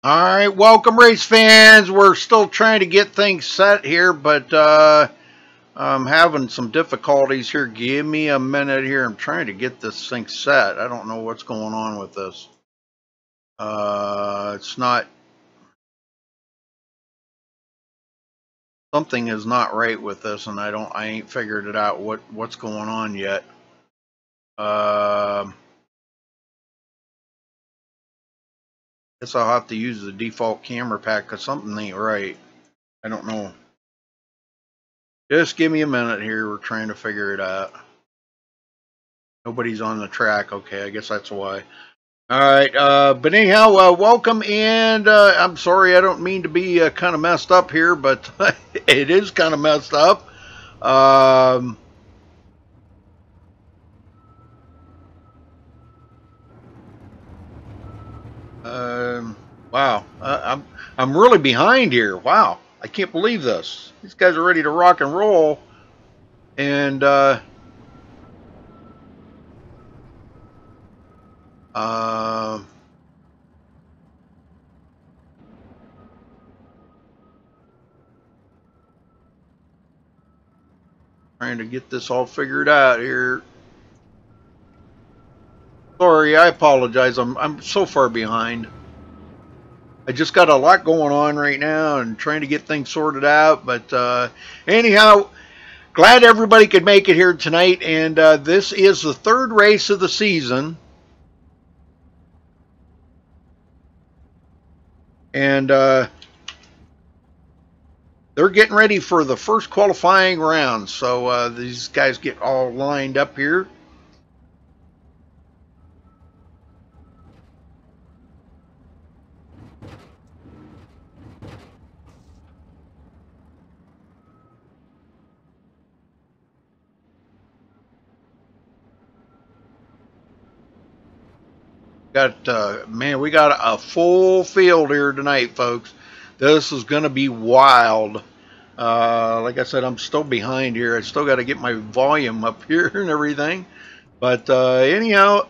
All right, welcome race fans. We're still trying to get things set here, but I'm having some difficulties here. Give me a minute here. I'm trying to get this thing set. I don't know what's going on with this. It's not, something is not right with this, and I ain't figured it out what's going on yet. Guess I'll have to use the default camera pack because something ain't right. I don't know. Just give me a minute here. We're trying to figure it out. Nobody's on the track. Okay, I guess that's why. All right, but anyhow, welcome, and I'm sorry, I don't mean to be kind of messed up here, but it is kind of messed up. Wow, I'm really behind here. Wow, I can't believe this. These guys are ready to rock and roll, and trying to get this all figured out here. Sorry, I apologize. I'm so far behind. I just got a lot going on right now and trying to get things sorted out. But anyhow, glad everybody could make it here tonight. And this is the third race of the season. And they're getting ready for the first qualifying round. So these guys get all lined up here. Man, we got a full field here tonight, folks. This is going to be wild. Like I said, I'm still behind here. I still got to get my volume up here and everything. But anyhow,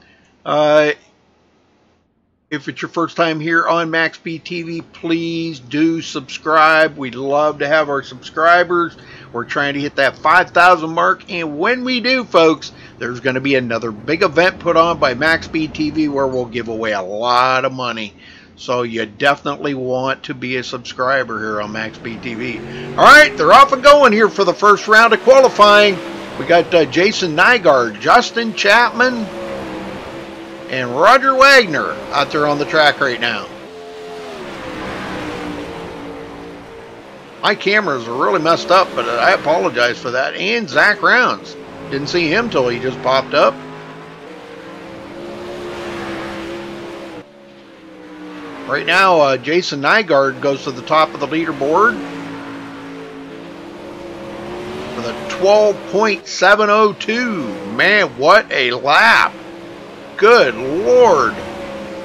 if it's your first time here on MaxSpeedTV, please do subscribe. We'd love to have our subscribers. We're trying to hit that 5,000 mark. And when we do, folks, there's going to be another big event put on by MaxSpeedTV where we'll give away a lot of money. So you definitely want to be a subscriber here on MaxSpeedTV. All right, they're off and going here for the first round of qualifying. We got Jason Nygaard, Justin Chapman, and Roger Wagner out there on the track right now. My cameras are really messed up, but I apologize for that. And Zach Rounds. Didn't see him till he just popped up. Right now, Jason Nygaard goes to the top of the leaderboard with a 12.702. Man, what a lap. Good Lord.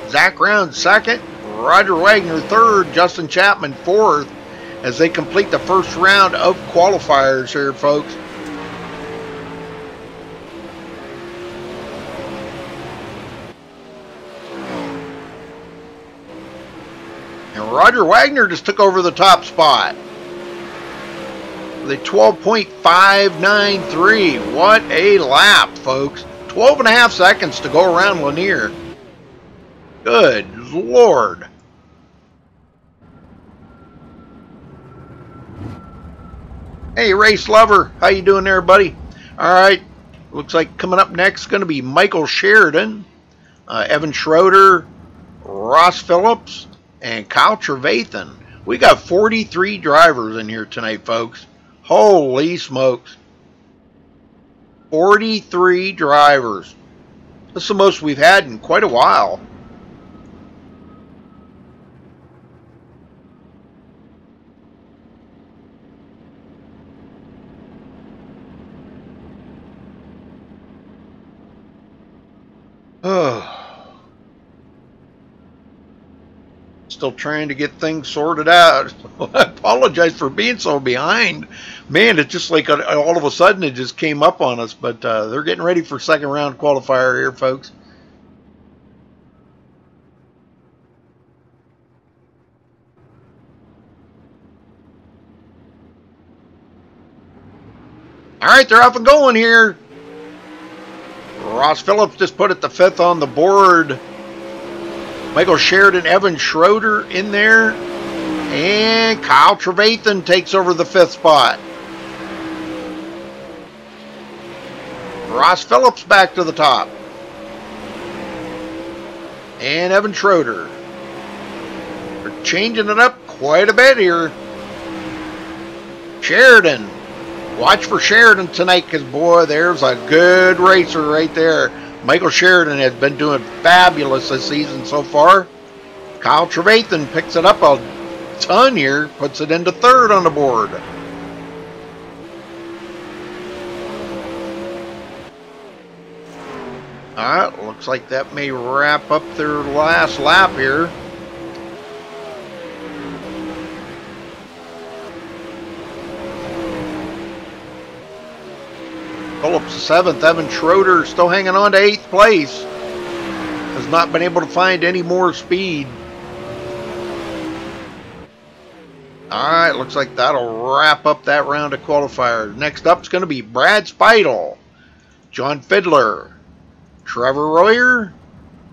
Zach Rounds second, Roger Wagner third, Justin Chapman fourth as they complete the first round of qualifiers here, folks. And Roger Wagner just took over the top spot with a 12.593. What a lap, folks. 12.5 seconds to go around Lanier. Good Lord. Hey, race lover. How you doing there, buddy? All right. Looks like coming up next is going to be Michael Sheridan, Evan Schroeder, Ross Phillips, and Kyle Trevathan. We got 43 drivers in here tonight, folks. Holy smokes. 43 drivers. That's the most we've had in quite a while. Still trying to get things sorted out. I apologize for being so behind. Man, it's just like all of a sudden it just came up on us. But they're getting ready for second round qualifier here, folks. All right, they're up and going here. Ross Phillips just put it to 5th on the board. Michael Sheridan, Evan Schroeder in there. And Kyle Trevathan takes over the 5th spot. Ross Phillips back to the top. And Evan Schroeder. They're changing it up quite a bit here. Sheridan. Watch for Sheridan tonight, because, boy, there's a good racer right there. Michael Sheridan has been doing fabulous this season so far. Kyle Trevathan picks it up a ton here, puts it into 3rd on the board. Alright, looks like that may wrap up their last lap here. Phillips 7th, Evan Schroeder still hanging on to 8th place. Has not been able to find any more speed. Alright, looks like that'll wrap up that round of qualifiers. Next up is going to be Brad Speidel, John Fiedler, Trevor Royer,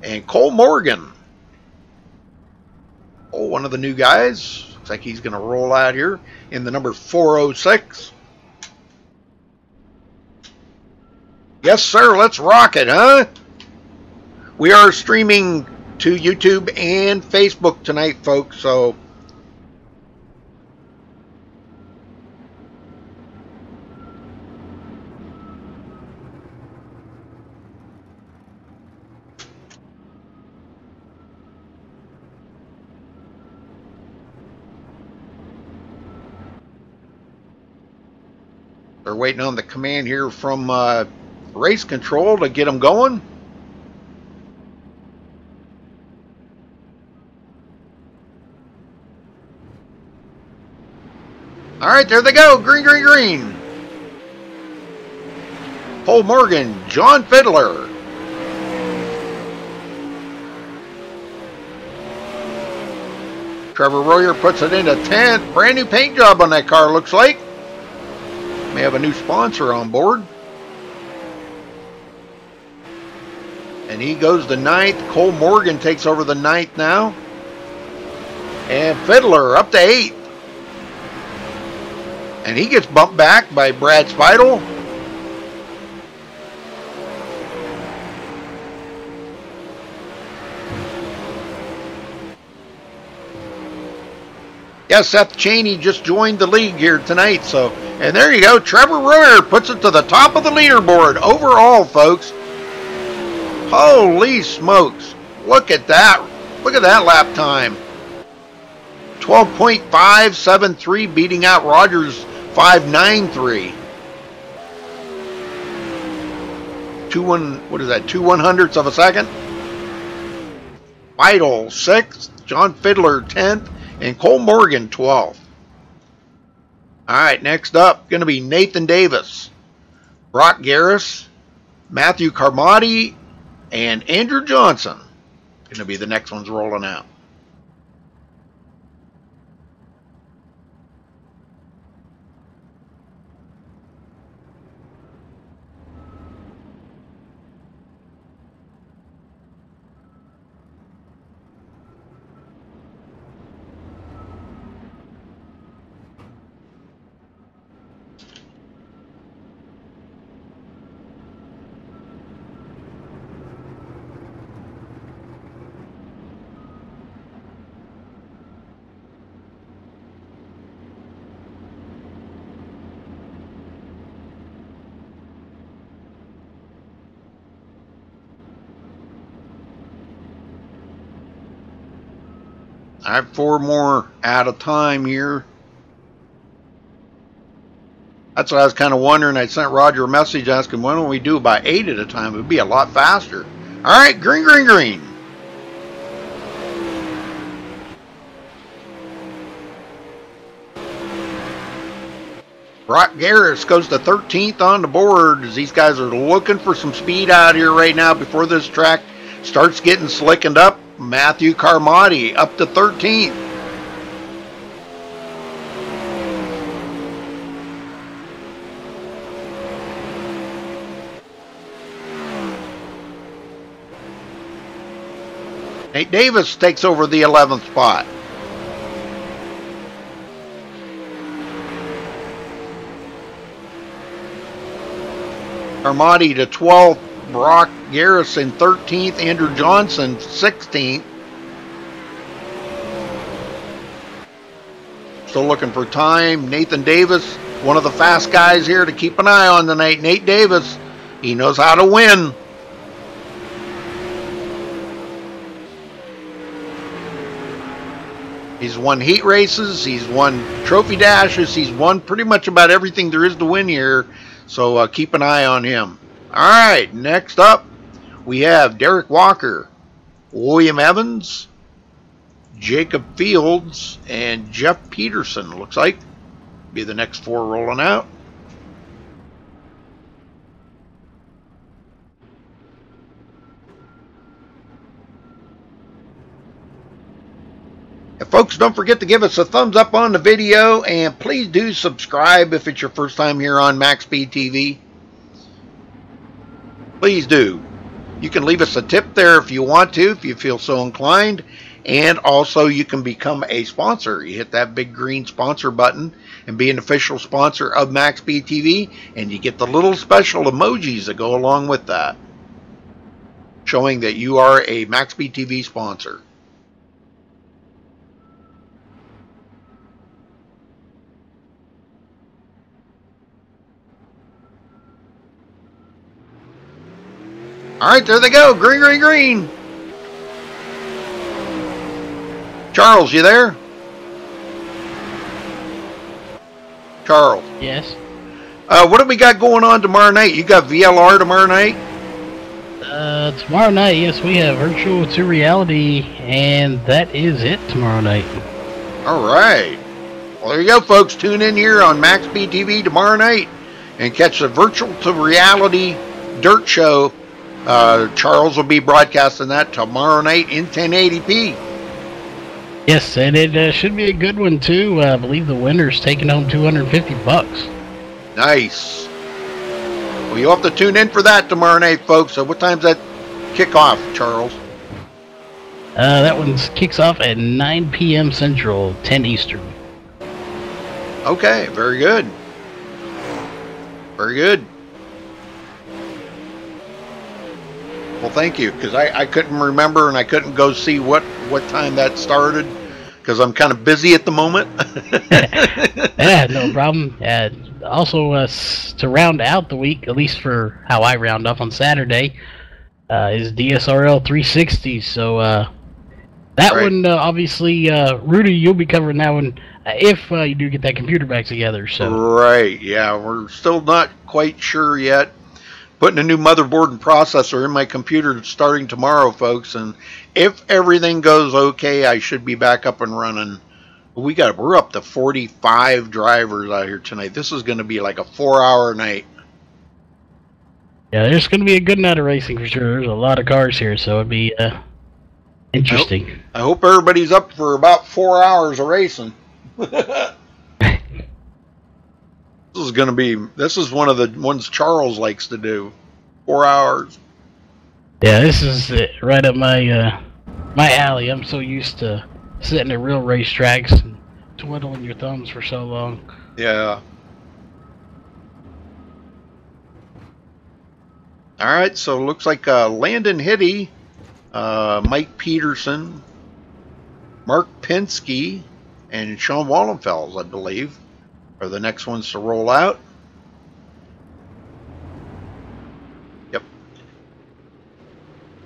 and Cole Morgan. Oh, one of the new guys. Looks like he's going to roll out here in the number 406. Yes, sir. Let's rock it, huh? We are streaming to YouTube and Facebook tonight, folks, so they're waiting on the command here from race control to get them going. All right, there they go. Green, green, green. Cole Morgan, John Fiedler. Trevor Royer puts it into 10th. Brand new paint job on that car, looks like. May have a new sponsor on board. And he goes to 9th. Cole Morgan takes over the 9th now. And Fiedler up to 8th. And he gets bumped back by Brad Speidel. Yeah, Seth Chaney just joined the league here tonight. So, and there you go. Trevor Royer puts it to the top of the leaderboard overall, folks. Holy smokes. Look at that. Look at that lap time. 12.573, beating out Rogers' 5.93. What is that? 2/100ths of a second. Speidel 6th, John Fiedler 10th, and Cole Morgan 12th. All right, next up, going to be Nathan Davis, Brock Garris, Matthew Carmody, and Andrew Johnson. Going to be the next ones rolling out. I have 4 more at a time here. That's what I was kind of wondering. I sent Roger a message asking, why don't we do about 8 at a time? It would be a lot faster. All right, green, green, green. Brock Garris goes to 13th on the board as these guys are looking for some speed out here right now before this track starts getting slickened up. Matthew Carmody up to 13th. Nate Davis takes over the 11th spot. Armati to 12th. Brock Garrison 13th. Andrew Johnson 16th. Still looking for time. Nathan Davis, one of the fast guys here to keep an eye on tonight. Nate Davis, he knows how to win. He's won heat races, he's won trophy dashes, he's won pretty much about everything there is to win here. So keep an eye on him. All right, next up we have Derek Walker, William Evans, Jacob Fields, and Jeff Peterson, looks like. Be the next four rolling out. And folks, don't forget to give us a thumbs up on the video, and please do subscribe if it's your first time here on MaxSpeedTV. Please do. You can leave us a tip there if you want to, if you feel so inclined. And also you can become a sponsor. You hit that big green sponsor button and be an official sponsor of MaxSpeedTV, and you get the little special emojis that go along with that, showing that you are a MaxSpeedTV sponsor. All right, there they go. Green, green, green. Charles, you there? Charles. Yes. What do we got going on tomorrow night? You got VLR tomorrow night? Tomorrow night, yes, we have Virtual to Reality, and that is it tomorrow night. All right. Well, there you go, folks. Tune in here on MaxSpeedTV tomorrow night and catch the Virtual to Reality Dirt Show. Charles will be broadcasting that tomorrow night in 1080p. Yes, and it should be a good one too. I believe the winner's taking home $250. Nice. Well, you'll have to tune in for that tomorrow night, folks. So what time's that kick off, Charles? That one kicks off at 9 p.m. Central, 10 Eastern. Okay, very good. Very good. Well, thank you, because I couldn't remember and I couldn't go see what time that started, because I'm kind of busy at the moment. Yeah, no problem. Also, to round out the week, at least for how I round up on Saturday, is DSRL 360. So that right. one, obviously, Rudy, you'll be covering that one if you do get that computer back together. So right, yeah, we're still not quite sure yet. Putting a new motherboard and processor in my computer starting tomorrow, folks, and if everything goes okay, I should be back up and running. We're up to 45 drivers out here tonight. This is going to be like a 4-hour night. Yeah, there's going to be a good night of racing for sure. There's a lot of cars here, so it'd be interesting. I hope everybody's up for about 4 hours of racing. This is one of the ones Charles likes to do. 4 hours. Yeah, this is right up my my alley. I'm so used to sitting at real racetracks and twiddling your thumbs for so long. Yeah. All right, so it looks like Landon Hitty, Mike Peterson, Mark Pinsky, and Sean Wallenfels, I believe, are the next ones to roll out. Yep.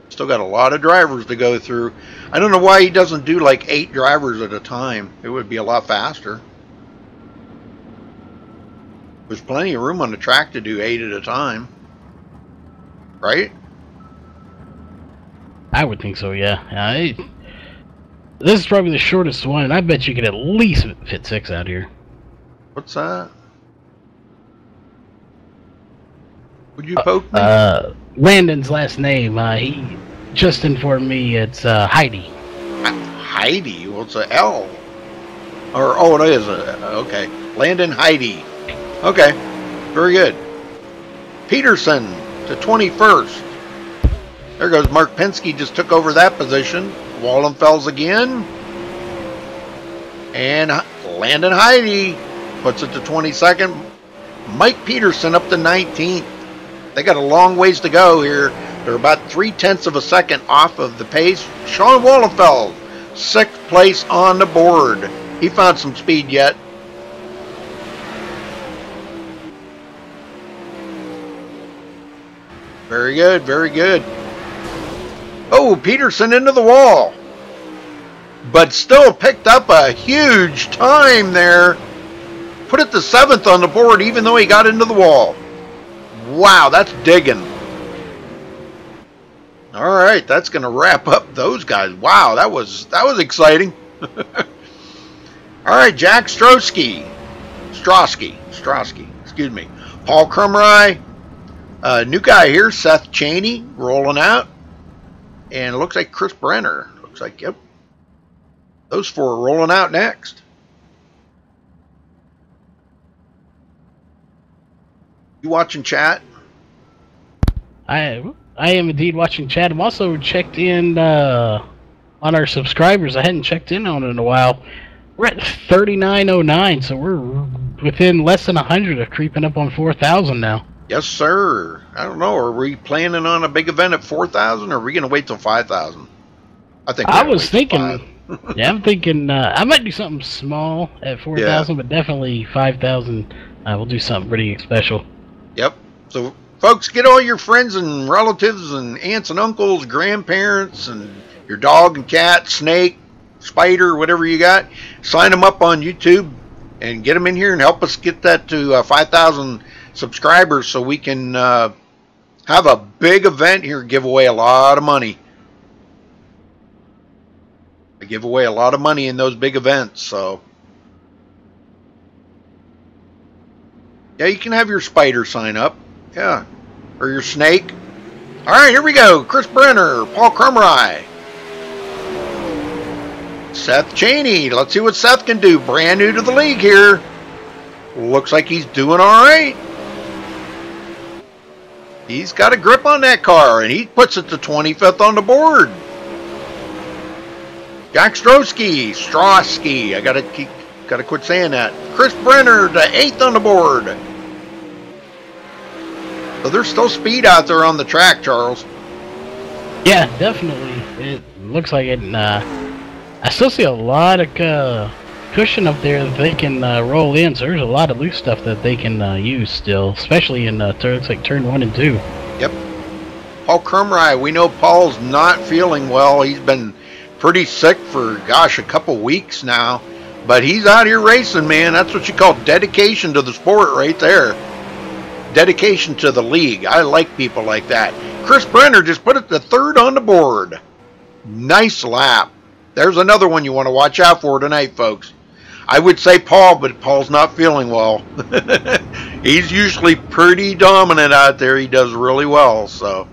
Still got a lot of drivers to go through. I don't know why he doesn't do like 8 drivers at a time. It would be a lot faster. There's plenty of room on the track to do 8 at a time. Right? I would think so, yeah. This is probably the shortest one, and I bet you could at least fit 6 out here. What's that? Would you poke me? Landon's last name, he just informed me it's Heidi. Heidi? Well, it's a L. Or, oh, it is a, okay. Landon Heidi. Okay, very good. Peterson to 21st. There goes Mark Pinsky, just took over that position. Wallenfels again. And Landon Heidi puts it to 22nd. Mike Peterson up to 19th. They got a long ways to go here. They're about 0.3 of a second off of the pace. Sean Wallenfeld, 6th place on the board. He found some speed yet. Very good, very good. Oh, Peterson into the wall. But still picked up a huge time there. Put it to 7th on the board even though he got into the wall. Wow, that's digging. All right, that's going to wrap up those guys. Wow, that was exciting. All right, Jack Strosky, excuse me. Paul Krumrie, new guy here, Seth Chaney, rolling out. And it looks like Chris Brenner. Looks like, yep. Those 4 are rolling out next. You watching chat? I am indeed watching chat. I'm also checked in on our subscribers. I hadn't checked in on it in a while. We're at 3909, so we're within less than 100 of creeping up on 4,000 now. Yes, sir. I don't know. Are we planning on a big event at 4,000, or are we going to wait till 5,000? I think I was thinking. Yeah, I'm thinking I might do something small at 4,000, but definitely 5,000. We'll do something pretty special. Yep. So, folks, get all your friends and relatives and aunts and uncles, grandparents, and your dog and cat, snake, spider, whatever you got. Sign them up on YouTube and get them in here and help us get that to 5,000 subscribers so we can have a big event here, give away a lot of money. I give away a lot of money in those big events, so yeah, you can have your spider sign up, yeah, or your snake. All right, here we go. Chris Brenner, Paul Krumrie, Seth Chaney. Let's see what Seth can do. Brand new to the league here. Looks like he's doing all right. He's got a grip on that car, and he puts it to 25th on the board. Jack Strosky, I gotta quit saying that. Chris Brenner to 8th on the board. So there's still speed out there on the track, Charles. Yeah, definitely. It looks like it. I still see a lot of cushion up there that they can roll in. So there's a lot of loose stuff that they can use still, especially in looks like turn 1 and 2. Yep. Paul Krumrie, we know Paul's not feeling well. He's been pretty sick for, gosh, a couple weeks now. But he's out here racing, man. That's what you call dedication to the sport right there. Dedication to the league. I like people like that. Chris Brenner just put it to 3rd on the board. Nice lap. There's another one you want to watch out for tonight, folks. I would say Paul, but Paul's not feeling well. He's usually pretty dominant out there. He does really well. So,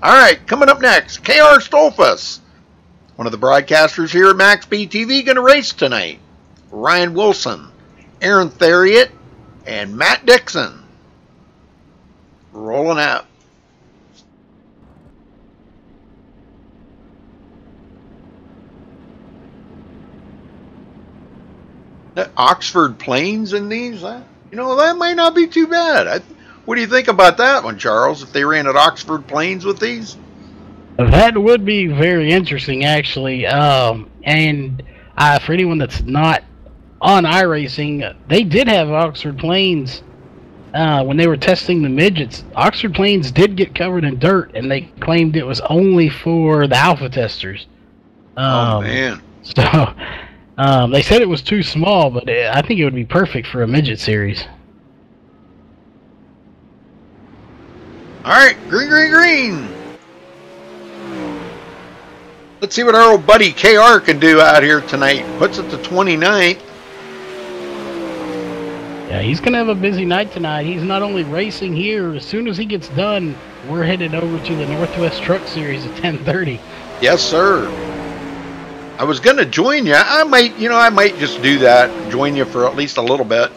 all right, coming up next, KR Stolfus, one of the broadcasters here at MaxSpeedTV, going to race tonight. Ryan Wilson, Aaron Theriot, and Matt Dixon rolling out. That Oxford Plains in these, you know, that might not be too bad. What do you think about that one, Charles, if they ran at Oxford Plains with these? That would be very interesting, actually. And for anyone that's not on iRacing, they did have Oxford Plains when they were testing the midgets. Oxford Plains did get covered in dirt, and they claimed it was only for the alpha testers. Oh, man. So they said it was too small, but I think it would be perfect for a midget series. All right, green, green, green. Let's see what our old buddy KR can do out here tonight. Puts it to 29th. Yeah, he's going to have a busy night tonight. He's not only racing here. As soon as he gets done, we're headed over to the Northwest Truck Series at 10:30. Yes, sir. I was going to join you. I might just do that. Join you for at least a little bit.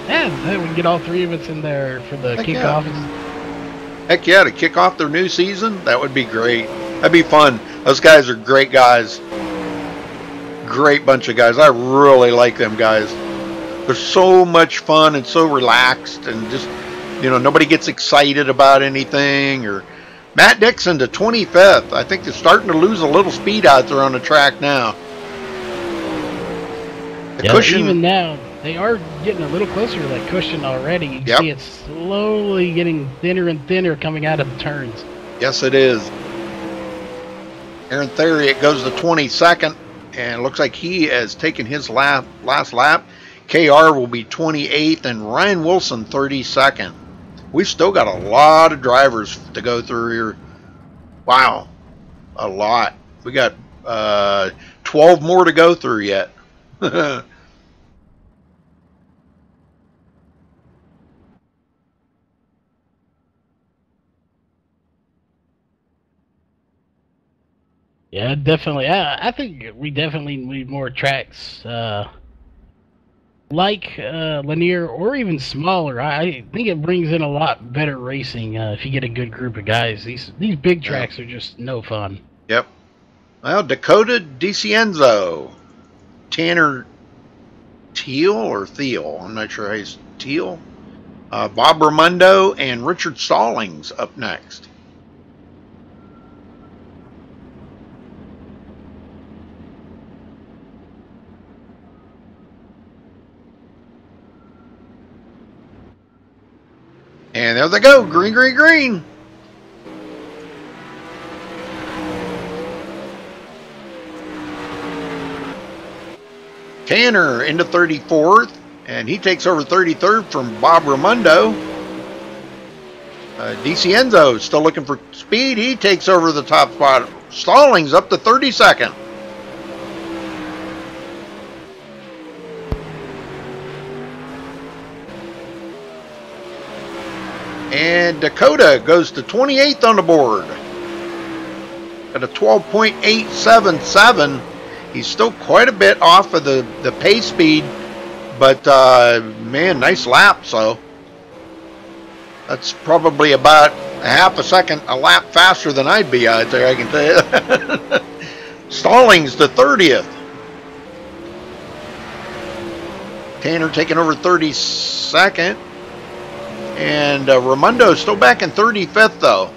Yeah, we can get all 3 of us in there for the kickoff. Yeah. Heck yeah, to kick off their new season. That would be great. That'd be fun. Those guys are great guys. Great bunch of guys. I really like them guys. They're so much fun and so relaxed, and just, you know, nobody gets excited about anything. Or Matt Dixon to 25th. I think they're starting to lose a little speed out there on the track now. The cushion, even now, they are getting a little closer to that cushion already. You can see it slowly getting thinner and thinner coming out of the turns. Yes, it is. Aaron Theriot goes to 22nd, and it looks like he has taken his last lap. KR will be 28th, and Ryan Wilson 32nd. We've still got a lot of drivers to go through here. Wow, a lot. We got 12 more to go through yet. Yeah, definitely. I think we definitely need more tracks like Lanier, or even smaller. I think it brings in a lot better racing if you get a good group of guys. These big tracks are just no fun. Yep. Well, Dakota DiCienzo, Tanner Teal or Thiel, I'm not sure how he's Teal. Bob Raimondo and Richard Stallings up next. And there they go, green, green, green. Tanner into 34th, and he takes over 33rd from Bob Raimondo. DiCienzo still looking for speed. He takes over the top spot. Stallings up to 32nd. And Dakota goes to 28th on the board at a 12.877. He's still quite a bit off of the pace speed, but man, nice lap. So that's probably about a half a second a lap faster than I'd be out there, I can tell you. Stallings to 30th. Tanner taking over 32nd. And Raimondo still back in 35th, though.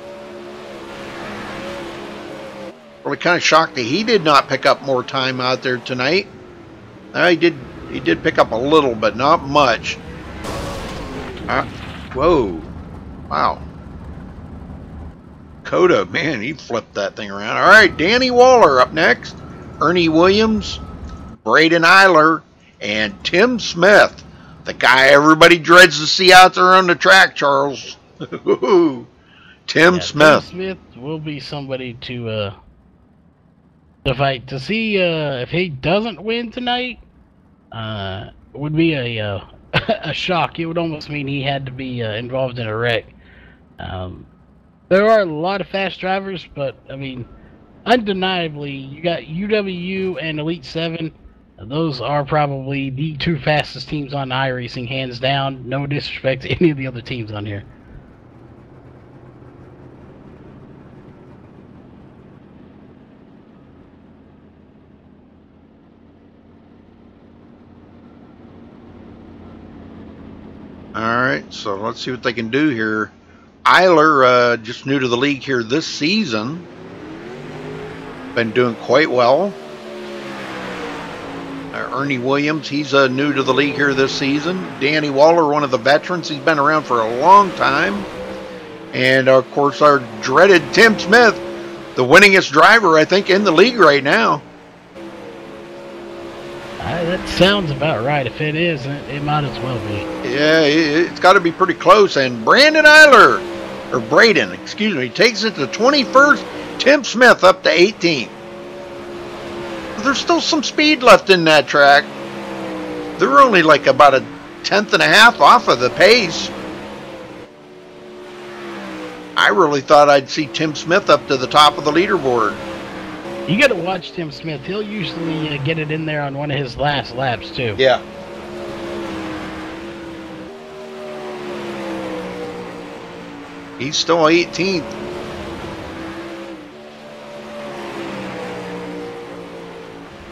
Really kind of shocked that he did not pick up more time out there tonight. He did pick up a little, but not much. Whoa. Wow. Coda, man, he flipped that thing around. All right, Danny Waller up next. Ernie Williams, Braden Eiler, and Tim Smith. The guy everybody dreads to see out there on the track, Charles. Tim Smith. Tim Smith will be somebody to fight. To see if he doesn't win tonight would be a a shock. It would almost mean he had to be involved in a wreck. There are a lot of fast drivers, but I mean, undeniably, you got UW and Elite 7. Those are probably the two fastest teams on iRacing, hands down. No disrespect to any of the other teams on here. Alright, so let's see what they can do here. Eiler, just new to the league here this season. Been doing quite well. Ernie Williams, he's new to the league here this season. Danny Waller, one of the veterans. He's been around for a long time. And, of course, our dreaded Tim Smith, the winningest driver, I think, in the league right now. That sounds about right. If it is, it might as well be. Yeah, it's got to be pretty close. And Brandon Eiler, or Braden, excuse me, takes it to 21st. Tim Smith up to 18th. There's still some speed left in that track. They're only like about a tenth and a half off of the pace. I really thought I'd see Tim Smith up to the top of the leaderboard. You got to watch Tim Smith. He'll usually get it in there on one of his last laps, too. Yeah. He's still 18th.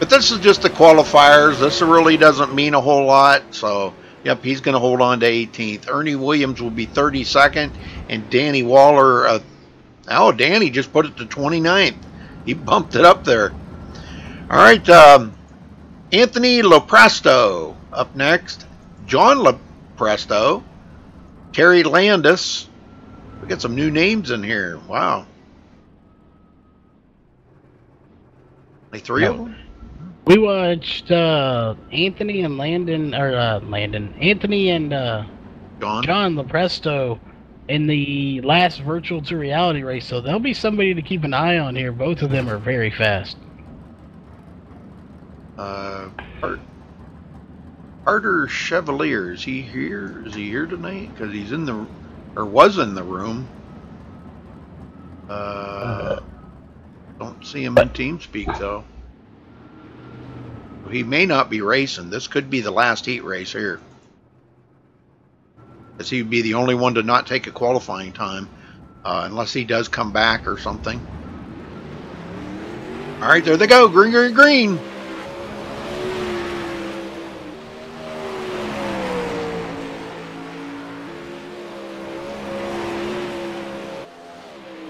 But this is just the qualifiers. This really doesn't mean a whole lot. So, yep, he's going to hold on to 18th. Ernie Williams will be 32nd. And Danny Waller, Danny just put it to 29th. He bumped it up there. All right, Anthony Lopresto up next. John Lopresto. Terry Landis. We got some new names in here. Wow. Like three of them? We watched Anthony and Anthony and John Lopresto in the last virtual to reality race, so there'll be somebody to keep an eye on here. Both of them are very fast. Carter Chevalier, is he here? Is he here tonight? Because he's in the, or was in the room. Don't see him in TeamSpeak though. He may not be racing. This could be the last heat race here, because he'd be the only one to not take a qualifying time, unless he does come back or something. All right, there they go. Green, green, green.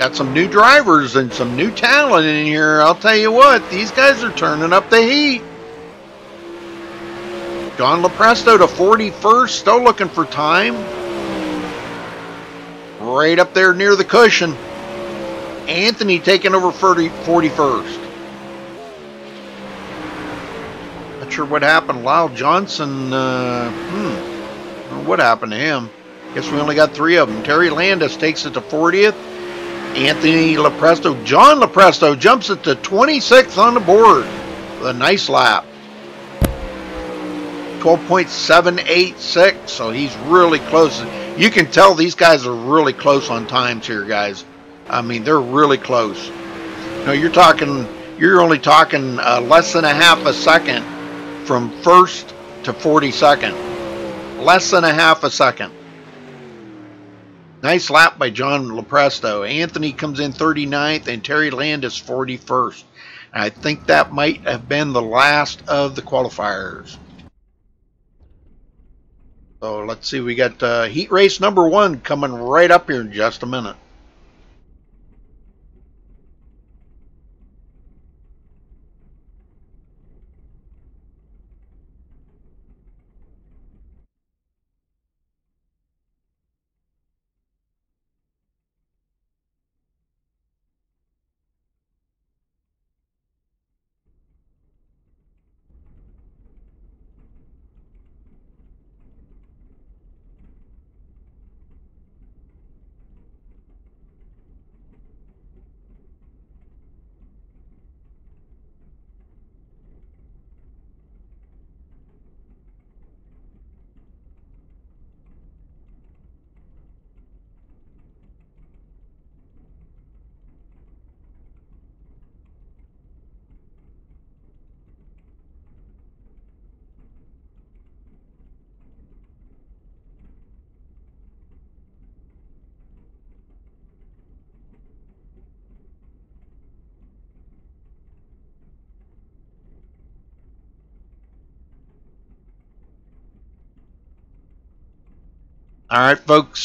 Got some new drivers and some new talent in here. I'll tell you what, these guys are turning up the heat. John Lopresto to 41st, still looking for time. Right up there near the cushion. Anthony taking over 41st. Not sure what happened. Lyle Johnson, what happened to him? Guess we only got three of them. Terry Landis takes it to 40th. Anthony Lopresto, John Lopresto jumps it to 26th on the board with a nice lap. 12.786, so he's really close. You can tell these guys are really close on times here, guys. I mean, they're really close. No, you're only talking less than a half a second from first to 42nd. Less than a half a second. Nice lap by John Lopresto. Anthony comes in 39th and Terry Landis 41st. And I think that might have been the last of the qualifiers. So let's see, we got heat race number 1 coming right up here in just a minute. All right, folks.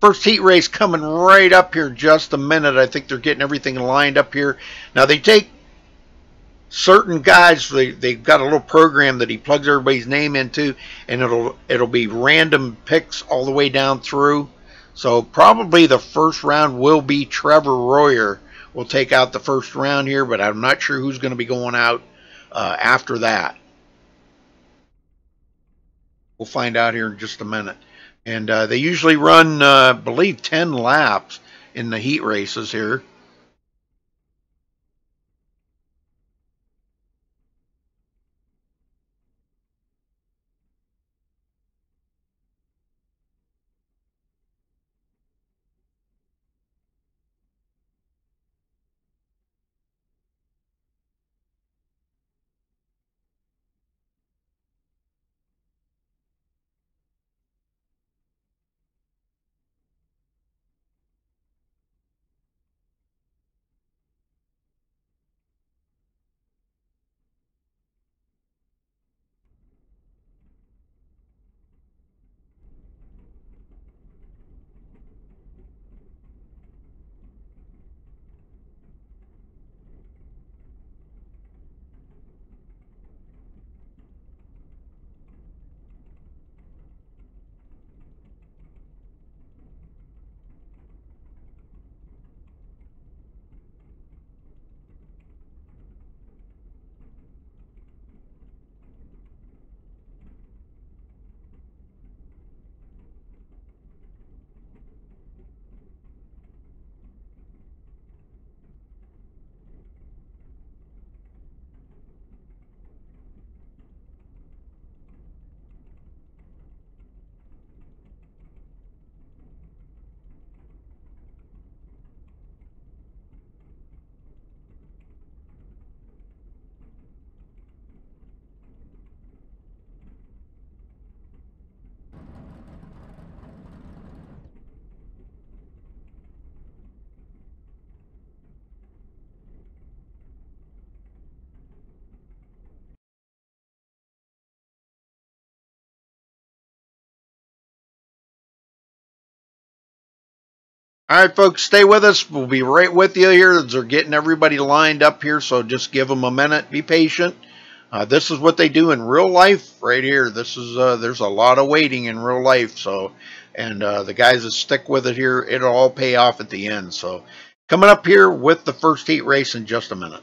First heat race coming right up here in just a minute. I think they're getting everything lined up here. Now, they take certain guys, they've got a little program that he plugs everybody's name into, and it'll be random picks all the way down through. So probably the first round will be Trevor Royer will take out the first round here, but I'm not sure who's going to be going out after that. We'll find out here in just a minute. And they usually run, I believe, 10 laps in the heat races here. All right, folks, stay with us. We'll be right with you here. They're getting everybody lined up here, so just give them a minute. Be patient. This is what they do in real life right here. This is there's a lot of waiting in real life. So, and the guys that stick with it here, it'll all pay off at the end. So, coming up here with the first heat race in just a minute.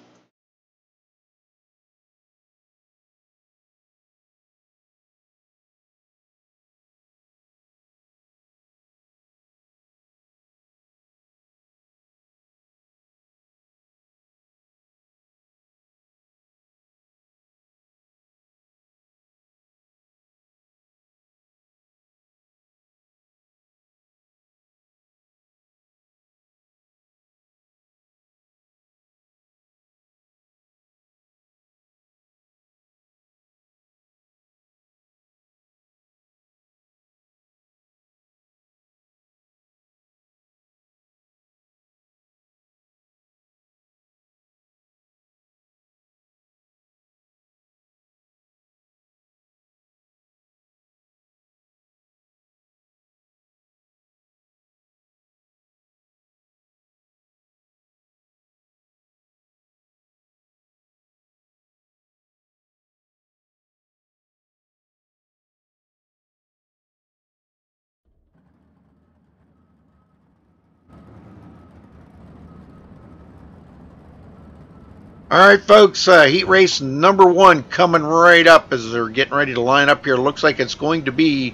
All right, folks, heat race number 1 coming right up as they're getting ready to line up here. Looks like it's going to be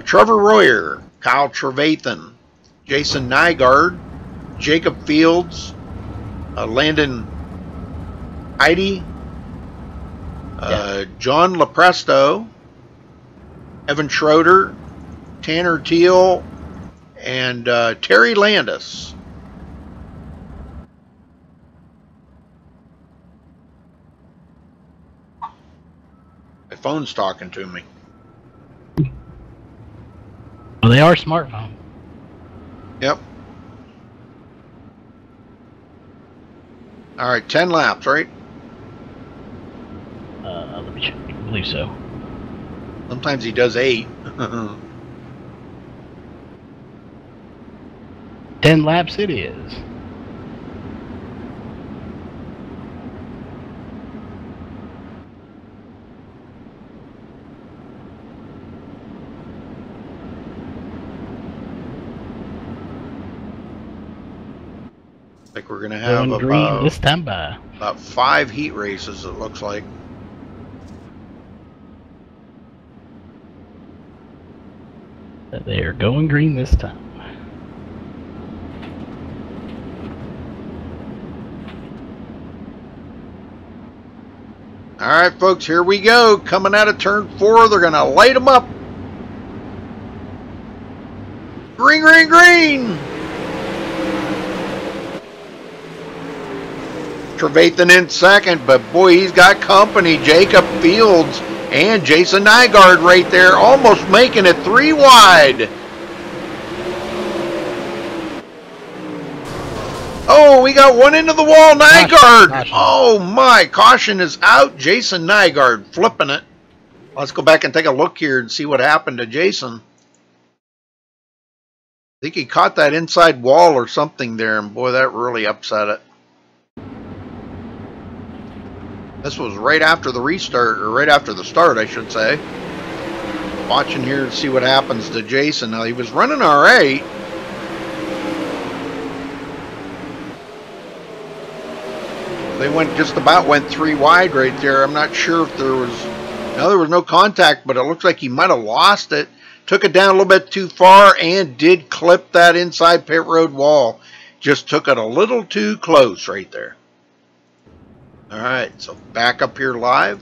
Trevor Royer, Kyle Trevathan, Jason Nygaard, Jacob Fields, Landon Heidi, John Lepresto, Evan Schroeder, Tanner Teal, and Terry Landis. My phone's talking to me. Well, they are smartphones. Yep. All right, 10 laps, right? Let me check. I believe so. Sometimes he does 8. 10 laps it is. Like we're going to have green this time by about 5 heat races, it looks like. They are going green this time. All right, folks, here we go. Coming out of turn 4, they're going to light them up. Green, green, green. Trevathan in second, but boy, he's got company. Jacob Fields and Jason Nygaard right there, almost making it 3 wide. Oh, we got one into the wall, Nygaard. Caution. Oh my, caution is out. Jason Nygaard flipping it. Let's go back and take a look here and see what happened to Jason. I think he caught that inside wall or something there, and boy, that really upset it. This was right after the restart, or right after the start, I should say. Watching here to see what happens to Jason. Now, he was running all right. They just about went 3 wide right there. I'm not sure if there was... No, there was no contact, but it looks like he might have lost it. Took it down a little bit too far and did clip that inside pit road wall. Just took it a little too close right there. All right, so back up here live.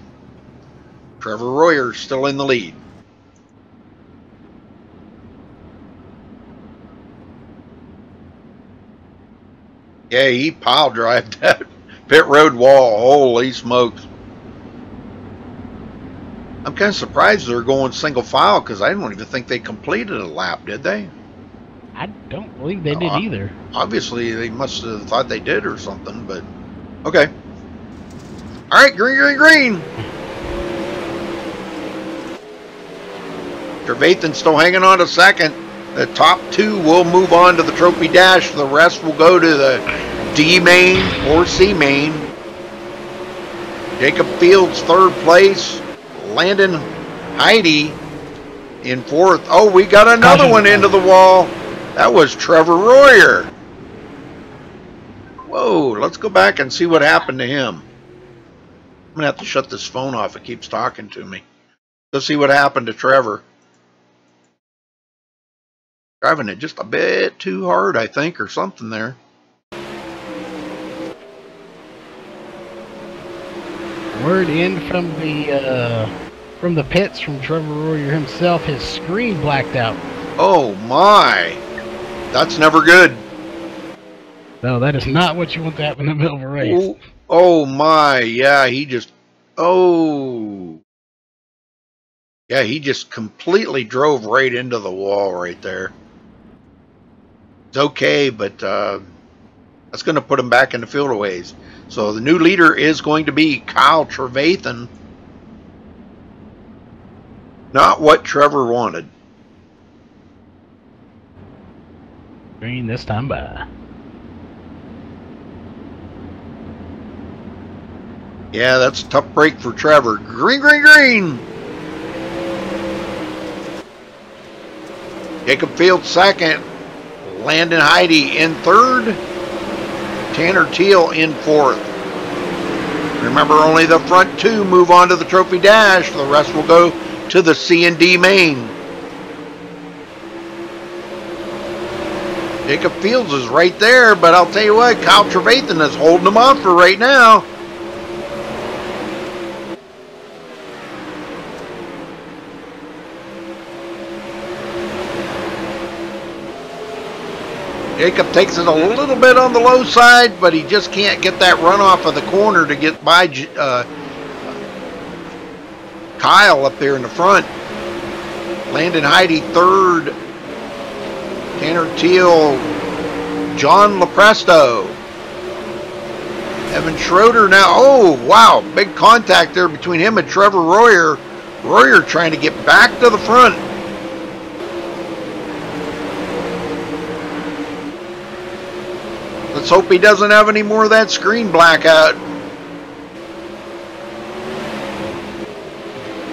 Trevor Royer still in the lead. Yeah, he pile drived that pit road wall. Holy smokes. I'm kind of surprised they're going single file because I don't even think they completed a lap, did they? I don't believe they did either. Obviously, they must have thought they did or something, but okay. All right, green, green, green. Trevathan still hanging on to second. The top two will move on to the Trophy Dash. The rest will go to the D main or C main. Jacob Fields, third place. Landon Heidi in fourth. Oh, we got another one into the wall. That was Trevor Royer. Whoa, let's go back and see what happened to him. I'm going to have to shut this phone off. It keeps talking to me. Let's see what happened to Trevor. Driving it just a bit too hard, I think, or something there. Word in from the pits from Trevor Royer himself. His screen blacked out. Oh my, that's never good. No, that is not what you want to happen in the middle of a race. Oh my, yeah, he just, oh. Yeah, he just completely drove right into the wall right there. It's okay, but that's going to put him back in the field a ways. So the new leader is going to be Kyle Trevathan. Not what Trevor wanted. Green this time by. Yeah, that's a tough break for Trevor. Green, green, green. Jacob Fields second. Landon Heidi in third. Tanner Teal in fourth. Remember, only the front two move on to the Trophy Dash. The rest will go to the C and D main. Jacob Fields is right there, but I'll tell you what, Kyle Trevathan is holding him off for right now. Jacob takes it a little bit on the low side, but he just can't get that run off of the corner to get by Kyle up there in the front. Landon Heidi third. Tanner Teal. John Lepresto. Evan Schroeder now. Oh, wow. Big contact there between him and Trevor Royer. Royer trying to get back to the front. Let's hope he doesn't have any more of that screen blackout.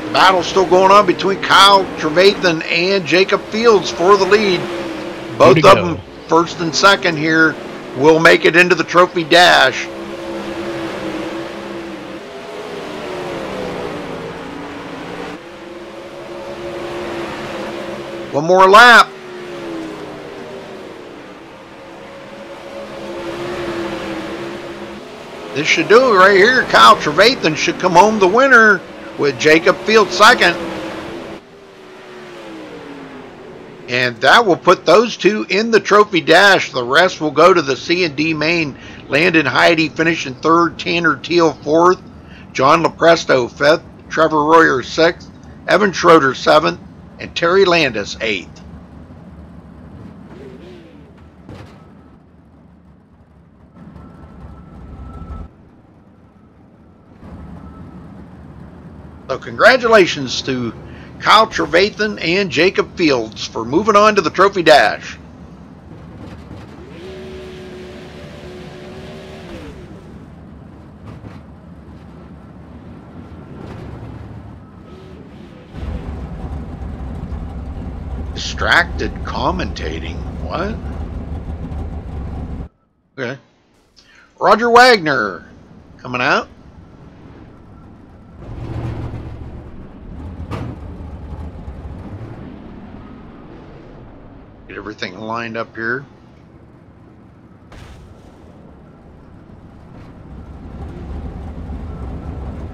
The battle's still going on between Kyle Trevathan and Jacob Fields for the lead. Both of them, first and second here, will make it into the Trophy Dash. One more lap. This should do it right here. Kyle Trevathan should come home the winner with Jacob Fields second. And that will put those two in the Trophy Dash. The rest will go to the C and D main. Landon Heidi finishing third. Tanner Teal fourth. John Lepresto fifth. Trevor Royer sixth. Evan Schroeder seventh. And Terry Landis eighth. So congratulations to Kyle Trevathan and Jacob Fields for moving on to the Trophy Dash. Distracted commentating. What? Okay. Roger Wagner coming out. Get everything lined up here.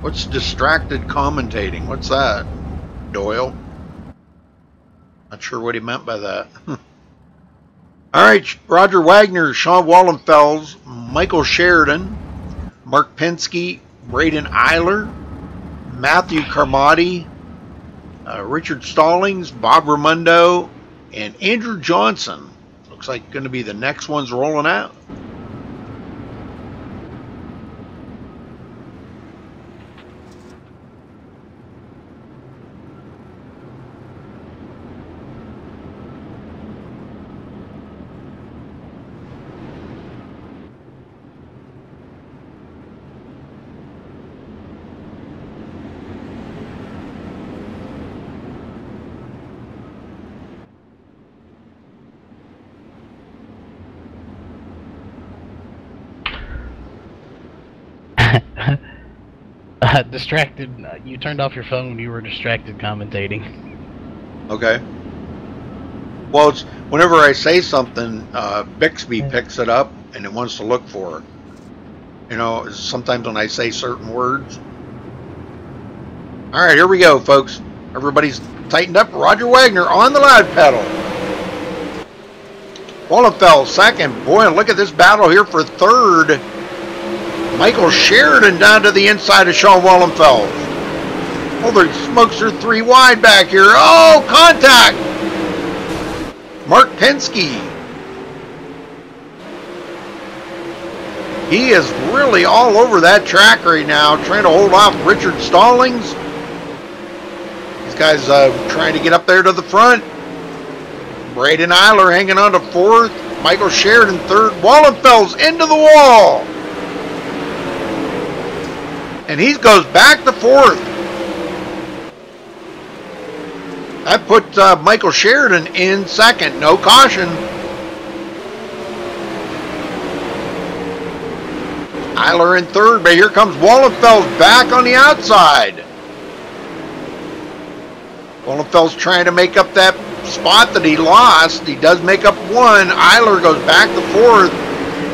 What's distracted commentating? What's that? Doyle? Not sure what he meant by that. Alright, Roger Wagner, Sean Wallenfels, Michael Sheridan, Mark Penske, Braden Eiler, Matthew Carmody, Richard Stallings, Bob Raimondo, and Andrew Johnson. Looks like going to be the next ones rolling out. Distracted. You turned off your phone. You were distracted commentating. Okay. Well, it's whenever I say something, Bixby picks it up and it wants to look for it. You know, sometimes when I say certain words. All right, here we go, folks. Everybody's tightened up. Roger Wagner on the loud pedal. Wallenfeld second. Boy, look at this battle here for third. Michael Sheridan down to the inside of Sean Wallenfeld. Holy smokes, are 3 wide back here. Oh, contact! Mark Penske. He is really all over that track right now, trying to hold off Richard Stallings. These guys trying to get up there to the front. Braden Eiler hanging on to 4th. Michael Sheridan 3rd. Wallenfeld's into the wall. And he goes back to 4th. That put Michael Sheridan in 2nd. No caution. Eiler in 3rd, but here comes Wallenfeld's back on the outside. Wallenfeld's trying to make up that spot that he lost. He does make up 1. Eiler goes back to 4th,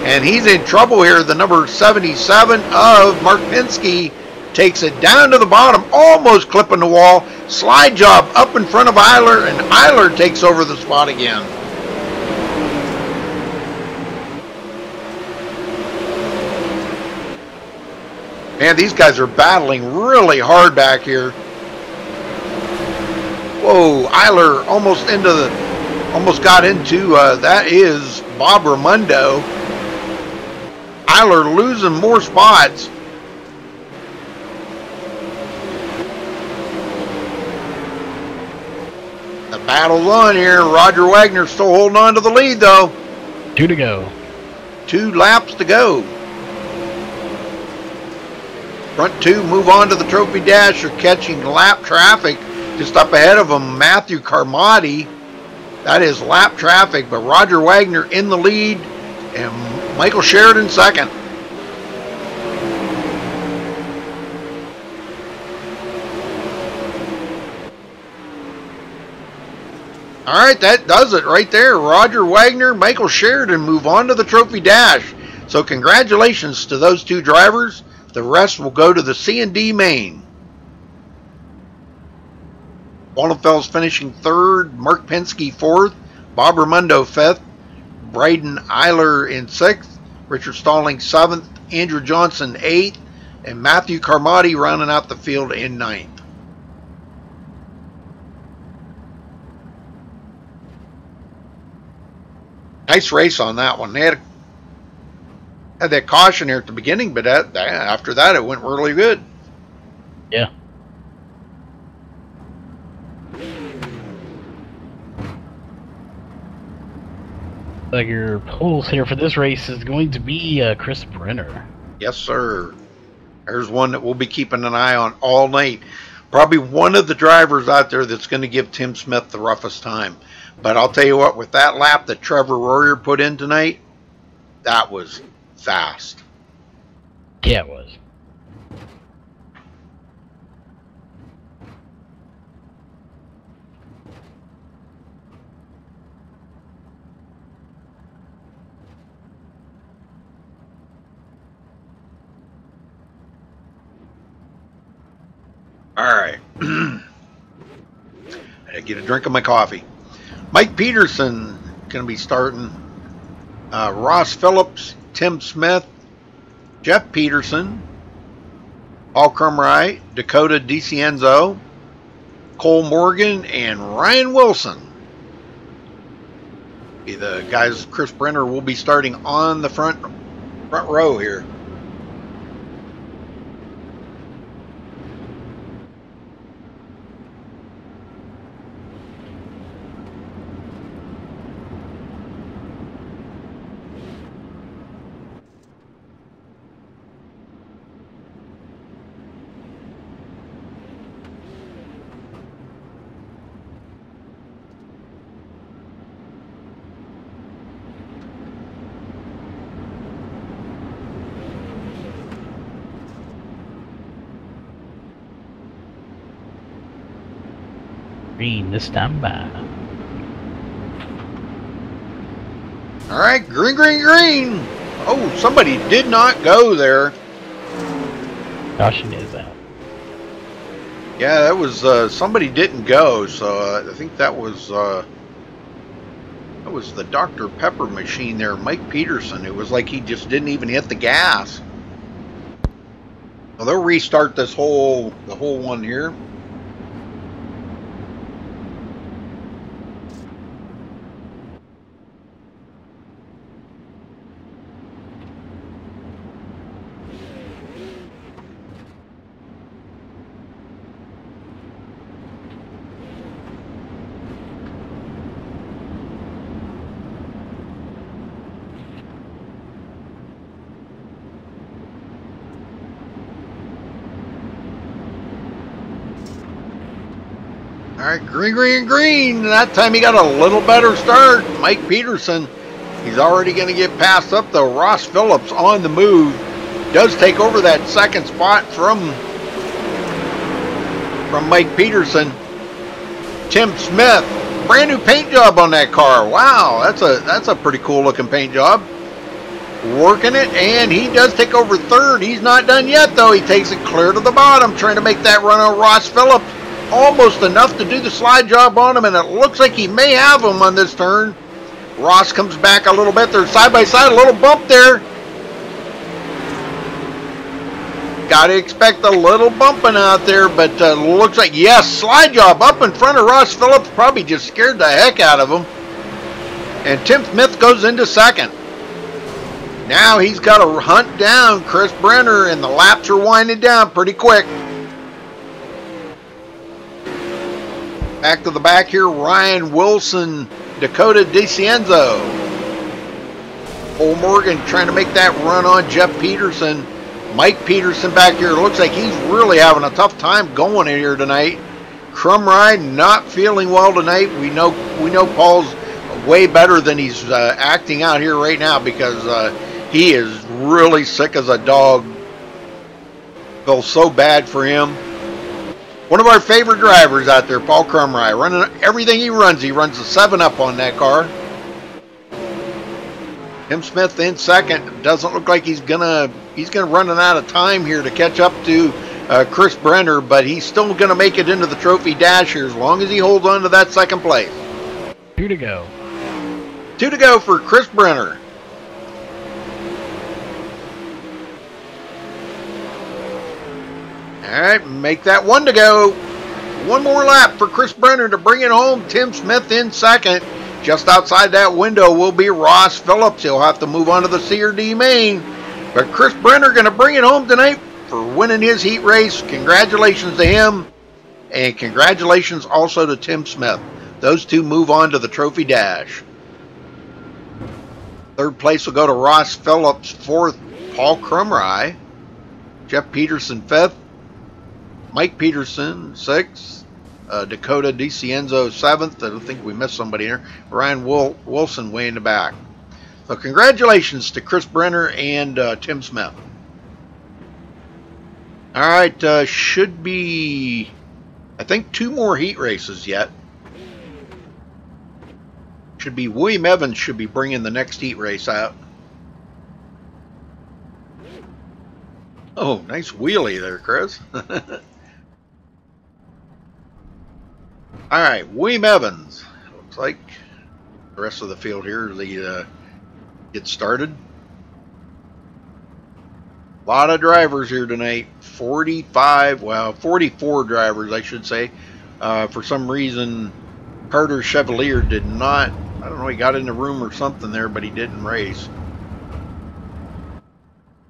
and he's in trouble here. The number 77 of Mark Penske takes it down to the bottom, almost clipping the wall. Slide job up in front of Eiler, and Eiler takes over the spot again. Man, these guys are battling really hard back here. Whoa, Eiler almost got into, that is Bob Raimondo. Eiler losing more spots. The battle's on here. Roger Wagner still holding on to the lead, though. 2 to go. 2 laps to go. Front 2 move on to the trophy dash. They're catching lap traffic just up ahead of them. Matthew Carmody. That is lap traffic, but Roger Wagner in the lead and Michael Sheridan 2nd. All right, that does it right there. Roger Wagner, Michael Sheridan move on to the trophy dash. So congratulations to those 2 drivers. The rest will go to the C&D main. Wallenfeld's finishing 3rd, Mark Penske 4th, Bob Raimondo 5th, Braden Eiler in 6th, Richard Stallings 7th, Andrew Johnson 8th, and Matthew Carmody rounding out the field in 9th. Nice race on that one. They had that caution here at the beginning, but after that it went really good. Yeah. Like your polls here for this race is going to be Chris Brenner. Yes, sir. There's one that we'll be keeping an eye on all night. Probably one of the drivers out there that's going to give Tim Smith the roughest time. But I'll tell you what, with that lap that Trevor Royer put in tonight, that was fast. Yeah, it was. All right. I get a drink of my coffee. Mike Peterson going to be starting. Ross Phillips, Tim Smith, Jeff Peterson, Paul Crumry, Dakota DiCienzo, Cole Morgan, and Ryan Wilson. Be the guys. Chris Brenner will be starting on the front row here. Green this time by. All right, green, green, green. Oh, somebody did not go there. Caution is out. Yeah, that was somebody didn't go, so I think that was the Dr. Pepper machine there, Mike Peterson. It was like he just didn't even hit the gas. Well, they'll restart the whole one here. All right, green, green, green. That time he got a little better start. Mike Peterson, he's already going to get passed up, though. Ross Phillips on the move does take over that second spot from Mike Peterson. Tim Smith, brand new paint job on that car. Wow, that's a pretty cool looking paint job. Working it, and he does take over third. He's not done yet, though. He takes it clear to the bottom, trying to make that run on Ross Phillips. Almost enough to do the slide job on him, and it looks like he may have him on this turn. Ross comes back a little bit. They're side by side, a little bump there. Got to expect a little bumping out there, but looks like, yes, slide job up in front of Ross Phillips. Probably just scared the heck out of him. And Tim Smith goes into second. Now he's got to hunt down Chris Brenner, and the laps are winding down pretty quick. Back to the back here, Ryan Wilson, Dakota DeCienzo. Cole Morgan trying to make that run on Jeff Peterson. Mike Peterson back here. Looks like he's really having a tough time going in here tonight. Crumrye not feeling well tonight. We know Paul's way better than he's acting out here right now, because he is really sick as a dog. Feels so bad for him. One of our favorite drivers out there, Paul Crumrye, running everything he runs the 7-Up on that car. Tim Smith in second. Doesn't look like he's gonna run out of time here to catch up to Chris Brenner, but he's still gonna make it into the trophy dash here as long as he holds on to that second place. 2 to go. 2 to go for Chris Brenner. All right, make that 1 to go. One more lap for Chris Brenner to bring it home. Tim Smith in second. Just outside that window will be Ross Phillips. He'll have to move on to the C or D main. But Chris Brenner going to bring it home tonight for winning his heat race. Congratulations to him. And congratulations also to Tim Smith. Those two move on to the trophy dash. Third place will go to Ross Phillips. Fourth, Paul Crumrye. Jeff Peterson fifth. Mike Peterson sixth. Dakota DeCienzo seventh. I don't think we missed somebody here. Ryan Wilson way in the back. So congratulations to Chris Brenner and Tim Smith. All right, should be, I think, 2 more heat races yet. Should be William Evans should be bringing the next heat race out. Oh, nice wheelie there, Chris. All right, William Evans. Looks like the rest of the field here as they get started. A lot of drivers here tonight. 44 drivers, I should say. For some reason, Carter Chevalier did not. I don't know, he got in the room or something there, but he didn't race.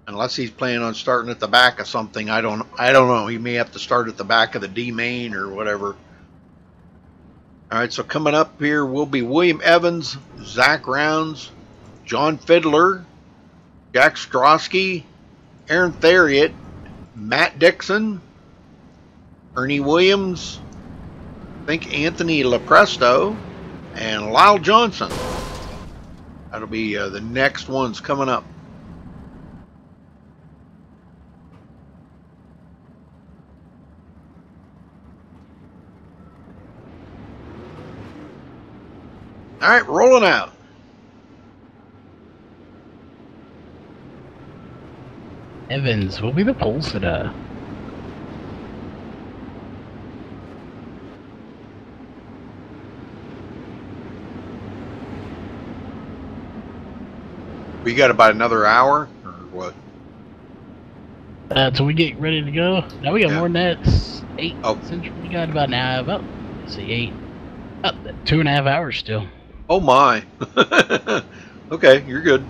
Unless he's planning on starting at the back of something, I don't know. He may have to start at the back of the D main or whatever. All right, so coming up here will be William Evans, Zach Rounds, John Fiddler, Jack Strosky, Aaron Theriot, Matt Dixon, Ernie Williams, I think Anthony Lepresto, and Lyle Johnson. That'll be the next ones coming up. All right, rolling out. Evans will be the pole sitter. We got about another hour, or what? Till we get ready to go. Now we got more than that. It's 8 Oh. Central. We got about now about let's see 8, about 2.5 hours still. Oh my. Okay, you're good.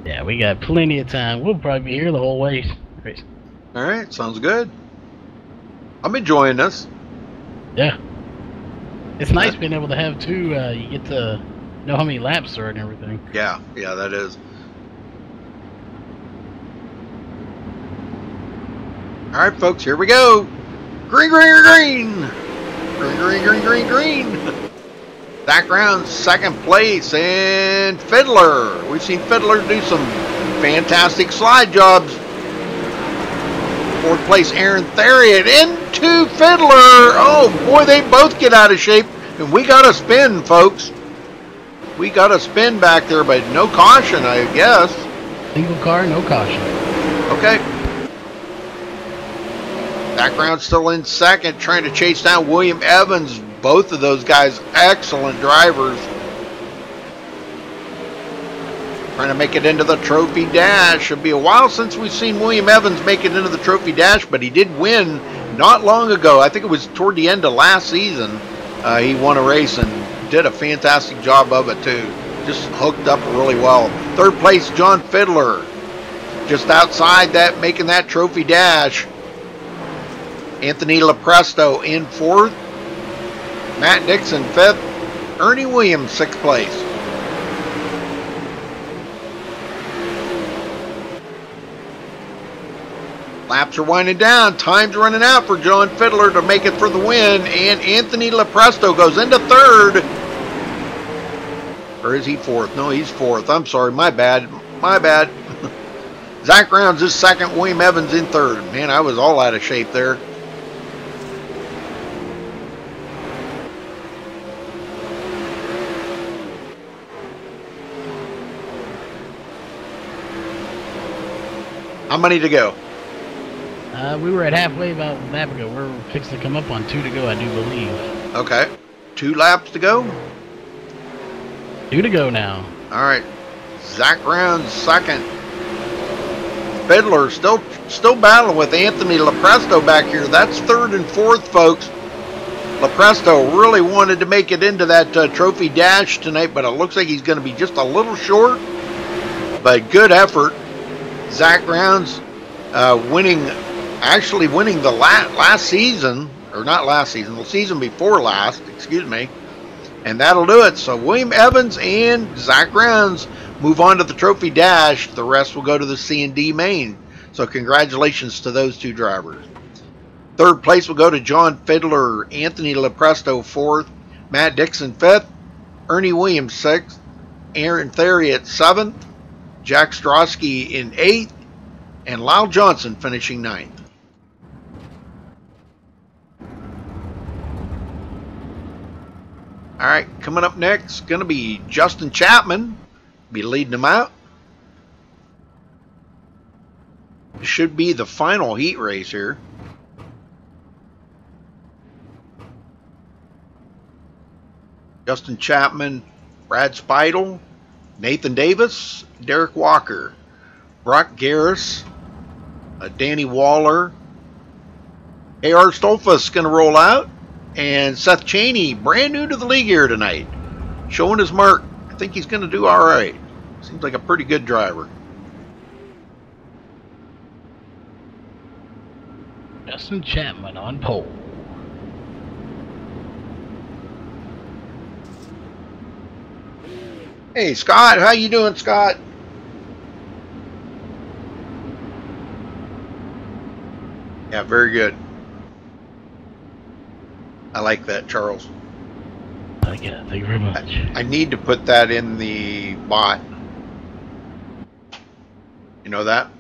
Yeah, we got plenty of time. We'll probably be here the whole way. All right, sounds good. I'm enjoying this. Yeah, it's nice being able to have two. You get to know how many laps there are and everything. Yeah, that is. All right, folks, here we go. Green, green, green. Green, green, green, green, green. Background, second place, and Fiddler. We've seen Fiddler do some fantastic slide jobs. Fourth place, Aaron Theriot into Fiddler. Oh, boy, they both get out of shape. And we got a spin, folks. We got a spin back there, but no caution, I guess. Single car, no caution. Okay. Background still in second, trying to chase down William Evans. Both of those guys, excellent drivers. Trying to make it into the Trophy Dash. It'll be a while since we've seen William Evans make it into the Trophy Dash, but he did win not long ago. I think it was toward the end of last season. He won a race and did a fantastic job of it too. Just hooked up really well. Third place, John Fiddler. Just outside that, making that Trophy Dash. Anthony Lepresto in fourth. Matt Dixon fifth. Ernie Williams sixth place. Laps are winding down. Time's running out for John Fiddler to make it for the win. And Anthony Lepresto goes into third. Or is he fourth? No, he's fourth. I'm sorry. My bad. My bad. Zach Rounds is second. William Evans in third. Man, I was all out of shape there. How many to go? We were at halfway about a lap ago. We're fixing to come up on 2 to go, I do believe. Okay. 2 laps to go? 2 to go now. All right. Zach Rounds second. Fiddler still battling with Anthony Lepresto back here. That's third and fourth, folks. Lepresto really wanted to make it into that Trophy Dash tonight, but it looks like he's going to be just a little short. But good effort. Zach Rounds actually winning the last season, or not last season, the season before last, excuse me. And that'll do it. So William Evans and Zach Rounds move on to the Trophy Dash. The rest will go to the C&D main. So congratulations to those two drivers. Third place will go to John Fiddler, Anthony Lepresto fourth, Matt Dixon fifth, Ernie Williams sixth, Aaron Theriot seventh, Jack Strosky in 8th, and Lyle Johnson finishing 9th. All right, coming up next, going to be Justin Chapman, be leading them out. This should be the final heat race here. Justin Chapman, Brad Speidel, Nathan Davis, Derek Walker, Brock Garris, Danny Waller, A.R. Stolfus going to roll out, and Seth Chaney, brand new to the league here tonight, showing his mark. I think he's going to do all right. Seems like a pretty good driver. Justin Chapman on pole. Hey, Scott. How you doing, Scott? Yeah, very good. I like that, Charles. Thank you very much. I need to put that in the bot. You know that?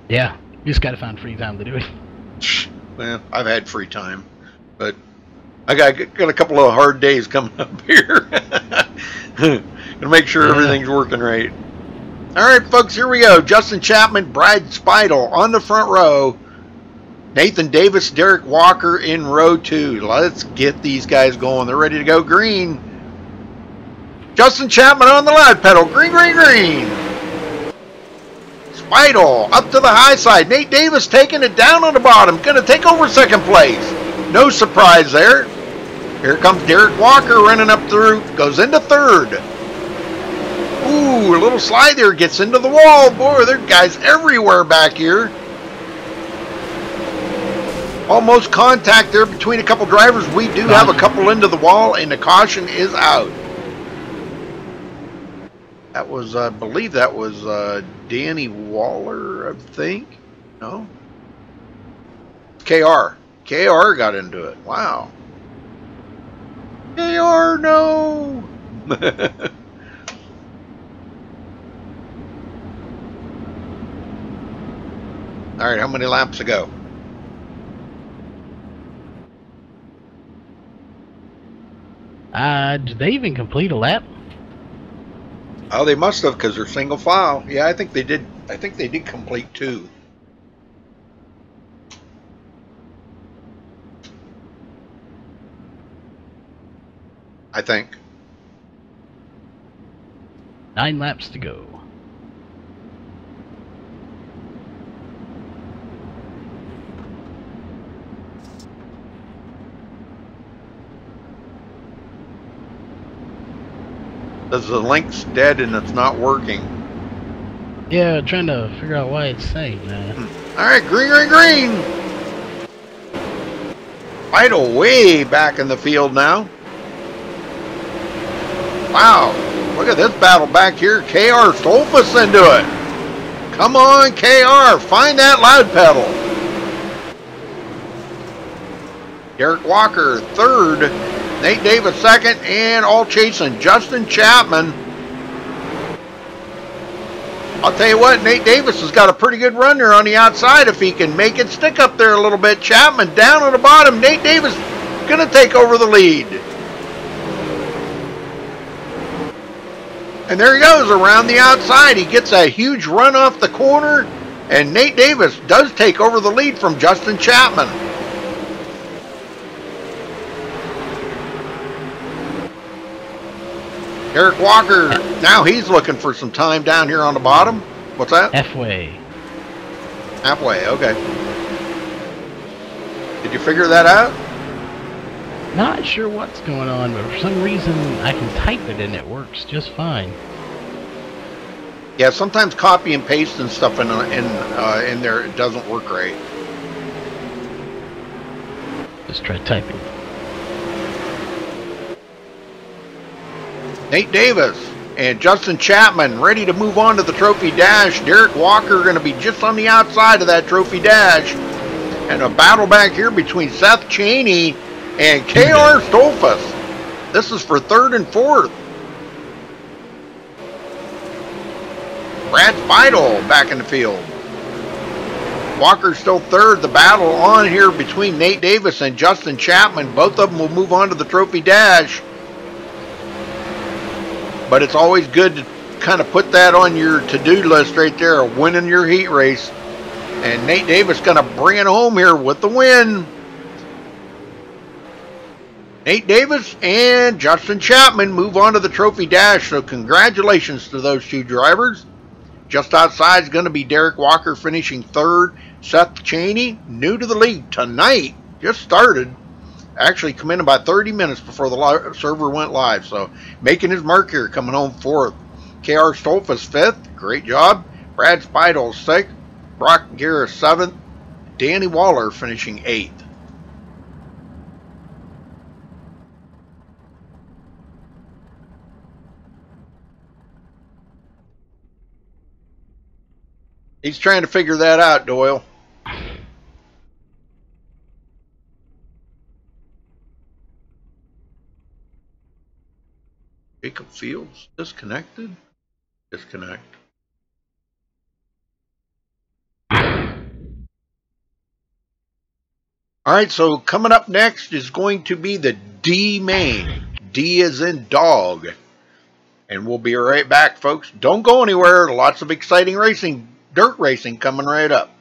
Yeah, you just got to find free time to do it. Well, I've had free time, but I got a couple of hard days coming up here. Gonna make sure everything's working right. All right, folks, here we go. Justin Chapman, Brad Speidel on the front row. Nathan Davis, Derek Walker in row 2. Let's get these guys going. They're ready to go green. Justin Chapman on the live pedal. Green, green, green. Speidel up to the high side. Nate Davis taking it down on the bottom. Going to take over second place. No surprise there. Here comes Derek Walker running up through. Goes into third. Ooh, a little slide there. Gets into the wall. Boy, there are guys everywhere back here. Almost contact there between a couple drivers. We do have a couple into the wall, and the caution is out. That was, I believe that was Danny Waller, I think. No? KR. KR got into it. Wow. KR, no! Alright, how many laps to go? Did they even complete a lap? Oh, they must have, because they're single file. Yeah, I think they did. I think they did complete 2. I think. 9 laps to go. Says the link's dead and it's not working. Yeah, trying to figure out why it's saying that. Alright, green, green, green! Idle way back in the field now. Wow, look at this battle back here. KR Stolfus into it. Come on, KR, find that loud pedal. Derek Walker, third. Nate Davis second, and all chasing Justin Chapman. I'll tell you what, Nate Davis has got a pretty good run there on the outside if he can make it stick up there a little bit. Chapman down on the bottom. Nate Davis going to take over the lead. And there he goes around the outside. He gets a huge run off the corner, and Nate Davis does take over the lead from Justin Chapman. Derek Walker, now he's looking for some time down here on the bottom. What's that? Halfway. Halfway, okay. Did you figure that out? Not sure what's going on, but for some reason I can type it and it works just fine. Yeah, sometimes copy and paste and stuff in there, it doesn't work right. Just try typing. Nate Davis and Justin Chapman ready to move on to the trophy dash. Derek Walker going to be just on the outside of that trophy dash. And a battle back here between Seth Cheney and KR Stolfus. This is for third and fourth. Brad Speidel back in the field. Walker's still third. The battle on here between Nate Davis and Justin Chapman. Both of them will move on to the trophy dash. But it's always good to kind of put that on your to-do list right there, winning your heat race. And Nate Davis going to bring it home here with the win. Nate Davis and Justin Chapman move on to the trophy dash, so congratulations to those two drivers. Just outside is going to be Derek Walker finishing third. Seth Cheney, new to the league tonight, just started. Actually come in about 30 minutes before the server went live, so making his mark here, coming home fourth. KR Stolfus fifth, great job. Brad Speidel sixth. Brock Garris seventh. Danny Waller finishing eighth. He's trying to figure that out, Doyle. Jacob Fields disconnected? Disconnect. All All right, so coming up next is going to be the D main. D as in dog. And we'll be right back, folks. Don't go anywhere. Lots of exciting racing, dirt racing coming right up.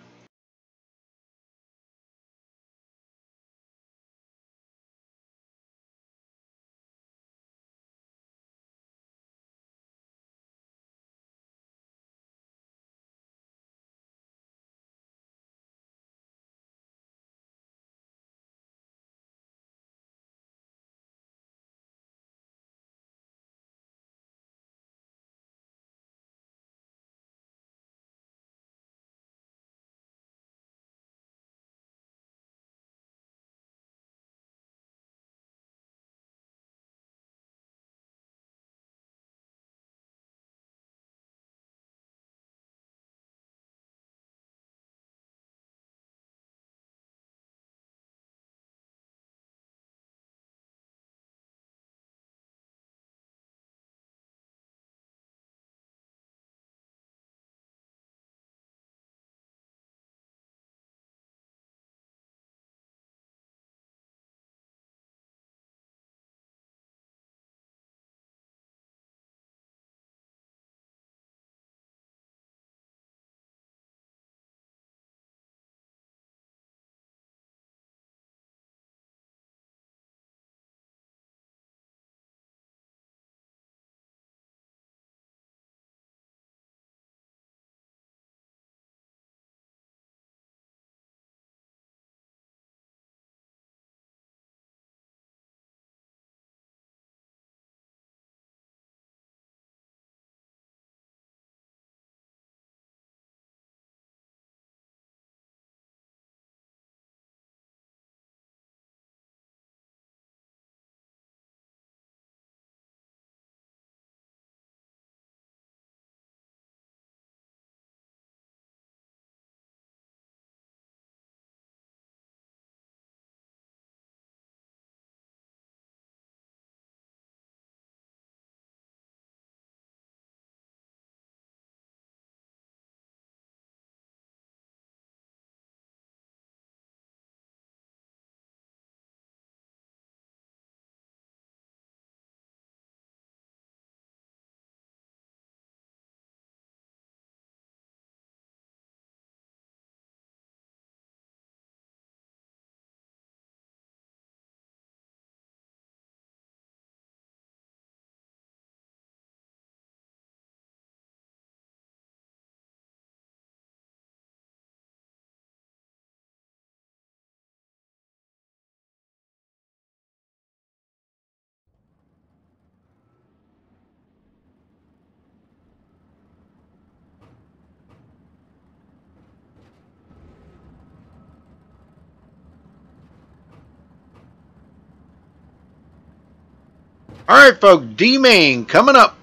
All right, folks, D main coming up.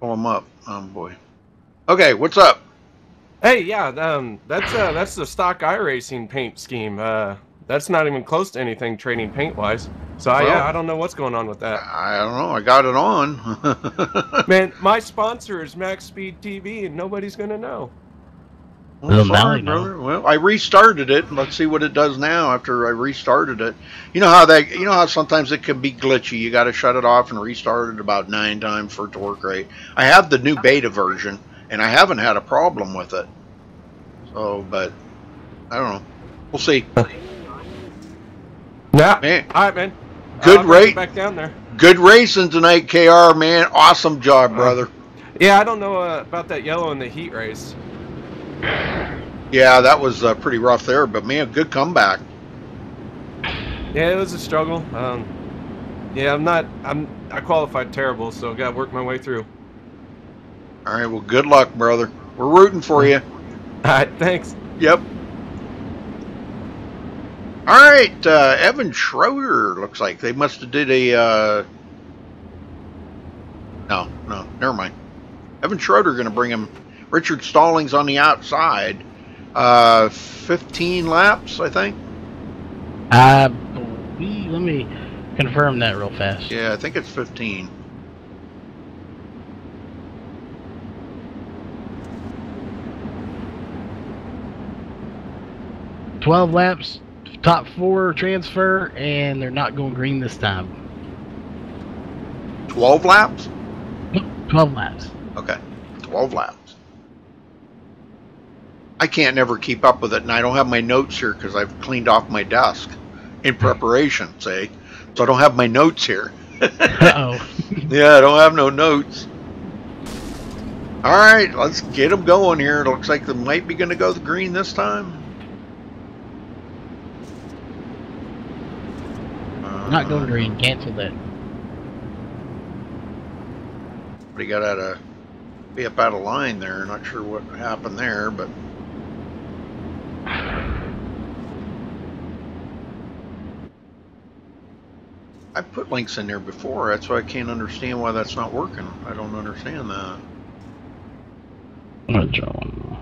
Pull them up. Oh boy. Okay, what's up? Hey, yeah, that's the stock iRacing paint scheme. That's not even close to anything trading paint wise. So I don't know what's going on with that. I don't know. I got it on. Man, my sponsor is MaxSpeedTV, and nobody's gonna know. Well, sorry, brother. Well, I restarted it. Let's see what it does now after I restarted it. You know how sometimes it can be glitchy. You got to shut it off and restart it about 9 times for it to work right. I have the new beta version, and I haven't had a problem with it. So, but I don't know. We'll see. Yeah. Man. All right, man. Good race. Back down there. Good racing tonight, KR. Man, awesome job, brother. Yeah, I don't know about that yellow in the heat race. Yeah, that was pretty rough there, but man, good comeback. Yeah, it was a struggle. Yeah, I qualified terrible, so got to work my way through. All right, well, good luck, brother. We're rooting for you. All right, thanks. Yep. All right, Evan Schroeder looks like they must have did a. No, never mind. Evan Schroeder going to bring him. Richard Stallings on the outside. 15 laps, I think. Let me confirm that real fast. Yeah, I think it's 15. 12 laps, top 4 transfer, and they're not going green this time. 12 laps? 12 laps. Okay, 12 laps. I can't never keep up with it, and I don't have my notes here because I've cleaned off my desk in preparation, say. So I don't have my notes here. Uh-oh. Yeah, I don't have no notes. All right, let's get them going here. It looks like they might be going to go the green this time. Not going green. Cancel that. But he got out of, be up out of line there. Not sure what happened there, but I put links in there before. That's why I can't understand why that's not working. I don't understand that. I'm gonna draw one more.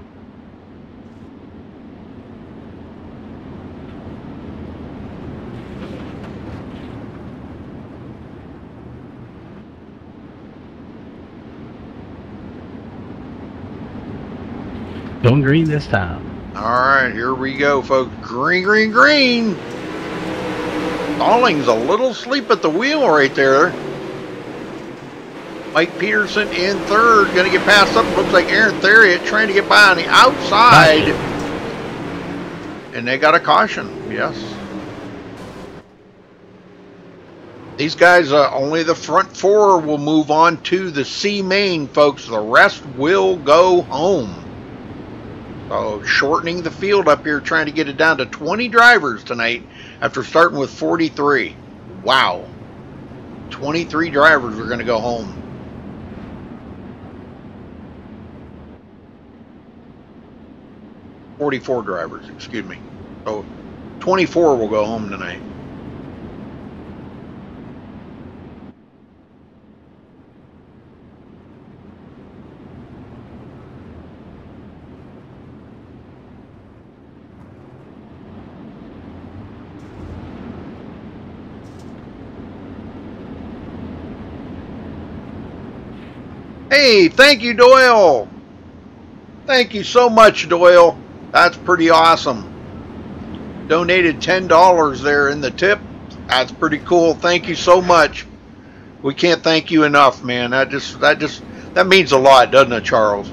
Going green this time. All right, here we go, folks. Green, green, green. Stallings a little sleep at the wheel right there. Mike Peterson in third, going to get passed up. Looks like Aaron Theriot trying to get by on the outside. And they got a caution, yes. These guys, only the front 4 will move on to the C main, folks. The rest will go home. So shortening the field up here, trying to get it down to 20 drivers tonight after starting with 43. Wow. 23 drivers are going to go home. "44 drivers, excuse me. So 24 will go home tonight. Hey, thank you, Doyle. Thank you so much, Doyle. That's pretty awesome. Donated $10 there in the tip. That's pretty cool. Thank you so much. We can't thank you enough, man. That means a lot, doesn't it, Charles?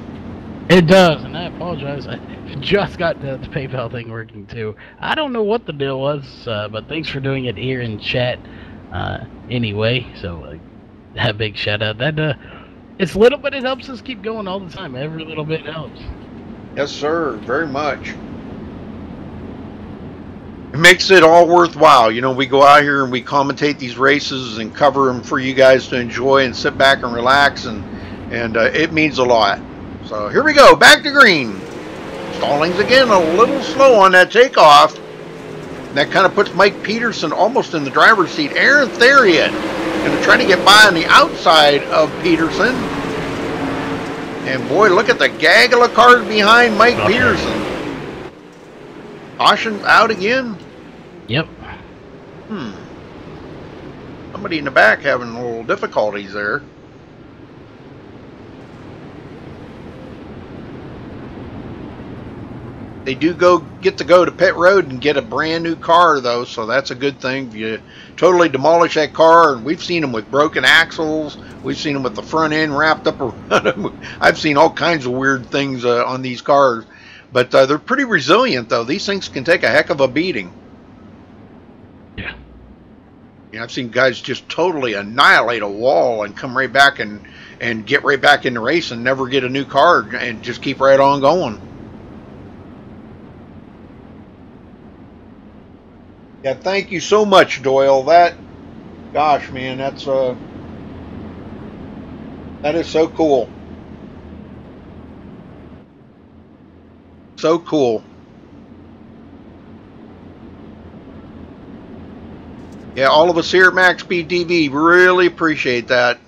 It does, and I apologize. I just got the PayPal thing working too. I don't know what the deal was, but thanks for doing it here in chat. Anyway, so a big shout out. That it's little, but it helps us keep going all the time. Every little bit helps. Yes, sir. Very much. It makes it all worthwhile. You know, we go out here and we commentate these races and cover them for you guys to enjoy and sit back and relax, and it means a lot. So here we go, back to green. Stallings again, a little slow on that takeoff. And that kind of puts Mike Peterson almost in the driver's seat. Aaron Theriot going to try to get by on the outside of Peterson. And boy, look at the gaggle of cars behind Mike Peterson. Caution out again? Yep. Somebody in the back having a little difficulties there. They do get to go to pit road and get a brand new car, though, so that's a good thing. If you totally demolish that car, and we've seen them with broken axles, we've seen them with the front end wrapped up around them. I've seen all kinds of weird things on these cars, but they're pretty resilient, though. These things can take a heck of a beating. Yeah. You know, I've seen guys just totally annihilate a wall and come right back and get right back in the race and never get a new car and just keep right on going. Yeah, thank you so much, Doyle. Gosh, man, that is so cool. So cool. Yeah, all of us here at MaxSpeedTV really appreciate that.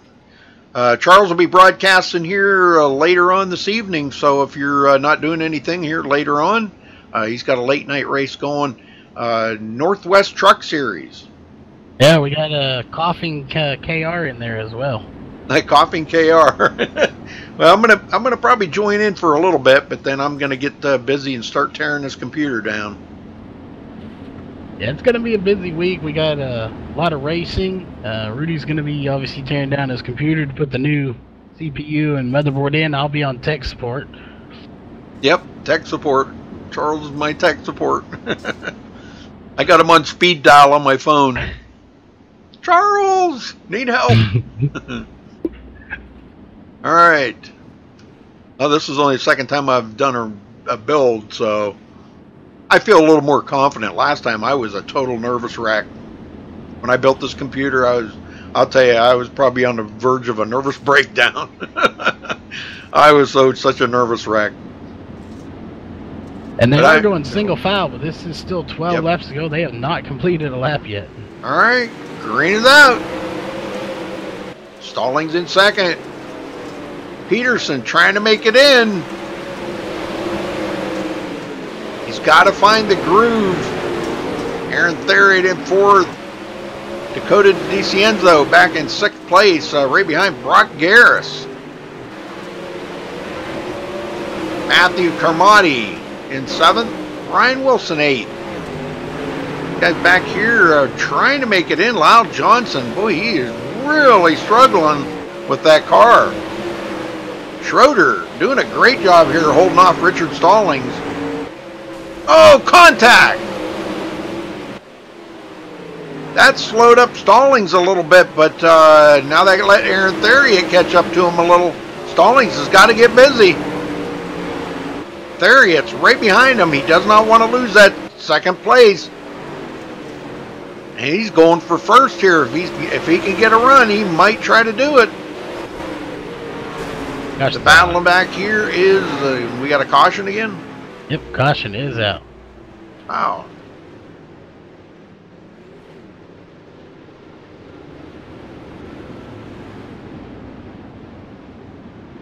Charles will be broadcasting here later on this evening, so if you're not doing anything here later on, he's got a late night race going. Northwest Truck Series. Yeah, we got a coughing KR in there as well. That coughing KR. Well, I'm gonna probably join in for a little bit, but then I'm gonna get busy and start tearing this computer down. Yeah, it's going to be a busy week. We got a lot of racing. Rudy's going to be obviously tearing down his computer to put the new CPU and motherboard in. I'll be on tech support. Yep, tech support. Charles is my tech support. I got him on speed dial on my phone. Charles, need help. All right. Oh, this is only the second time I've done a build, so I feel a little more confident. Last time I was a total nervous wreck. When I built this computer, I'll tell you, I was probably on the verge of a nervous breakdown. I was such a nervous wreck. And they are going single file, but this is still 12 laps to go. They have not completed a lap yet. All right, green is out. Stallings in second. Peterson trying to make it in. He's got to find the groove. Aaron Theriot in fourth. Dakota DiCienzo back in sixth place, right behind Brock Garris. Matthew Carmody in seventh. Ryan Wilson eighth. Guys back here trying to make it in. Lyle Johnson, boy, he is really struggling with that car. Schroeder doing a great job here holding off Richard Stallings. Oh, contact! That slowed up Stallings a little bit, but now they let Aaron Theriot catch up to him a little. Stallings has got to get busy. Theriot's right behind him. He does not want to lose that second place. And he's going for first here. If he can get a run, he might try to do it. The battle back here is, we got a caution again? Yep, caution is out. Wow.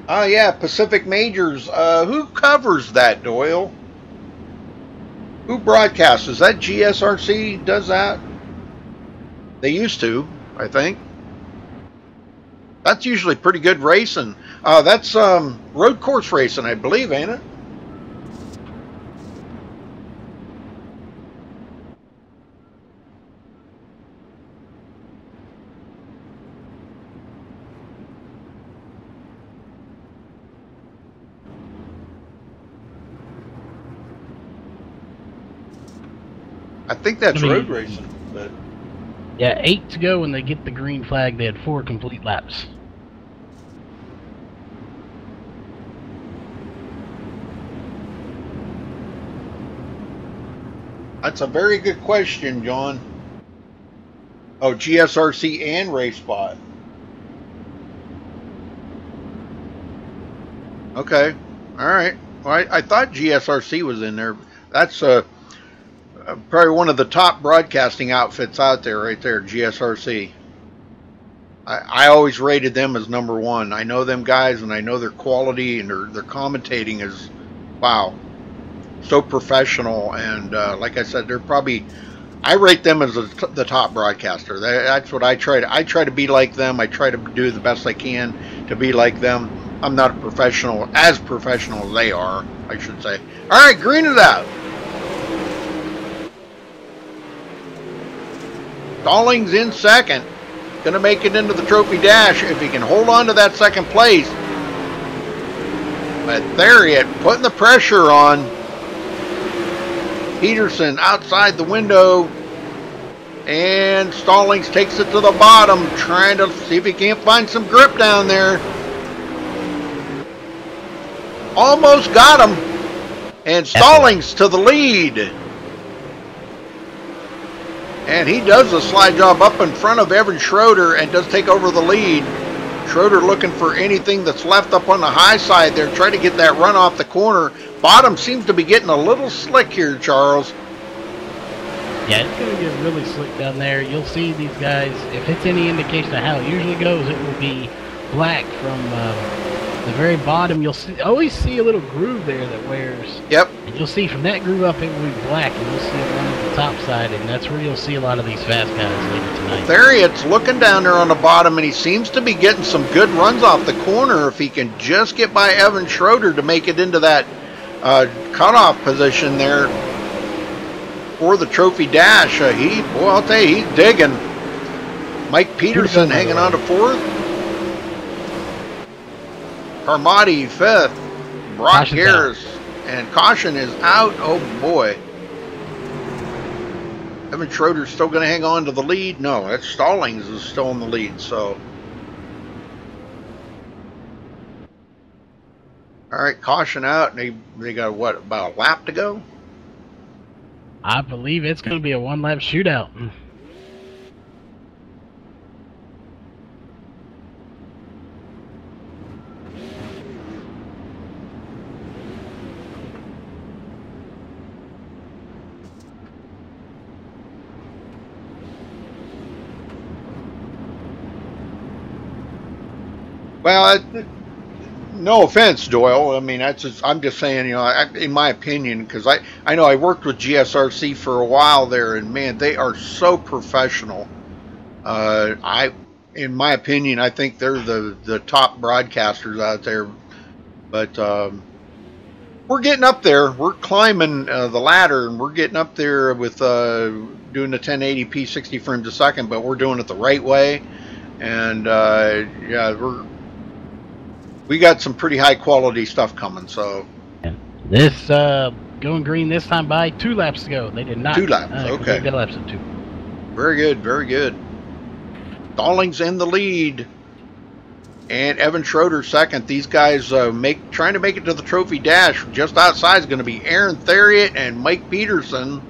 Oh yeah, Pacific Majors. Who covers that, Doyle? Who broadcasts? Is that GSRC does that? They used to, I think. That's usually pretty good racing. That's road course racing, I believe, ain't it? I think that's road racing, but yeah, 8 to go when they get the green flag. They had 4 complete laps. That's a very good question, John. Oh, GSRC and RaceSpot. Okay, all right. Well, I thought GSRC was in there. That's probably one of the top broadcasting outfits out there, right there, GSRC. I always rated them as #1. I know them guys, and I know their quality, and their commentating is, wow, so professional. And like I said, they're probably, I rate them as the top broadcaster. That's what I try to. I try to be like them. I try to do the best I can to be like them. I'm not a professional, as professional as they are, I should say. All right, green it out. Stallings in second. Going to make it into the trophy dash if he can hold on to that second place. But Theriot putting the pressure on. Peterson outside the window. And Stallings takes it to the bottom, trying to see if he can't find some grip down there. Almost got him. And Stallings to the lead. And he does a slide job up in front of Evan Schroeder and does take over the lead. Schroeder looking for anything that's left up on the high side there, trying to get that run off the corner. Bottom seems to be getting a little slick here, Charles. Yeah, it's going to get really slick down there. You'll see these guys, if it's any indication of how it usually goes, it will be black from the very bottom. You'll always see a little groove there that wears. Yep. And you'll see from that groove up it will be black, and you'll see it on the top side, and that's where you'll see a lot of these fast guys later tonight. Theriot's looking down there on the bottom, and he seems to be getting some good runs off the corner if he can just get by Evan Schroeder to make it into that cutoff position there. for the trophy dash. Boy, I'll tell you, he's digging. Mike Peterson hanging on to 4th. Carmody 5th. Brock Garris. And caution is out. Oh, boy. Evan Schroeder's still going to hang on to the lead. No, that's Stallings is still in the lead. So, all right, caution out. And they got, what, about a lap to go? I believe it's going to be a one-lap shootout. Well, no offense, Doyle. I mean, I'm just saying, you know, in my opinion, because I know I worked with GSRC for a while there, and man, they are so professional. In my opinion, I think they're the top broadcasters out there. But we're getting up there. We're climbing the ladder, and we're getting up there with doing the 1080p 60 frames a second. But we're doing it the right way, and yeah, we got some pretty high quality stuff coming. So this going green this time by 2 laps to go. They did not. 2 laps. Okay. They laps of 2. Very good. Very good. Stallings in the lead, and Evan Schroeder second. These guys trying to make it to the trophy dash. Just outside is going to be Aaron Theriot and Mike Peterson.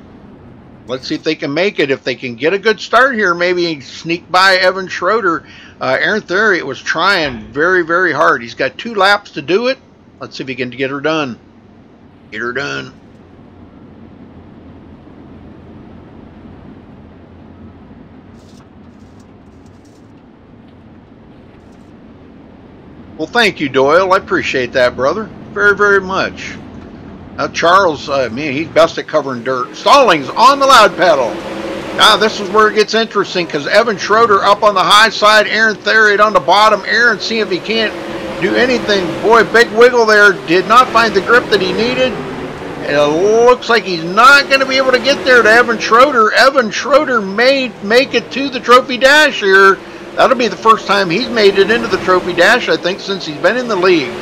Let's see if they can make it. If they can get a good start here, maybe sneak by Evan Schroeder. Aaron Theriot was trying very, very hard. He's got 2 laps to do it. Let's see if he can get her done. Get her done. Well, thank you, Doyle. I appreciate that, brother. Very, very much. Now, Charles, man, he's best at covering dirt. Stallings on the loud pedal. Now, this is where it gets interesting because Evan Schroeder up on the high side, Aaron Theriot on the bottom. Aaron, see if he can't do anything. Boy, big wiggle there. Did not find the grip that he needed. And it looks like he's not going to be able to get there to Evan Schroeder. Evan Schroeder may make it to the trophy dash here. That'll be the first time he's made it into the trophy dash, I think, since he's been in the league.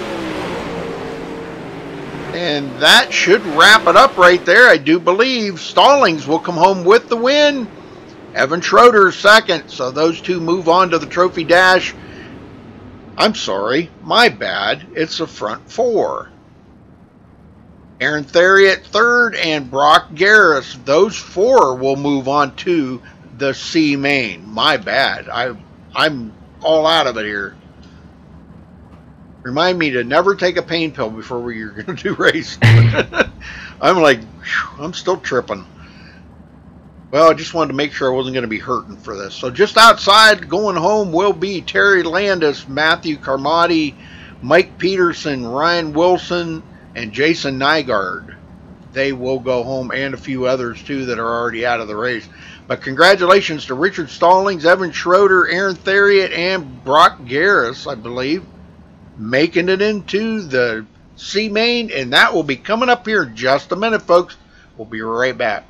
And that should wrap it up right there. I do believe Stallings will come home with the win. Evan Schroeder second. So those two move on to the trophy dash. I'm sorry, my bad. It's the front 4. Aaron Theriot third and Brock Garris. Those 4 will move on to the C main. My bad. I'm all out of it here. Remind me to never take a pain pill before you're going to do race. I'm like, whew, I'm still tripping. Well, I just wanted to make sure I wasn't going to be hurting for this. So just outside, going home will be Terry Landis, Matthew Carmody, Mike Peterson, Ryan Wilson, and Jason Nygaard. They will go home, and a few others too that are already out of the race. But congratulations to Richard Stallings, Evan Schroeder, Aaron Theriot, and Brock Garris, I believe, making it into the C main, and that will be coming up here in just a minute, folks. We'll be right back.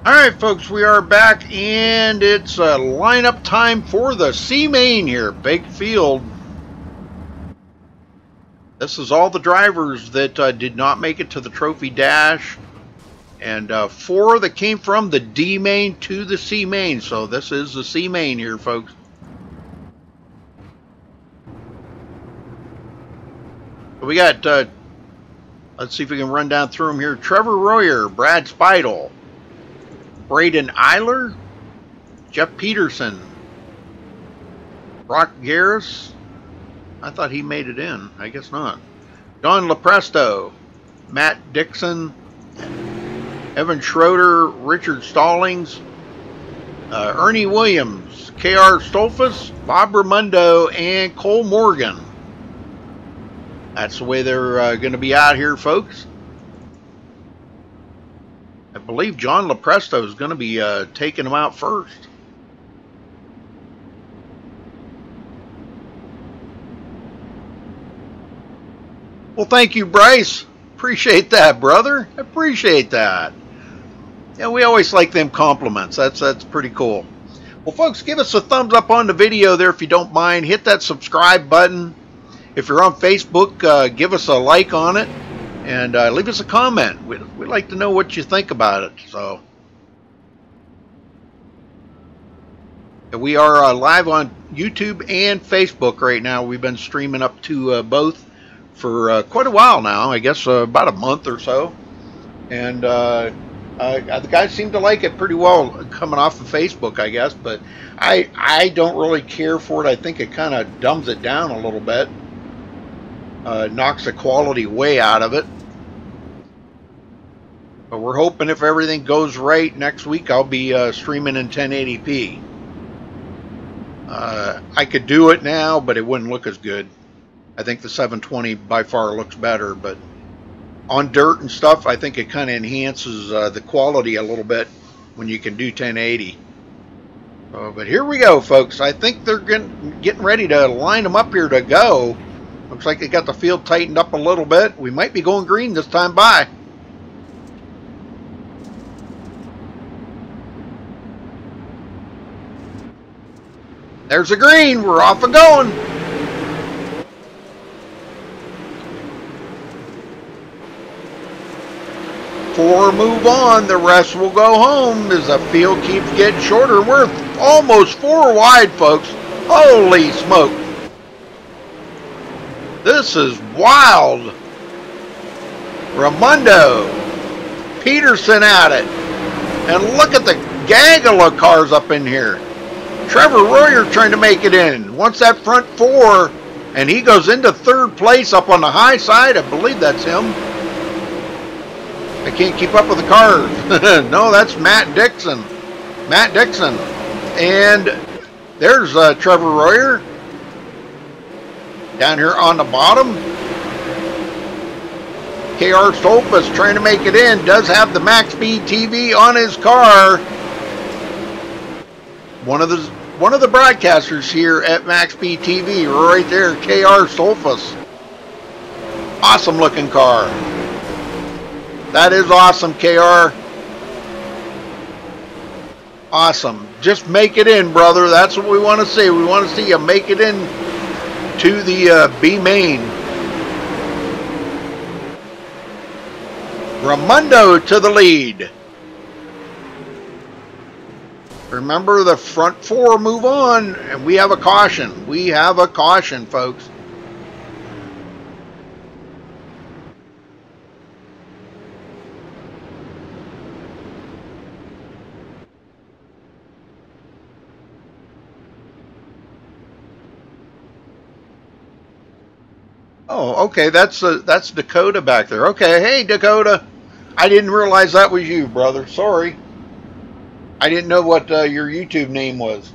Alright folks, we are back and it's lineup time for the C-Main here, Big Field. This is all the drivers that did not make it to the Trophy Dash, and 4 that came from the D-Main to the C-Main, so this is the C-Main here folks. We got, let's see if we can run down through them here. Trevor Royer, Brad Speidel, Braden Eiler, Jeff Peterson, Brock Garris. I thought he made it in. I guess not. Don Lepresto, Matt Dixon, Evan Schroeder, Richard Stallings, Ernie Williams, K.R. Stolfus, Bob Ramundo, and Cole Morgan. That's the way they're going to be out here, folks. I believe John Lepresto is going to be taking them out first. Well, thank you, Bryce. Appreciate that, brother. Appreciate that. Yeah, we always like them compliments. That's pretty cool. Well, folks, give us a thumbs up on the video there if you don't mind. Hit that subscribe button. If you're on Facebook, give us a like on it. And leave us a comment. We'd like to know what you think about it. So, we are live on YouTube and Facebook right now. We've been streaming up to both for quite a while now. I guess about a month or so. And the guys seem to like it pretty well coming off of Facebook, I guess. But I don't really care for it. I think it kind of dumbs it down a little bit. Knocks the quality way out of it. But we're hoping if everything goes right next week, I'll be streaming in 1080p. I could do it now, but it wouldn't look as good. I think the 720 by far looks better, but on dirt and stuff, I think it kind of enhances the quality a little bit when you can do 1080. But here we go, folks. I think they're getting ready to line them up here to go. Looks like they got the field tightened up a little bit. We might be going green this time by. There's a green. We're off and going. Four move on. The rest will go home as the field keeps getting shorter. We're almost 4 wide, folks. Holy smoke. This is wild. Ramundo, Peterson at it. And look at the gaggle of cars up in here. Trevor Royer trying to make it in. Once that front 4, and he goes into 3rd place up on the high side. I believe that's him. I can't keep up with the cars. No, that's Matt Dixon. Matt Dixon. And there's Trevor Royer. Down here on the bottom, K.R. Stolfus trying to make it in. Does have the MaxSpeedTV on his car. One of the broadcasters here at MaxSpeedTV, right there, K.R. Stolfus. Awesome looking car. That is awesome, K.R. Awesome. Just make it in, brother. That's what we want to see. We want to see you make it in to the B-Main. Ramundo to the lead. Remember, the front 4 move on, and we have a caution. We have a caution, folks. Oh, okay, that's Dakota back there. Okay, hey Dakota, I didn't realize that was you, brother. Sorry, I didn't know what your YouTube name was.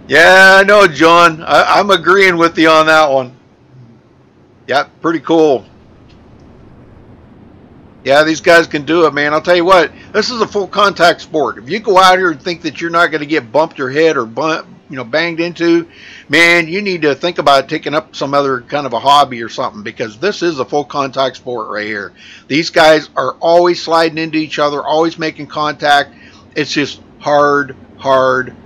Yeah, I know, John. I'm agreeing with you on that one. Yeah, pretty cool. Yeah, these guys can do it, man. I'll tell you what, this is a full contact sport. If you go out here and think that you're not going to get bumped your head or banged into, man, you need to think about taking up some other kind of a hobby or something, because this is a full contact sport right here. These guys are always sliding into each other, always making contact. It's just hard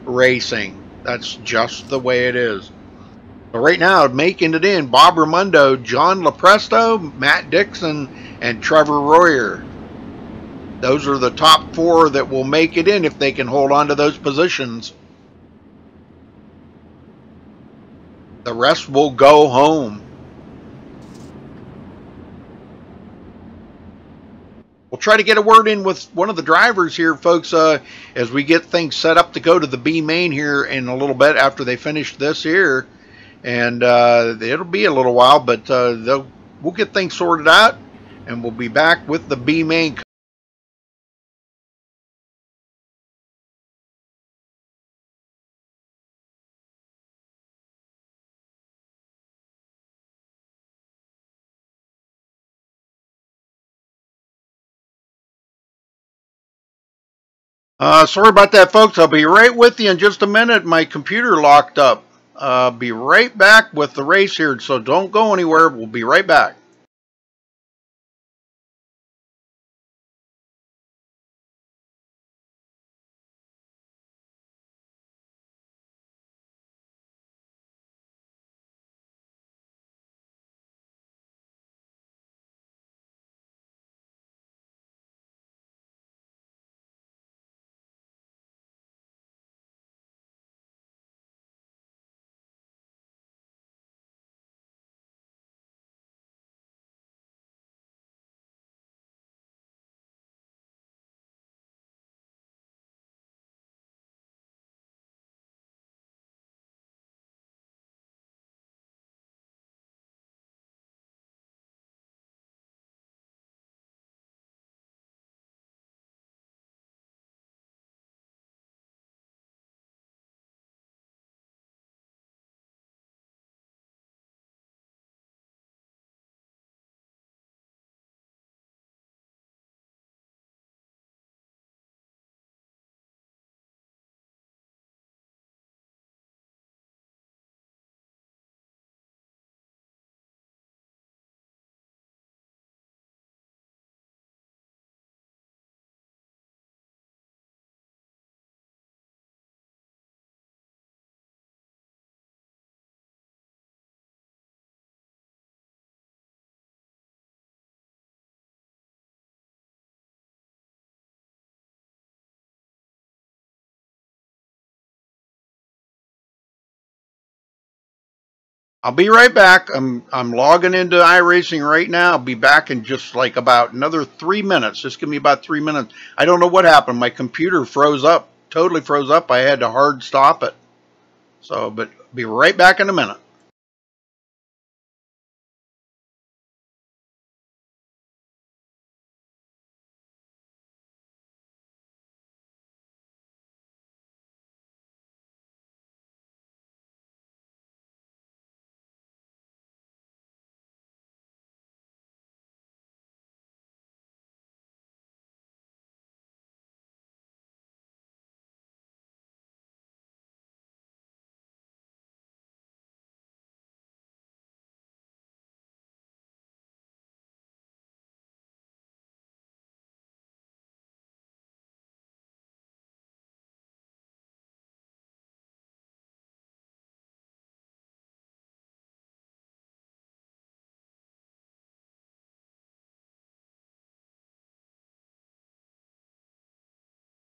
racing. That's just the way it is. But right now, making it in, Bob Raimondo, John Lopresto, Matt Dixon, and Trevor Royer. Those are the top 4 that will make it in if they can hold on to those positions. The rest will go home. We'll try to get a word in with one of the drivers here, folks, as we get things set up to go to the B main here in a little bit after they finish this here. And it'll be a little while, but we'll get things sorted out, and we'll be back with the B main. Sorry about that, folks. I'll be right with you in just a minute. My computer locked up. Be right back with the race here, so don't go anywhere. We'll be right back. I'll be right back. I'm logging into iRacing right now. I'll be back in just like about another 3 minutes. Just give me about 3 minutes. I don't know what happened. My computer froze up, totally froze up. I had to hard stop it. So, but be right back in a minute.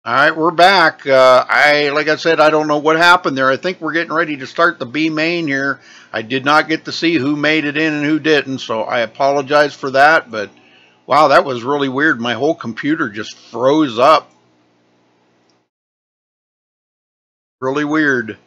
All right, we're back. Like I said, I don't know what happened there. I think we're getting ready to start the B main here. I did not get to see who made it in and who didn't, so I apologize for that. But wow, that was really weird. My whole computer just froze up. Really weird.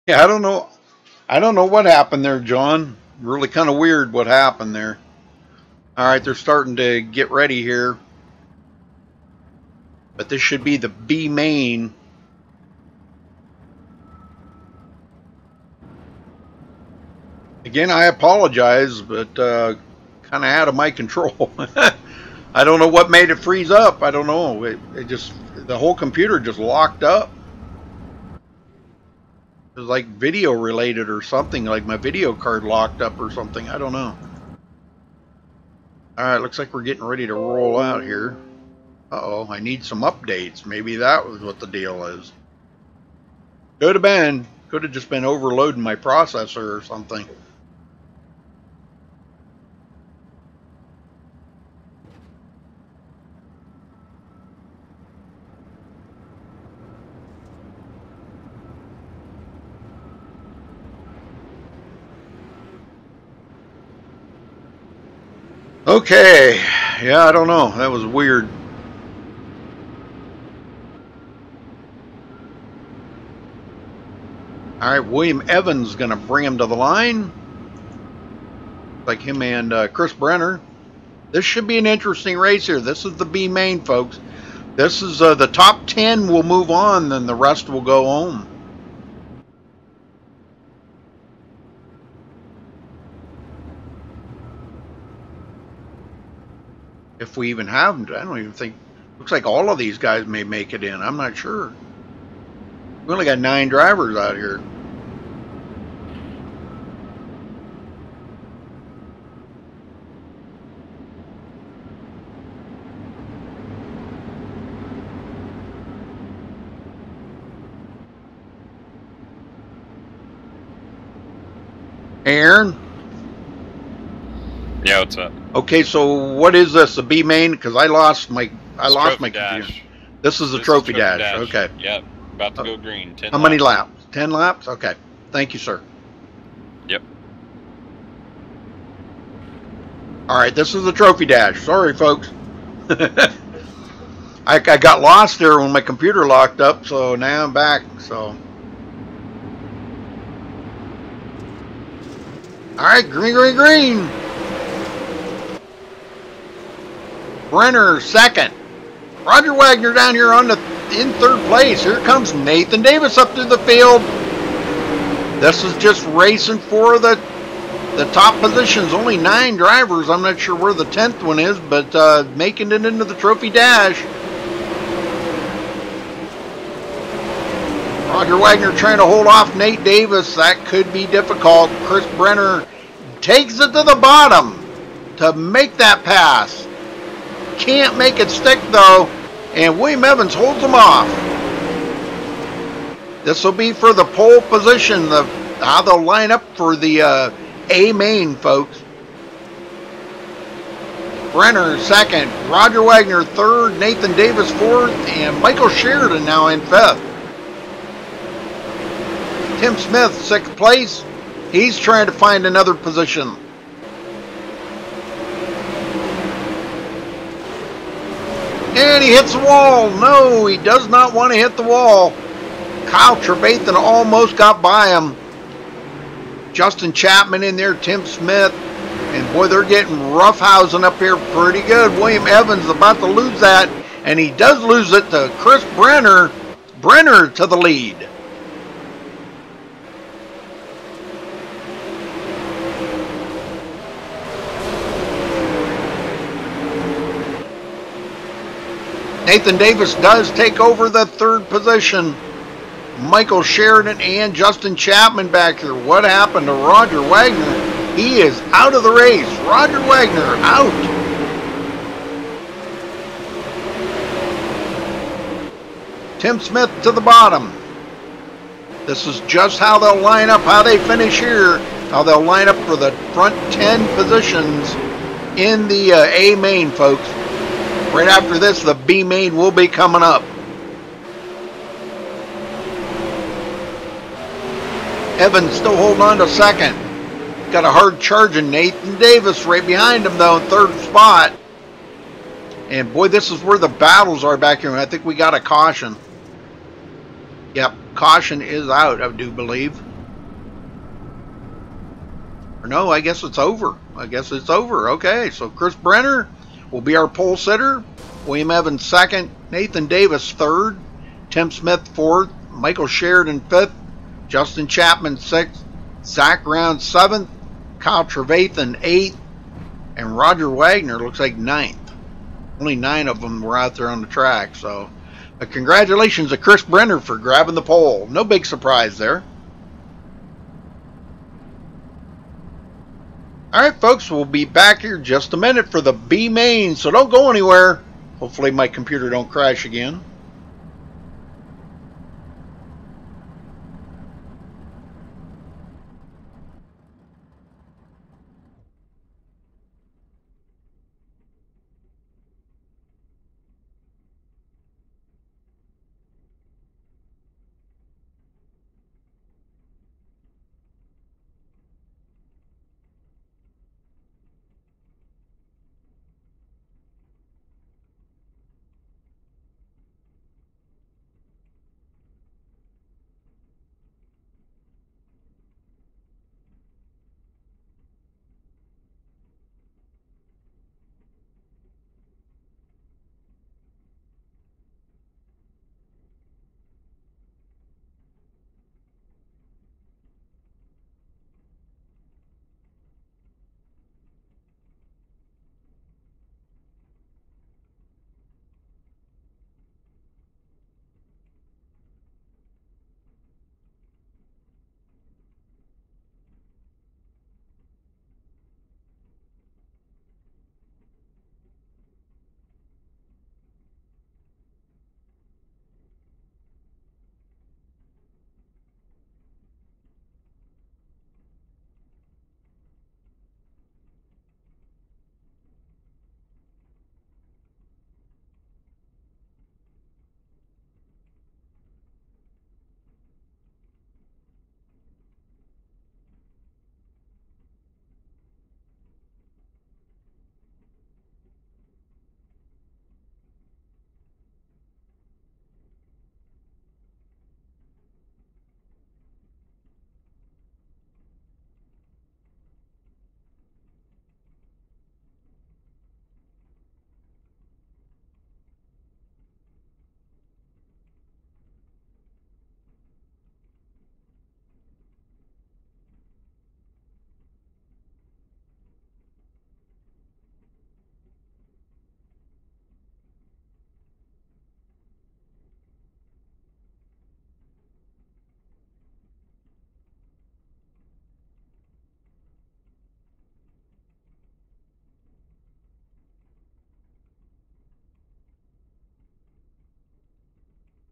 Yeah, I don't know. I don't know what happened there, John. Really kind of weird what happened there. All right, they're starting to get ready here. But this should be the B main. Again, I apologize, but kind of out of my control. I don't know what made it freeze up. I don't know. It just, the whole computer just locked up. It was like video related or something, like my video card locked up or something. I don't know. Alright, looks like we're getting ready to roll out here. Uh-oh, I need some updates. Maybe that was what the deal is. Could have been. Could have just been overloading my processor or something. Okay, yeah, I don't know. That was weird. All right, William Evans is going to bring him to the line. Like him and Chris Brenner. This should be an interesting race here. This is the B main, folks. This is the top 10 will move on, then the rest will go home. If we even have them, I don't even think. Looks like all of these guys may make it in. I'm not sure. We only got 9 drivers out here. Aaron? Yeah, what's up? Okay, so what is this? A B main? Because I lost my computer. This is a trophy dash. Okay. Yep. About to go green. 10 How many laps? 10 laps? Okay. Thank you, sir. Yep. All right, this is the trophy dash. Sorry, folks. I got lost there when my computer locked up, so now I'm back. So. All right, green, green, green. Brenner second. Roger Wagner down here in third place. Here comes Nathan Davis up to the field. This is just racing for the top positions. Only 9 drivers. I'm not sure where the 10th one is, but making it into the trophy dash. Roger Wagner trying to hold off Nate Davis. That could be difficult. Chris Brenner takes it to the bottom to make that pass. Can't make it stick though, and William Evans holds him off. This will be for the pole position, how they'll line up for the A main, folks. Brenner second, Roger Wagner third, Nathan Davis fourth, and Michael Sheridan now in fifth. Tim Smith sixth place. He's trying to find another position. And he hits the wall. No, he does not want to hit the wall. Kyle Trevathan almost got by him. Justin Chapman in there, Tim Smith. And boy, they're getting roughhousing up here pretty good. William Evans about to lose that. And he does lose it to Chris Brenner. Brenner to the lead. Nathan Davis does take over the third position. Michael Sheridan and Justin Chapman back here. What happened to Roger Wagner? He is out of the race. Roger Wagner out. Tim Smith to the bottom. This is just how they'll line up, how they finish here, how they'll line up for the front 10 positions in the A main, folks. Right after this, the B main will be coming up. Evans still holding on to second. Got a hard charging Nathan Davis right behind him, though, in third spot. And boy, this is where the battles are back here. I think we got a caution. Yep, caution is out, I do believe. Or no, I guess it's over. I guess it's over. Okay, so Chris Brenner will be our pole sitter. William Evans second, Nathan Davis third, Tim Smith fourth, Michael Sheridan fifth, Justin Chapman sixth, Zach Round seventh, Kyle Trevathan 8th, and Roger Wagner looks like 9th. Only 9 of them were out there on the track. So congratulations to Chris Brenner for grabbing the pole. No big surprise there. Alright folks, we'll be back here in just a minute for the B main, so don't go anywhere. Hopefully my computer don't crash again.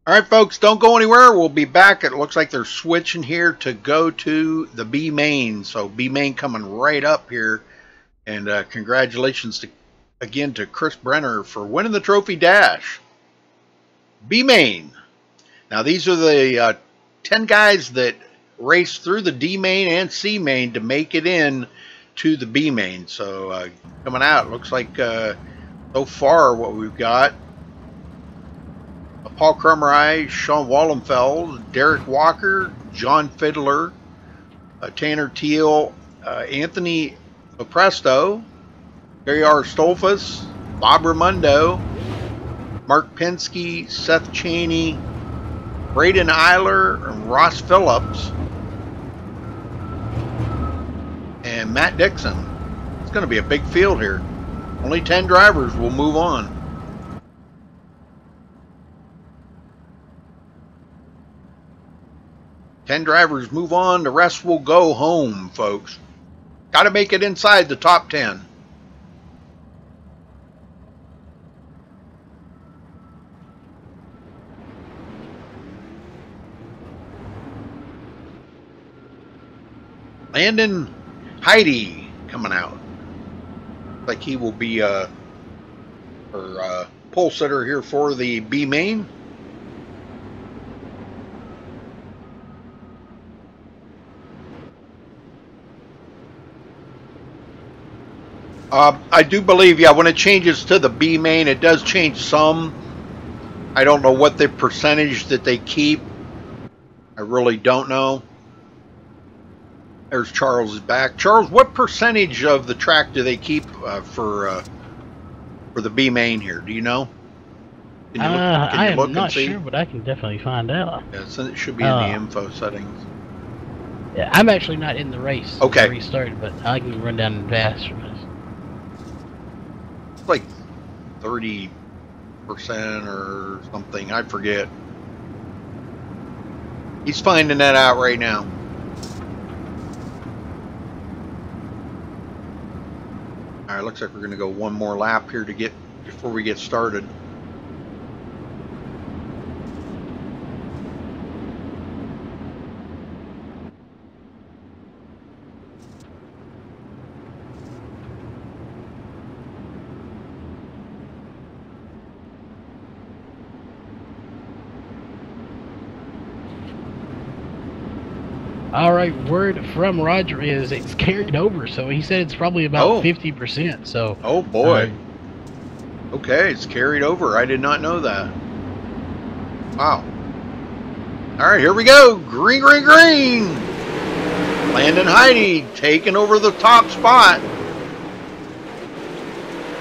Alright folks, don't go anywhere. We'll be back. It looks like they're switching here to go to the B main. So B main coming right up here. And congratulations again to Chris Brenner for winning the Trophy Dash. B main. Now these are the 10 guys that race through the D main and C main to make it in to the B main. So coming out, looks like so far what we've got: Paul Krumrie, Sean Wallenfeld, Derek Walker, John Fiddler, Tanner Teal, Anthony Presto, Gary R. Stolfus, Bob Ramundo, Mark Penske, Seth Chaney, Braden Eiler, and Ross Phillips, and Matt Dixon. It's going to be a big field here. Only 10 drivers will move on. Ten drivers move on, the rest will go home, folks. Got to make it inside the top 10. Landon Heidi coming out. Like he will be our pole sitter here for the B main. I do believe, yeah, when it changes to the B main, it does change some. I don't know what the percentage that they keep. I really don't know. There's Charles is back. Charles, what percentage of the track do they keep for the B main here? Do you know? Can you look, I am not sure, but I can definitely find out. Yeah, so it should be in the info settings. Yeah, I'm actually not in the race. Okay. I restarted, but I can run down and fast from this. It's like 30% or something. I forget. He's finding that out right now. All right, looks like we're going to go one more lap here to get before we get started. All right, word from Roger is it's carried over, so he said it's probably about 50%. So. Oh boy. Okay, it's carried over. I did not know that. Wow. All right, here we go. Green, green, green. Landon Heidi taking over the top spot.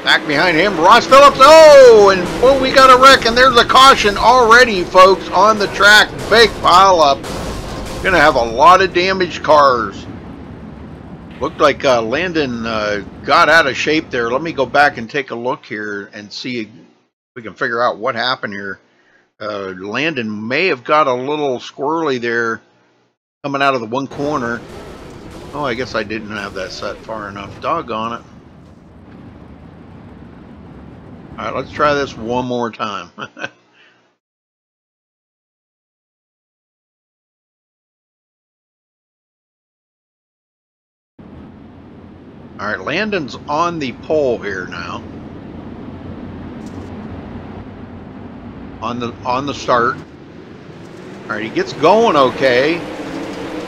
Back behind him, Ross Phillips. Oh, and boy, we got a wreck, and there's a caution already, folks, on the track. Big pile up. Gonna have a lot of damaged cars. Looked like Landon got out of shape there. Let me go back and take a look here and see if we can figure out what happened here. Landon may have got a little squirrely there coming out of the one corner. Oh, I guess I didn't have that set far enough. Doggone it. All right, let's try this one more time. All right, Landon's on the pole here now. On the start. All right, he gets going okay.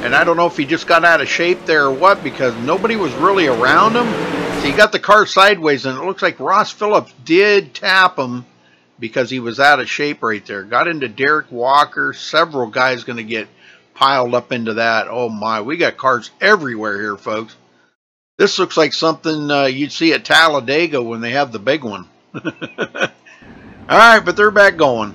And I don't know if he just got out of shape there or what, because nobody was really around him. So he got the car sideways, and it looks like Ross Phillips did tap him because he was out of shape right there. Got into Derek Walker. Several guys going to get piled up into that. Oh my, we got cars everywhere here, folks. This looks like something you'd see at Talladega when they have the big one. All right, but they're back going.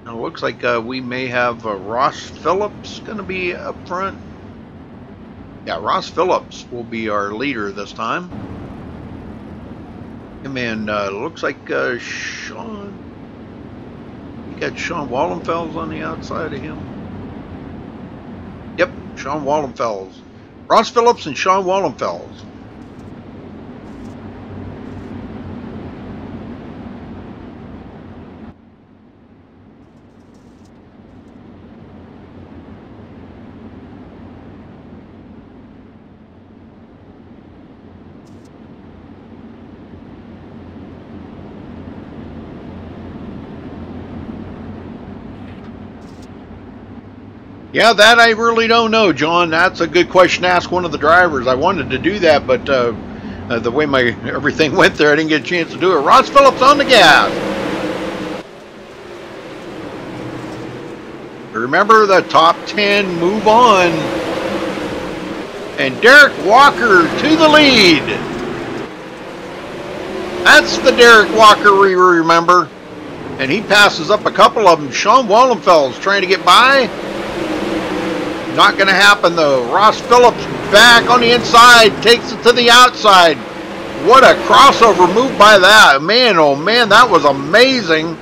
Now, it looks like we may have Ross Phillips going to be up front. Yeah, Ross Phillips will be our leader this time. And looks like Sean. You got Sean Wallenfels on the outside of him. Yep, Sean Wallenfels. Ross Phillips and Sean Wallenfels. Yeah, that I really don't know, John. That's a good question to ask one of the drivers. I wanted to do that, but the way everything went there, I didn't get a chance to do it. Ross Phillips on the gas. Remember, the top 10 move on. And Derek Walker to the lead. That's the Derek Walker we remember. And he passes up a couple of them. Sean Wallenfels trying to get by. Not going to happen, though. Ross Phillips back on the inside, takes it to the outside. What a crossover move by that. Man, oh man, that was amazing.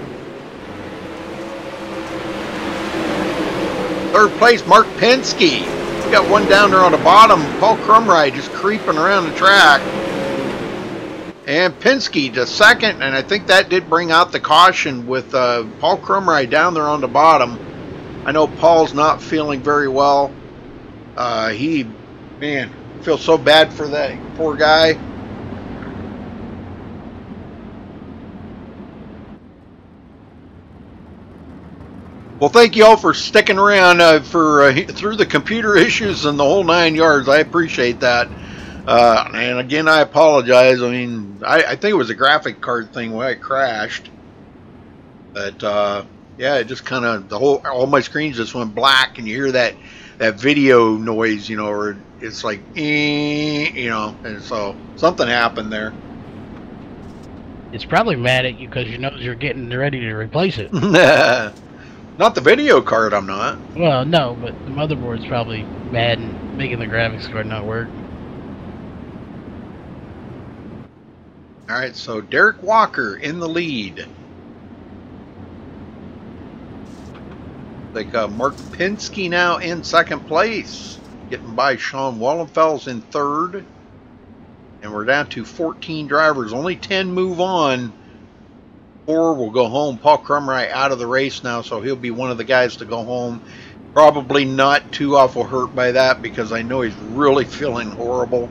Third place, Mark Penske. We got one down there on the bottom. Paul Crumride just creeping around the track. And Penske to second, and I think that did bring out the caution with Paul Crumride down there on the bottom. I know Paul's not feeling very well. Man, feels so bad for that poor guy. Well, thank you all for sticking around through the computer issues and the whole 9 yards. I appreciate that. And again, I apologize. I mean, I think it was a graphic card thing where I crashed. But yeah, it just kind of all my screens just went black, and you hear that video noise, you know, or it's like, you know, and so something happened there. It's probably mad at you because you know you're getting ready to replace it. Not the video card, I'm not. Well, no, but the motherboard's probably bad and making the graphics card not work. Alright, so Derek Walker in the lead. Like Mark Pinsky now in second place. Getting by Sean Wallenfels in third. And we're down to 14 drivers. Only 10 move on. 4 will go home. Paul Crumright out of the race now, so he'll be one of the guys to go home. Probably not too awful hurt by that because I know he's really feeling horrible.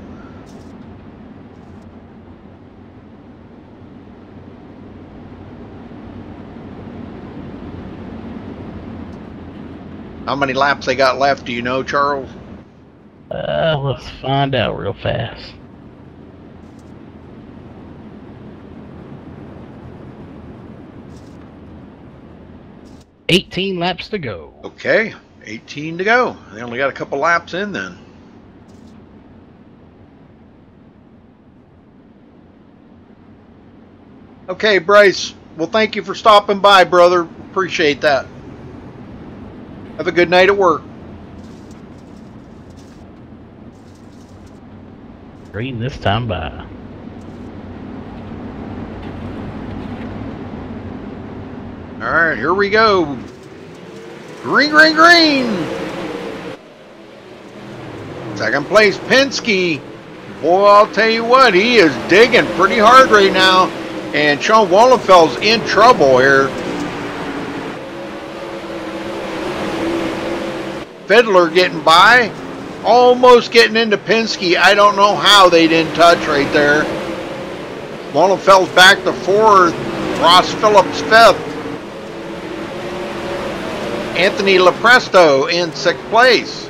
How many laps they got left, do you know, Charles? Let's find out real fast. $18 laps to go. Okay, 18 to go. They only got a couple laps in then. Okay, Bryce. Well, thank you for stopping by, brother. Appreciate that. Have a good night at work. Green this time by. Alright, here we go. Green, green, green. Second place, Penske. Boy, I'll tell you what, he is digging pretty hard right now. And Sean Wallenfeld's in trouble here. Fiddler getting by. Almost getting into Penske. I don't know how they didn't touch right there. Wallenfeld's back to fourth. Ross Phillips fifth. Anthony Lepresto in sixth place.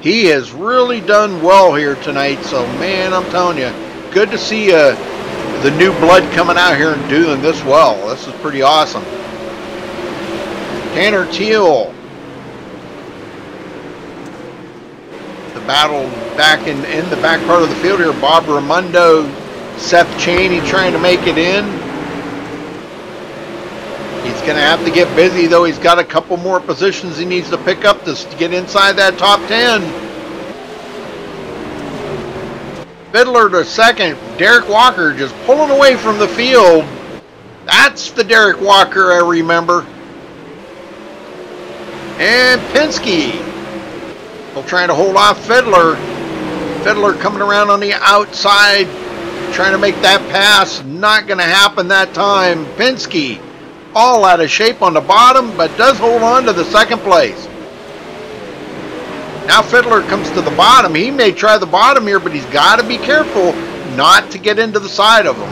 He has really done well here tonight. So, man, I'm telling you, good to see the new blood coming out here and doing this well. This is pretty awesome. Tanner Teal. The battle back in the back part of the field here. Bob Raimondo, Seth Chaney trying to make it in. He's going to have to get busy, though. He's got a couple more positions he needs to pick up to get inside that top 10. Fiddler to second. Derek Walker just pulling away from the field. That's the Derek Walker I remember. And Penske. Still trying to hold off Fiddler. Fiddler coming around on the outside. Trying to make that pass. Not going to happen that time. Penske all out of shape on the bottom, but does hold on to the second place. Now Fiddler comes to the bottom. He may try the bottom here, but he's got to be careful not to get into the side of him.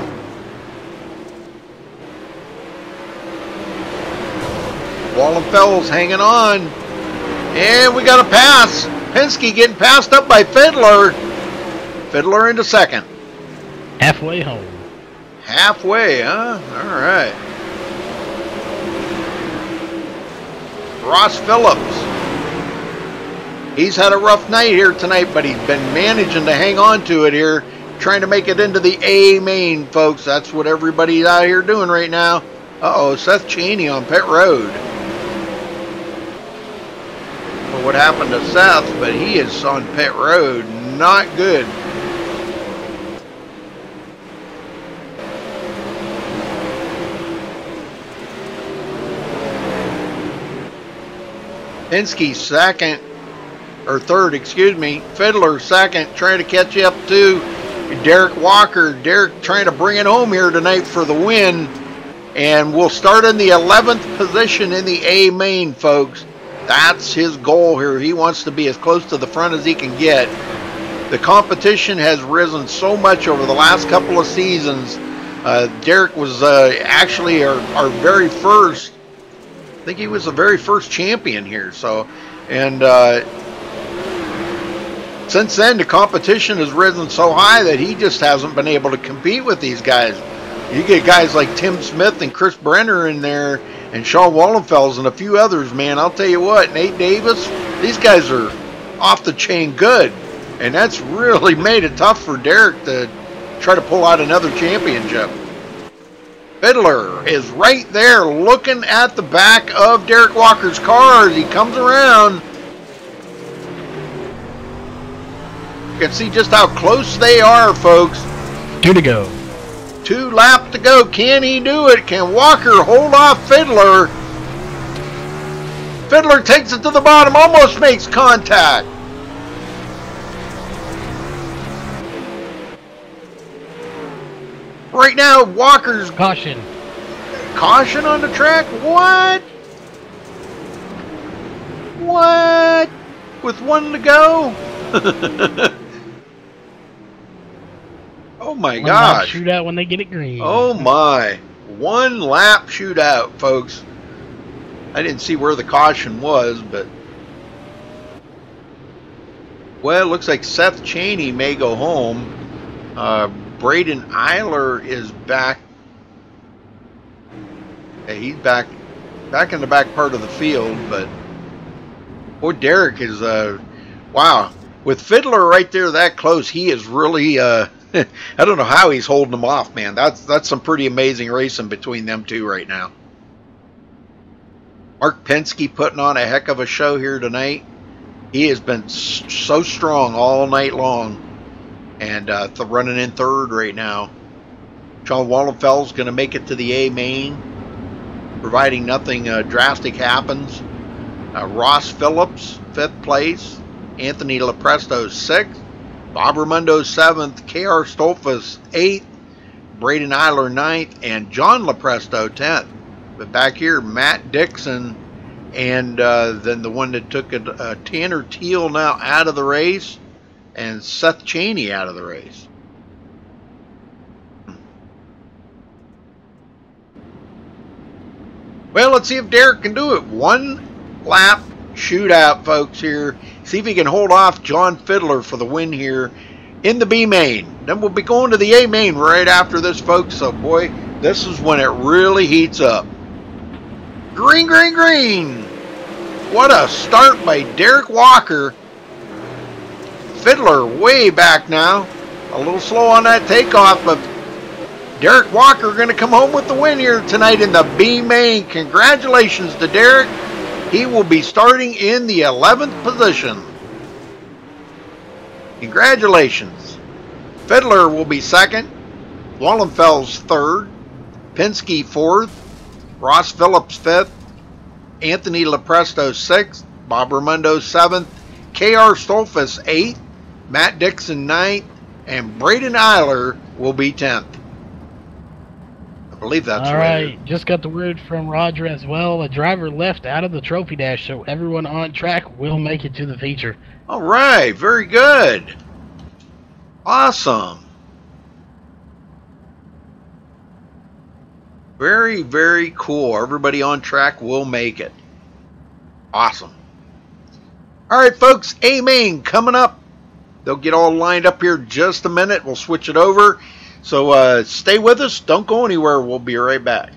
Wallenfeld's hanging on. And we got a pass. Penske getting passed up by Fiddler. Fiddler into second. Halfway home. Halfway, huh? All right. Ross Phillips. He's had a rough night here tonight, but he's been managing to hang on to it here, trying to make it into the A main, folks. That's what everybody's out here doing right now. Uh-oh, Seth Chaney on pit road. Well, what happened to Seth, but he is on pit road. Not good. Penske second, or third, excuse me. Fiddler second, trying to catch up to Derek Walker. Derek trying to bring it home here tonight for the win. And we'll start in the 11th position in the A main, folks. That's his goal here. He wants to be as close to the front as he can get. The competition has risen so much over the last couple of seasons. Derek was actually our very first, I think he was the very first champion here. So, and since then the competition has risen so high that he just hasn't been able to compete with these guys. You get guys like Tim Smith and Chris Brenner in there, and Sean Wallenfels and a few others, man. I'll tell you what, Nate Davis, these guys are off the chain good, and that's really made it tough for Derek to try to pull out another championship. Fiddler is right there looking at the back of Derek Walker's car as he comes around. You can see just how close they are, folks. 2 to go. 2 laps to go. Can he do it? Can Walker hold off Fiddler? Fiddler takes it to the bottom, almost makes contact. Right now, Walker's... Caution. Caution on the track? What? What? With 1 to go? Oh my gosh. Shootout when they get it green. Oh my. 1 lap shootout, folks. I didn't see where the caution was, but... Well, it looks like Seth Chaney may go home. Braden Eiler is back. Hey, he's back in the back part of the field, but boy, Derek is wow. With Fiddler right there that close, he is really I don't know how he's holding them off, man. That's some pretty amazing racing between them two right now. Mark Penske putting on a heck of a show here tonight. He has been so strong all night long. And running in 3rd right now. Sean Wallenfeld's going to make it to the A main, providing nothing drastic happens. Ross Phillips, 5th place. Anthony Lepresto, 6th. Bob Raimondo, 7th. K.R. Stolfus, 8th. Braden Eiler, 9th. And John Lepresto, 10th. But back here, Matt Dixon, and then the one that took Tanner Teal now out of the race. And Seth Chaney out of the race. Well, let's see if Derek can do it. 1 lap shootout, folks, here. See if he can hold off John Fiddler for the win here in the B main. Then we'll be going to the A main right after this, folks. So, boy, this is when it really heats up. Green, green, green. What a start by Derek Walker. Fiddler way back now. A little slow on that takeoff, but Derek Walker going to come home with the win here tonight in the B main. Congratulations to Derek. He will be starting in the 11th position. Congratulations. Fiddler will be 2nd. Wallenfels 3rd. Penske 4th. Ross Phillips 5th. Anthony Lepresto 6th. Bob Raimondo 7th. K.R. Stolfus 8th. Matt Dixon 9th, and Braden Eiler will be 10th. I believe that's all right. right. Just got the word from Roger as well. A driver left out of the trophy dash, so everyone on track will make it to the feature. All right, very good. Awesome. Very, very cool. Everybody on track will make it. Awesome. All right, folks, A main coming up. They'll get all lined up here in just a minute. We'll switch it over. So stay with us. Don't go anywhere. We'll be right back.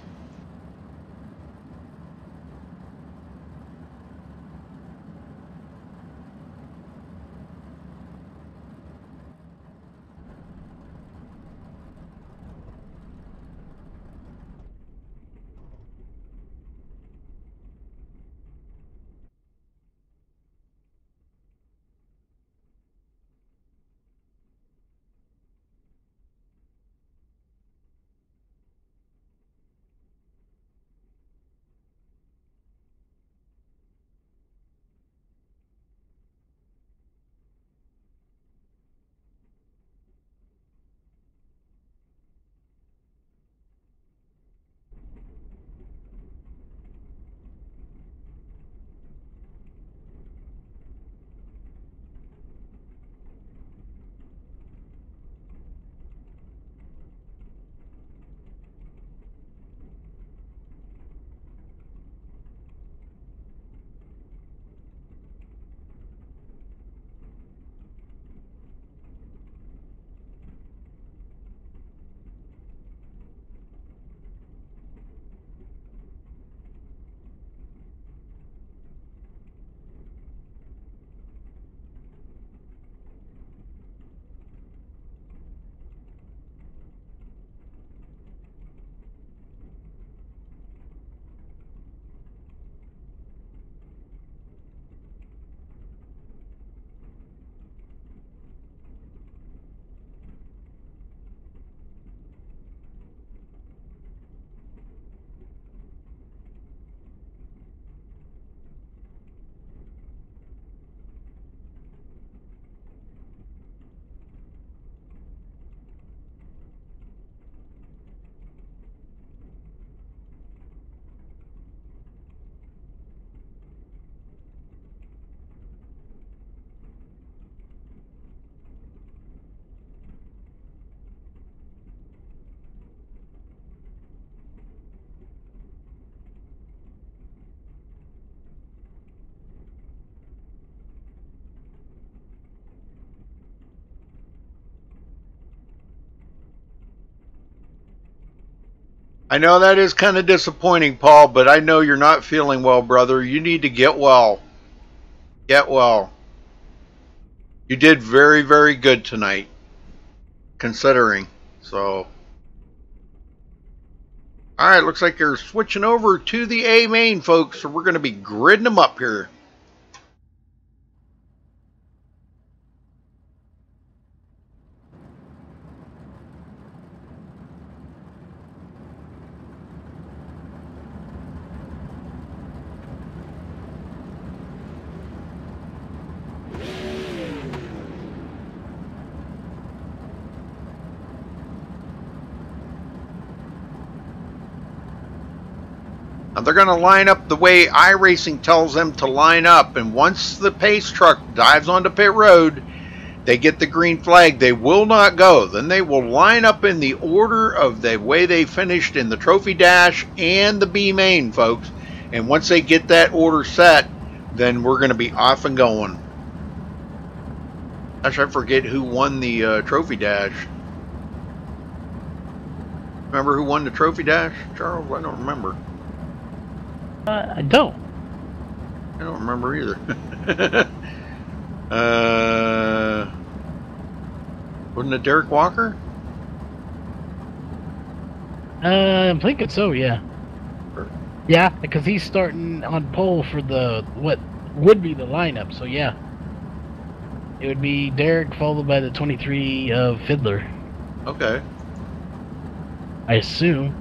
I know that is kind of disappointing, Paul, but I know you're not feeling well, brother. You need to get well. Get well. You did very, very good tonight, considering. So, all right, looks like they're switching over to the A main, folks. So we're going to be gridding them up here. Now they're going to line up the way iRacing tells them to line up, and once the pace truck dives onto pit road, they get the green flag. They will not go. Then they will line up in the order of the way they finished in the trophy dash and the B main, folks. And once they get that order set, then we're going to be off and going. Gosh, I forget who won the trophy dash. Remember who won the trophy dash, Charles? I don't remember. I don't. I don't remember either. Wasn't it Derek Walker? I'm thinking so, yeah. Yeah, because he's starting on pole for the what would be the lineup, so yeah. It would be Derek followed by the 23 of Fiddler. Okay. I assume.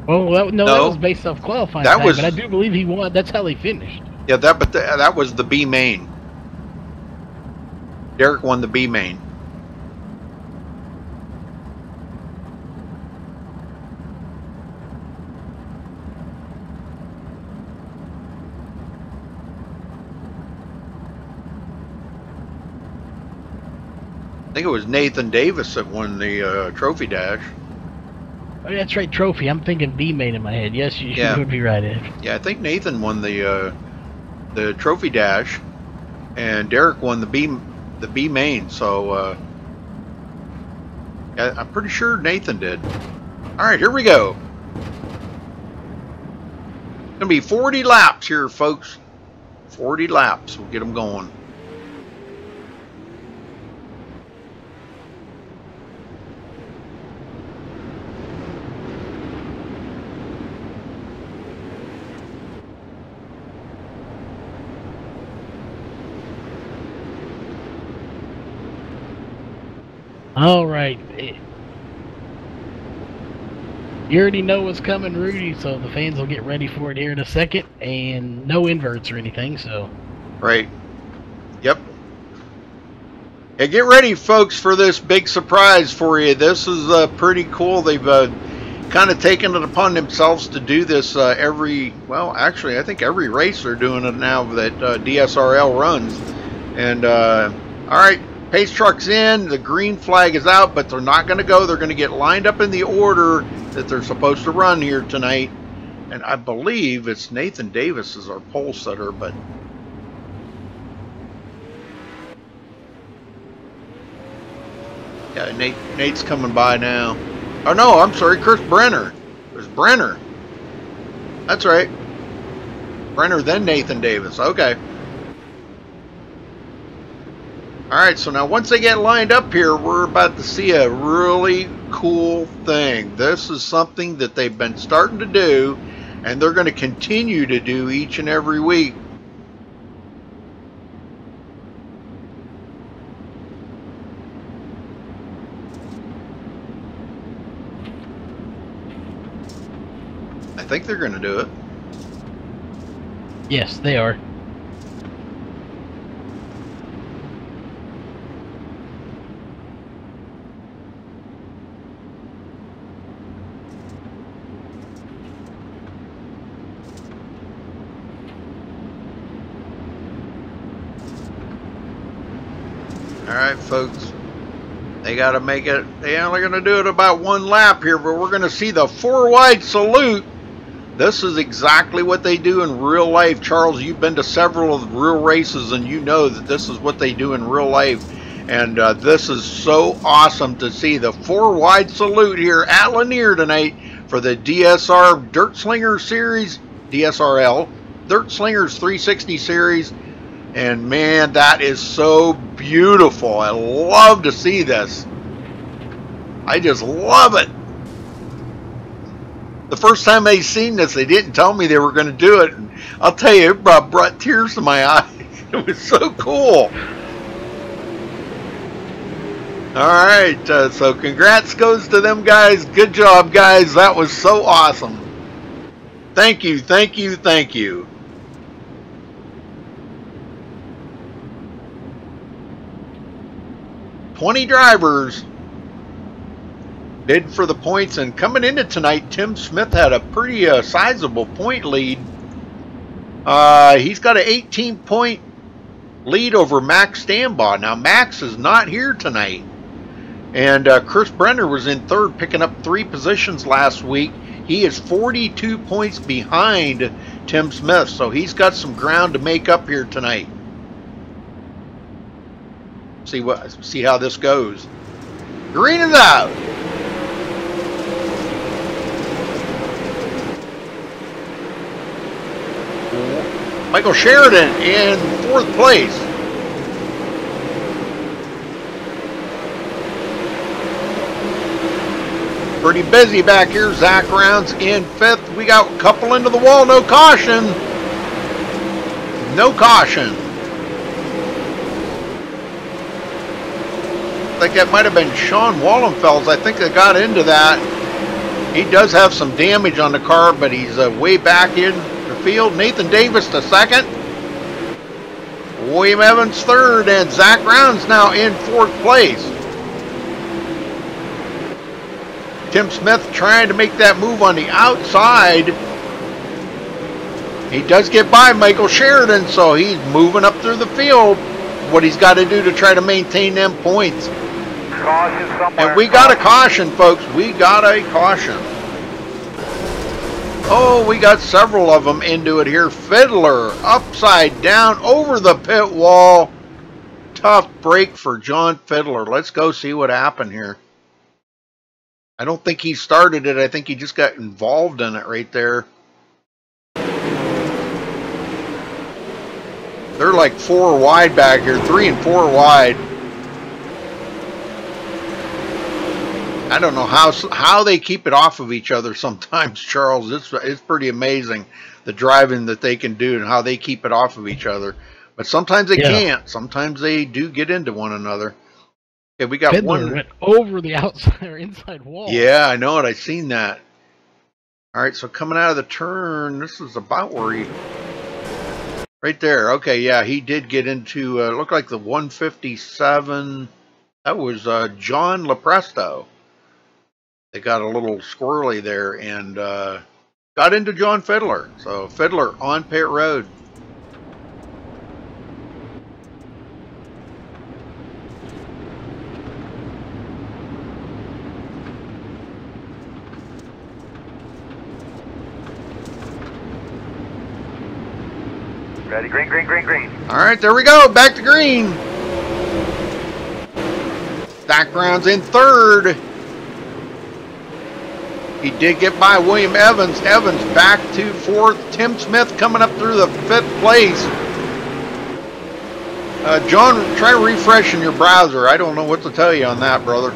Well, that was based off qualifying time, but I do believe he won. That's how they finished. Yeah, that was the B main. Derek won the B main. I think it was Nathan Davis that won the trophy dash. Oh, yeah, that's right, trophy. I'm thinking B main in my head. Yes, you would be right, Ed. Yeah, I think Nathan won the trophy dash, and Derek won the B main. So yeah, I'm pretty sure Nathan did. All right, here we go. It's gonna be 40 laps here, folks. 40 laps. We'll get them going. All right. You already know what's coming, Rudy, so the fans will get ready for it here in a second, and no inverts or anything, so. Right. Yep. Hey, get ready, folks, for this big surprise for you. This is pretty cool. They've kind of taken it upon themselves to do this well, actually, I think every race they're doing it now that DSRL runs. And, all right. Pace truck's in, the green flag is out, but they're not going to go. They're going to get lined up in the order that they're supposed to run here tonight. And I believe it's Nathan Davis is our pole setter, but yeah, Nate's coming by now. Oh no, I'm sorry, Chris Brenner. It was Brenner. That's right. Brenner, then Nathan Davis. Okay. Alright, so now once they get lined up here, we're about to see a really cool thing. This is something that they've been starting to do, and they're going to continue to do each and every week. I think they're going to do it. Yes, they are. Alright, folks, they got to make it, they're only going to do it about one lap here, but we're going to see the 4-wide salute. This is exactly what they do in real life. Charles, you've been to several of the real races, and you know that this is what they do in real life. And this is so awesome to see the 4-wide salute here at Lanier tonight for the DSR Dirt Slinger Series, DSRL, Dirt Slingers 360 Series. And man, that is so beautiful. I love to see this. I just love it. The first time they seen this, they didn't tell me they were going to do it. And I'll tell you, it brought tears to my eyes. It was so cool. Alright, so congrats goes to them guys. Good job, guys. That was so awesome. Thank you, thank you, thank you. "20 drivers bid for the points, and coming into tonight, Tim Smith had a pretty sizable point lead. He's got an 18-point lead over Max Stambaugh. Now, Max is not here tonight, and Chris Brenner was in third, picking up 3 positions last week. He is 42 points behind Tim Smith, so he's got some ground to make up here tonight. See how this goes. Green is out. Michael Sheridan in 4th place. Pretty busy back here. Zach Rounds in 5th. We got a couple into the wall. No caution. No caution. I think that might have been Sean Wallenfels. I think they got into that. He does have some damage on the car, but he's way back in the field. Nathan Davis to 2nd. William Evans 3rd, and Zach Rounds now in 4th place. Tim Smith trying to make that move on the outside. He does get by Michael Sheridan, so he's moving up through the field. What he's got to do to try to maintain them points. And we got a caution, folks. We got a caution. Oh, we got several of them into it here. Fiddler upside down over the pit wall. Tough break for John Fiddler. Let's go see what happened here. I don't think he started it. I think he just got involved in it right there. They're like 4 wide back here. 3 and 4 wide. I don't know how they keep it off of each other sometimes, Charles. It's pretty amazing, the driving that they can do and how they keep it off of each other. But sometimes they can't. Sometimes they do get into one another. Okay, we got Fiddler one. Went over the outside or inside wall. Yeah, I know it. I seen that. All right, so coming out of the turn, this is about where he... Right there. Okay, yeah, he did get into, looked like the 157. That was John Lepresto. They got a little squirrely there and got into John Fiddler. So Fiddler on pit road. Ready, green, green, green, green. All right, there we go. Back to green. Background's in 3rd. He did get by William Evans. Evans back to 4th. Tim Smith coming up through the 5th place. John, try refreshing your browser. I don't know what to tell you on that, brother.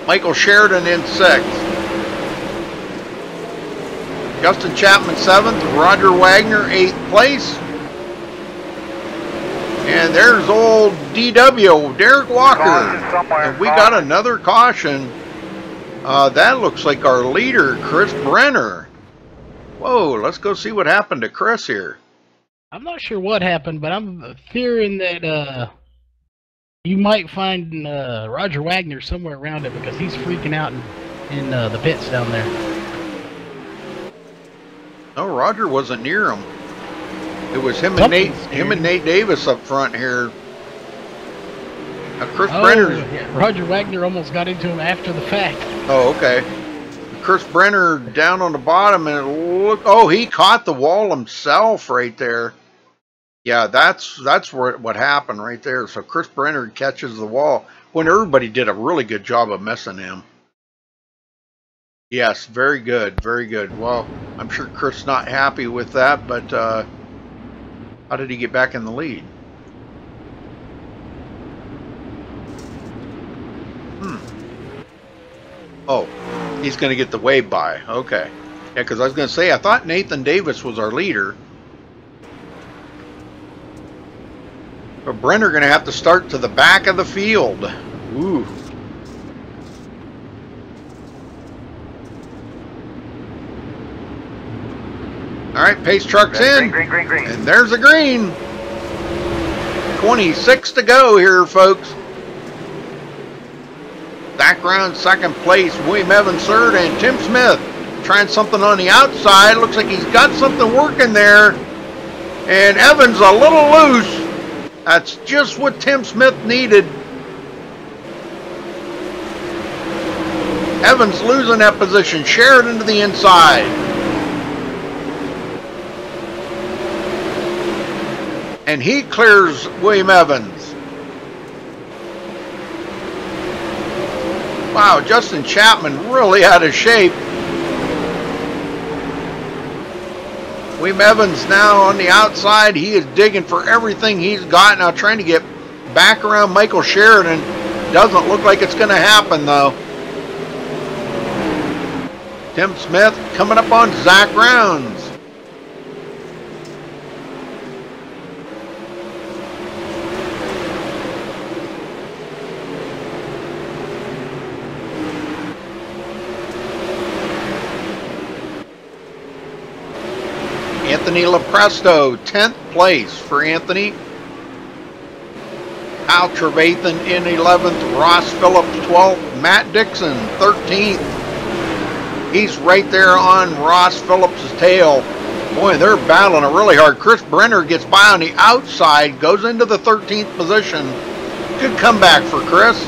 Michael Sheridan in 6th. Justin Chapman 7th. Roger Wagner 8th place. And there's old DW, Derek Walker. And we got another caution. That looks like our leader, Chris Brenner. Whoa, let's go see what happened to Chris here. I'm not sure what happened, but I'm fearing that you might find Roger Wagner somewhere around it because he's freaking out in the pits down there. No, Roger wasn't near him. It was him and Nate Davis up front here. Now Chris Brenner. Yeah, Roger Wagner almost got into him after the fact. Oh, okay. Chris Brenner down on the bottom, and look. Oh, he caught the wall himself right there. Yeah, that's what happened right there. So Chris Brenner catches the wall when everybody did a really good job of missing him. Yes, very good, very good. Well, I'm sure Chris is not happy with that, but how did he get back in the lead? Oh, he's going to get the wave by. Okay. Yeah, because I was going to say, I thought Nathan Davis was our leader. But Brenner going to have to start to the back of the field. Ooh. All right, pace truck's in. Green, green, green, green. And there's a green. 26 to go here, folks. Background second place, William Evans third, and Tim Smith trying something on the outside. Looks like he's got something working there. And Evans a little loose. That's just what Tim Smith needed. Evans losing that position. Sheridan to the inside. And he clears William Evans. Wow, Justin Chapman really out of shape. William Evans now on the outside. He is digging for everything he's got now, trying to get back around Michael Sheridan. Doesn't look like it's going to happen, though. Tim Smith coming up on Zach Rounds. Anthony Lepresto, 10th place for Anthony. Al Trevathan in 11th. Ross Phillips, 12th. Matt Dixon, 13th. He's right there on Ross Phillips' tail. Boy, they're battling it really hard. Chris Brenner gets by on the outside, goes into the 13th position. Good comeback for Chris.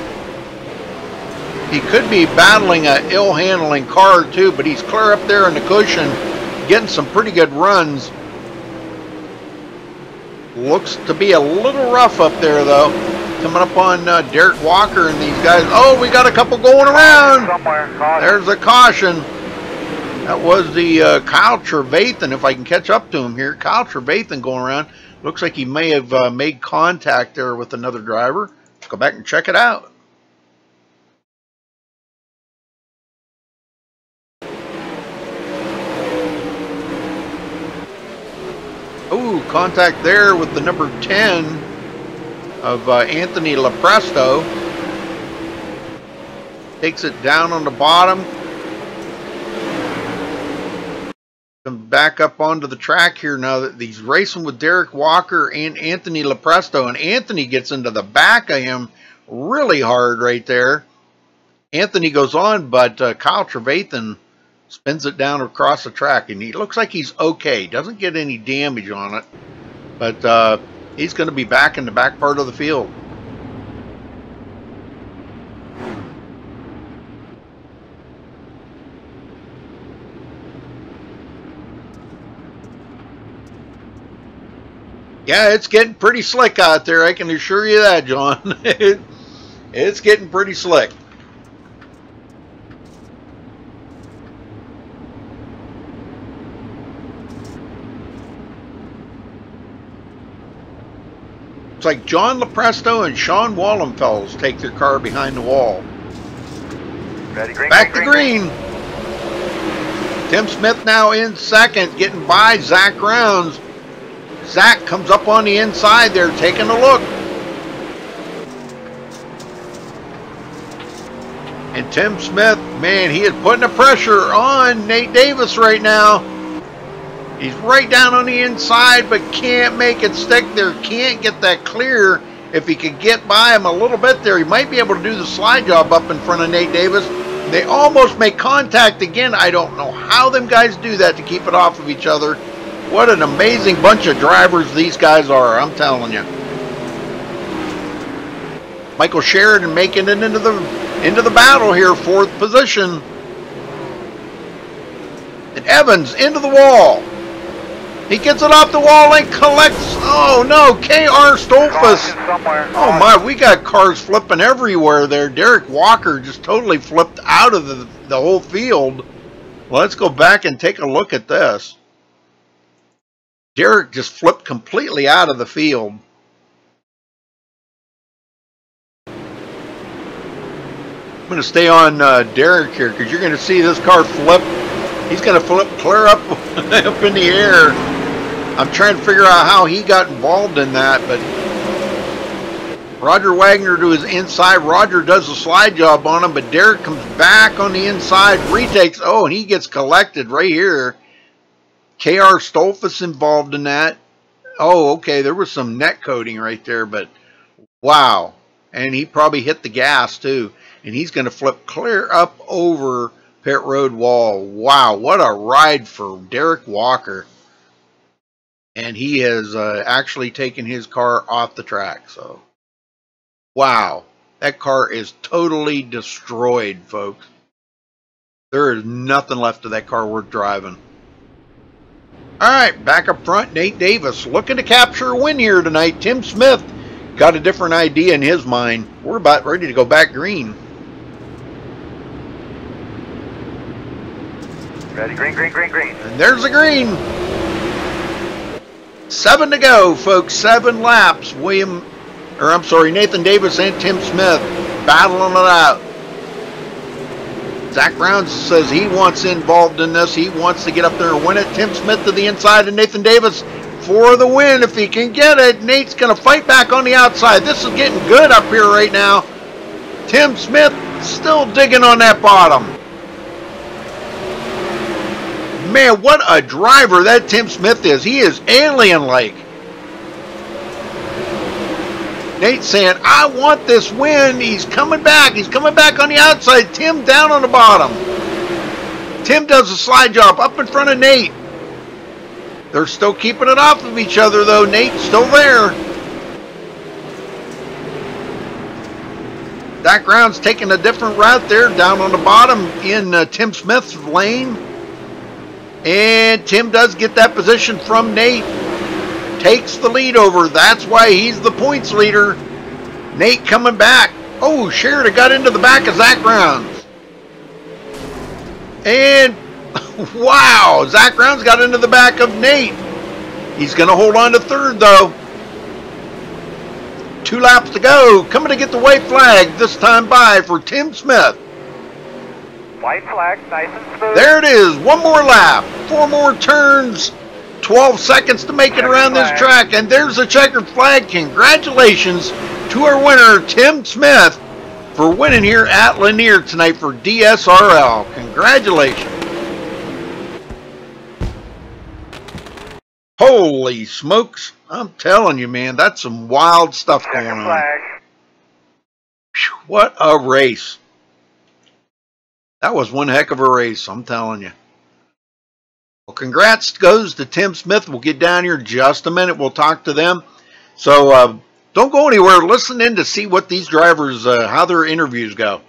He could be battling an ill-handling car too, but he's clear up there in the cushion, getting some pretty good runs. Looks to be a little rough up there, though. Coming up on Derek Walker and these guys. Oh, we got a couple going around. There's a caution. That was the Kyle Trevathan, if I can catch up to him here. Kyle Trevathan going around. Looks like he may have made contact there with another driver. Let's go back and check it out. Ooh, contact there with the number 10 of Anthony Lepresto. Takes it down on the bottom. Comes back up onto the track here now that he's racing with Derek Walker and Anthony Lepresto. And Anthony gets into the back of him really hard right there. Anthony goes on, but Kyle Trevathan spins it down across the track, and he looks like he's okay. Doesn't get any damage on it, but he's going to be back in the back part of the field. Yeah, it's getting pretty slick out there. I can assure you that, John. It's getting pretty slick. It's like John Lepresto and Sean Wallenfels take their car behind the wall. Ready, green, Back green, to green. Tim Smith now in second, getting by Zach Rounds. Zach comes up on the inside there, taking a look. And Tim Smith, man, he is putting the pressure on Nate Davis right now. He's right down on the inside, but can't make it stick there. Can't get that clear. If he could get by him a little bit there, he might be able to do the slide job up in front of Nate Davis. They almost make contact again. I don't know how them guys do that to keep it off of each other. What an amazing bunch of drivers these guys are, I'm telling you. Michael Sheridan making it into the battle here, 4th position. And Evans into the wall. He gets it off the wall and collects. Oh no, K.R. Stolfus. Oh my, we got cars flipping everywhere there. Derek Walker just totally flipped out of the whole field. Let's go back and take a look at this. Derek just flipped completely out of the field. I'm going to stay on Derek here because you're going to see this car flip. He's going to flip clear up, up in the air. I'm trying to figure out how he got involved in that, but Roger Wagner to his inside. Roger does a slide job on him, but Derek comes back on the inside, retakes. Oh, and he gets collected right here. K.R. Stolfus involved in that. Oh, okay, there was some net coating right there, but wow. And he probably hit the gas too. And he's going to flip clear up over pit road wall. Wow, what a ride for Derek Walker. And he has actually taken his car off the track. So, wow, that car is totally destroyed, folks. There is nothing left of that car worth driving. All right, back up front, Nate Davis looking to capture a win here tonight. Tim Smith got a different idea in his mind. We're about ready to go back green. Ready, green, green, green, green. And there's a green. 7 to go, folks. 7 laps. Nathan Davis and Tim Smith battling it out. Zach Brown says he wants involved in this. He wants to get up there and win it. Tim Smith to the inside and Nathan Davis for the win if he can get it. Nate's going to fight back on the outside. This is getting good up here right now. Tim Smith still digging on that bottom. Man, what a driver that Tim Smith is. He is alien-like. Nate's saying, I want this win. He's coming back. He's coming back on the outside. Tim down on the bottom. Tim does a slide job up in front of Nate. They're still keeping it off of each other, though. Nate's still there. Zach Brown's taking a different route there, down on the bottom in Tim Smith's lane. And Tim does get that position from Nate. Takes the lead over. That's why he's the points leader. Nate coming back. Oh, Sheridan got into the back of Zach Brown's. And wow, Zach Brown's got into the back of Nate. He's going to hold on to third, though. 2 laps to go. Coming to get the white flag this time by for Tim Smith. White flag, nice and smooth. There it is. 1 more lap. 4 more turns. 12 seconds to make it around this track. And there's the checkered flag. Congratulations to our winner, Tim Smith, for winning here at Lanier tonight for DSRL. Congratulations. Holy smokes. I'm telling you, man, that's some wild stuff going on. Whew, what a race. That was one heck of a race, I'm telling you. Well, congrats goes to Tim Smith. We'll get down here in just a minute. We'll talk to them. So don't go anywhere. Listen in to see what these drivers, how their interviews go.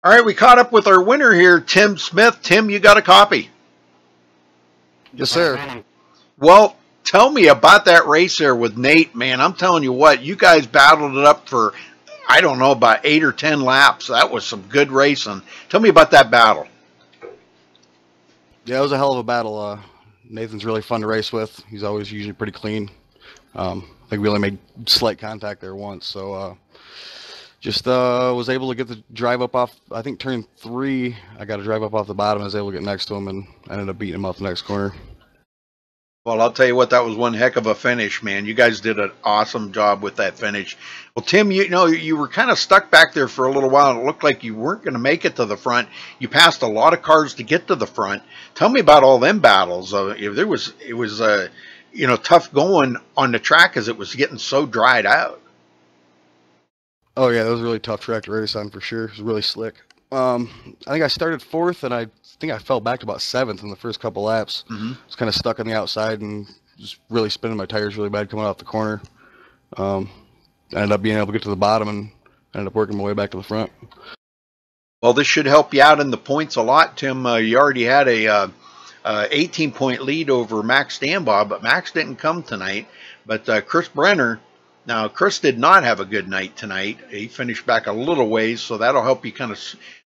All right, we caught up with our winner here, Tim Smith. Tim, you got a copy? Yes, sir. Well, tell me about that race there with Nate, man. I'm telling you what, you guys battled it up for, I don't know, about 8 or 10 laps. That was some good racing. Tell me about that battle. Yeah, it was a hell of a battle. Nathan's really fun to race with. He's always usually pretty clean. I think we only made slight contact there once, so Just was able to get the drive up off, I think turn 3, I got to drive up off the bottom. I was able to get next to him and ended up beating him off the next corner. Well, I'll tell you what, that was one heck of a finish, man. You guys did an awesome job with that finish. Well, Tim, you know, you were kind of stuck back there for a little while. It looked like you weren't going to make it to the front. You passed a lot of cars to get to the front. Tell me about all them battles. It was you know, tough going on the track as it was getting so dried out. Oh yeah, that was a really tough track to race on for sure. It was really slick. I think I started 4th, and I think I fell back to about 7th in the first couple laps. I was kind of stuck on the outside and just really spinning my tires really bad coming off the corner. Ended up being able to get to the bottom and ended up working my way back to the front. Well, this should help you out in the points a lot, Tim. You already had a 18-point lead over Max Stanbaugh, but Max didn't come tonight. But Chris Brenner, now Chris did not have a good night tonight. He finished back a little ways, so that'll help you kind of,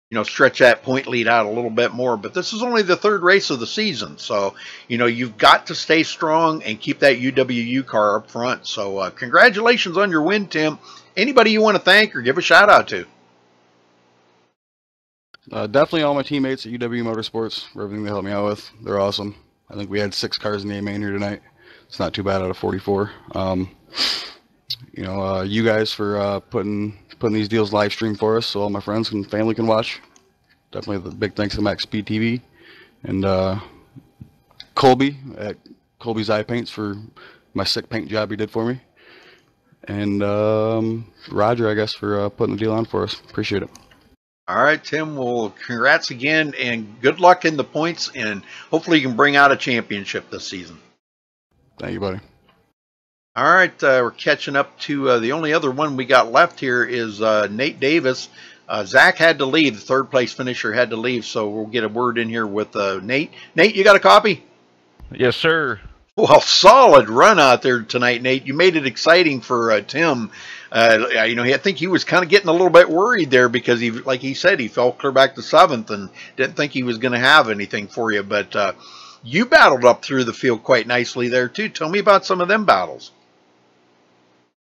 you know, stretch that point lead out a little bit more. But this is only the 3rd race of the season, so you know you've got to stay strong and keep that UWU car up front. So congratulations on your win, Tim. Anybody you want to thank or give a shout out to? Definitely all my teammates at UW Motorsports for everything they helped me out with. They're awesome. I think we had 6 cars in the A-main here tonight. It's not too bad out of 44. You know, you guys for putting these deals live stream for us so all my friends and family can watch. Definitely the big thanks to MaxSpeedTV and Colby at Colby's Eye Paints for my sick paint job he did for me. And Roger, I guess, for putting the deal on for us. Appreciate it. All right, Tim. Well, congrats again, and good luck in the points, and hopefully you can bring out a championship this season. Thank you, buddy. All right, we're catching up to the only other one we got left here is Nate Davis. Zach had to leave. The 3rd place finisher had to leave, so we'll get a word in here with Nate. Nate, you got a copy? Yes, sir. Well, solid run out there tonight, Nate. You made it exciting for Tim. You know, I think he was kind of getting a little bit worried there because he, like he said, he fell clear back to 7th and didn't think he was going to have anything for you. But you battled up through the field quite nicely there too. Tell me about some of them battles.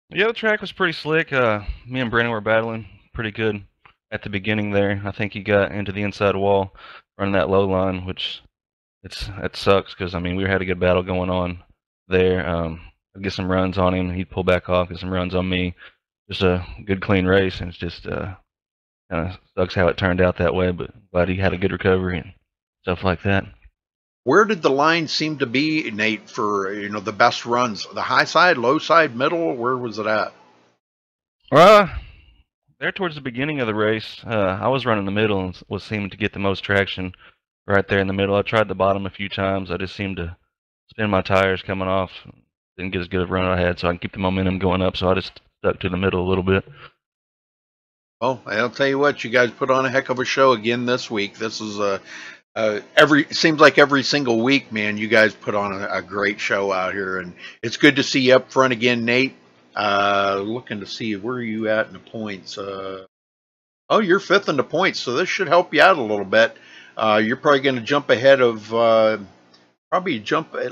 Yeah, the track was pretty slick. Me and Brandon were battling pretty good at the beginning there. I think he got into the inside wall running that low line, which it sucks because, I mean, we had a good battle going on there. I'd get some runs on him, he'd pull back off, get some runs on me. Just a good, clean race, and it's just kind of sucks how it turned out that way, but glad he had a good recovery and stuff like that. Where did the line seem to be, Nate, for, you know, the best runs? The high side, low side, middle? Where was it at? There towards the beginning of the race, I was running the middle and was seeming to get the most traction right there in the middle. I tried the bottom a few times. I just seemed to spin my tires coming off. Didn't get as good a run as I had, so I can keep the momentum going up, so I just stuck to the middle a little bit. Well, I'll tell you what, you guys put on a heck of a show again this week. This is seems like every single week, man, you guys put on a great show out here, and it's good to see you up front again, Nate. Looking to see where are you at in the points. Oh, you're 5th in the points, so this should help you out a little bit. You're probably going to jump ahead of at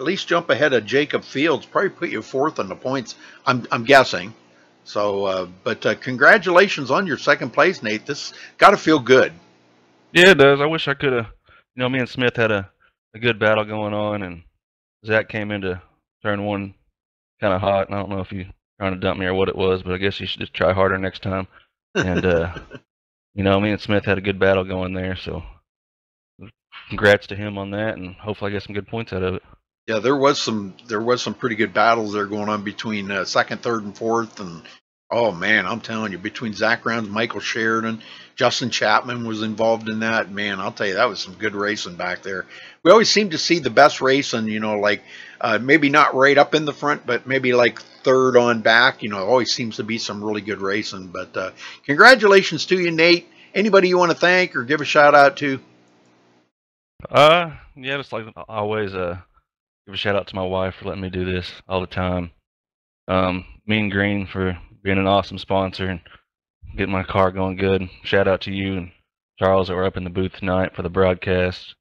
least jump ahead of Jacob Fields. Probably put you 4th in the points. I'm guessing. So, but congratulations on your 2nd place, Nate. This got to feel good. Yeah, it does. I wish I could have. You know, me and Smith had a good battle going on, and Zach came into turn 1 kind of hot. And I don't know if he trying to dump me or what it was, but I guess you should just try harder next time. And you know, me and Smith had a good battle going there, so congrats to him on that, and hopefully I get some good points out of it. Yeah, there was some pretty good battles there going on between 2nd, 3rd, and 4th, and oh man, I'm telling you, between Zach Rounds, Michael Sheridan, Justin Chapman was involved in that. Man, I'll tell you, that was some good racing back there. We always seem to see the best racing, you know, like maybe not right up in the front, but maybe like 3rd on back. You know, it always seems to be some really good racing. But congratulations to you, Nate. Anybody you want to thank or give a shout out to? Yeah, just like always, give a shout out to my wife for letting me do this all the time. Mean Green for being an awesome sponsor and getting my car going good. Shout out to you and Charles that were up in the booth tonight for the broadcast.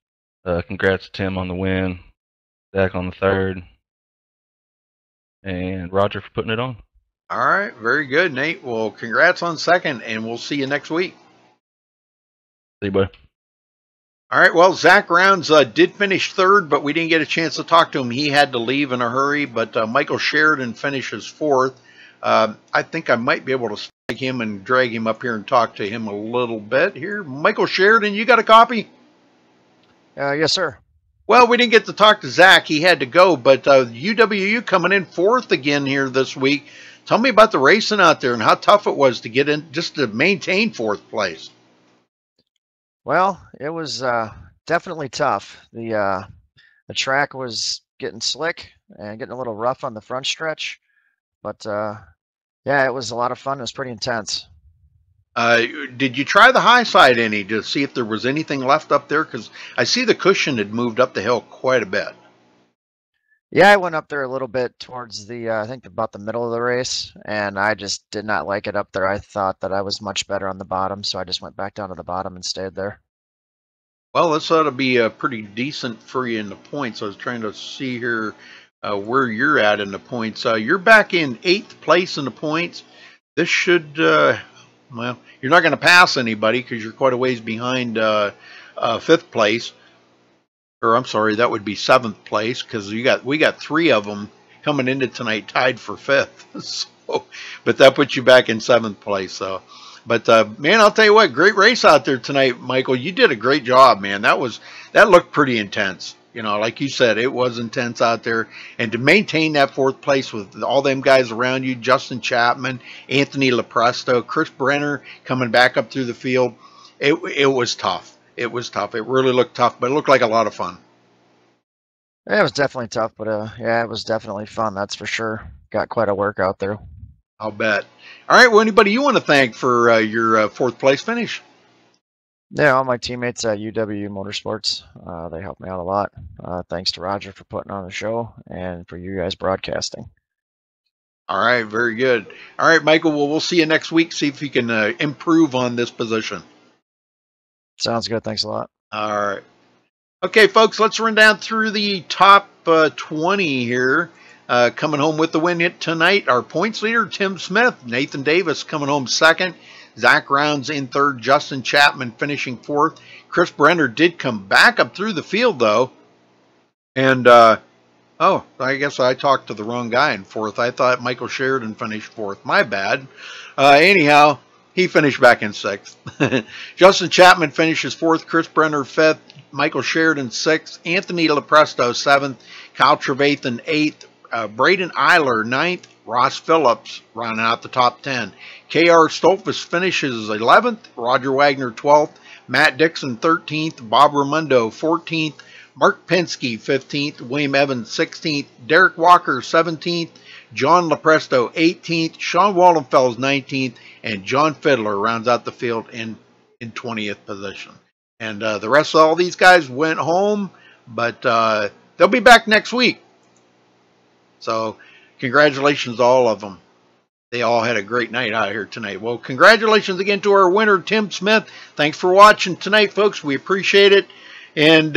Congrats to Tim on the win, Zach on the 3rd, and Roger for putting it on. All right, very good, Nate. Well, congrats on second, and we'll see you next week. See you, buddy. All right, well, Zach Rounds did finish third, but we didn't get a chance to talk to him. He had to leave in a hurry, but Michael Sheridan finishes fourth. I think I might be able to snag him and drag him up here and talk to him a little bit here. Michael Sheridan, you got a copy? Yes, sir. Well, we didn't get to talk to Zach. He had to go, but UWU coming in fourth again here this week. Tell me about the racing out there and how tough it was to get in, just to maintain fourth place. Well, it was definitely tough. The track was getting slick and getting a little rough on the front stretch, but yeah, it was a lot of fun. It was pretty intense. Did you try the high side any to see if there was anything left up there? Because I see the cushion had moved up the hill quite a bit. Yeah, I went up there a little bit towards the, I think about the middle of the race, and I just did not like it up there. I thought that I was much better on the bottom, so I just went back down to the bottom and stayed there. Well, this ought to be pretty decent for you in the points. I was trying to see here where you're at in the points. You're back in 8th place in the points. This should, well, you're not going to pass anybody because you're quite a ways behind 5th place. Or I'm sorry, that would be 7th place because we got 3 of them coming into tonight tied for 5th. So, but that puts you back in 7th place. So, but man, I'll tell you what, great race out there tonight, Michael. You did a great job, man. That looked pretty intense. You know, like you said, it was intense out there, and to maintain that 4th place with all them guys around you, Justin Chapman, Anthony Lepresto, Chris Brenner coming back up through the field, it was tough. It was tough. It really looked tough, but it looked like a lot of fun. Yeah, it was definitely tough, but yeah, it was definitely fun. That's for sure. Got quite a workout there. I'll bet. All right. Well, anybody you want to thank for your 4th place finish? Yeah, all my teammates at UW Motorsports, they helped me out a lot. Thanks to Roger for putting on the show and for you guys broadcasting. All right. Very good. All right, Michael. Well, we'll see you next week. See if you can improve on this position. Sounds good. Thanks a lot. All right. Okay, folks, let's run down through the top 20 here. Coming home with the win hit tonight, our points leader, Tim Smith. Nathan Davis coming home 2nd. Zach Rounds in 3rd. Justin Chapman finishing 4th. Chris Brenner did come back up through the field, though. And, oh, I guess I talked to the wrong guy in 4th. I thought Michael Sheridan finished 4th. My bad. Anyhow, he finished back in 6th. Justin Chapman finishes 4th. Chris Brenner 5th. Michael Sheridan 6th. Anthony Lepresto 7th. Kyle Trevathan 8th. Braden Eiler 9th. Ross Phillips rounding out the top 10. K.R. Stolfus finishes 11th. Roger Wagner 12th. Matt Dixon 13th. Bob Ramundo 14th. Mark Penske 15th. William Evans 16th. Derek Walker 17th. John Lepresto 18th. Sean Waldenfels 19th. And John Fiddler rounds out the field in 20th position. And the rest of all these guys went home, but they'll be back next week. So congratulations to all of them. They all had a great night out here tonight. Well, congratulations again to our winner, Tim Smith. Thanks for watching tonight, folks. We appreciate it. And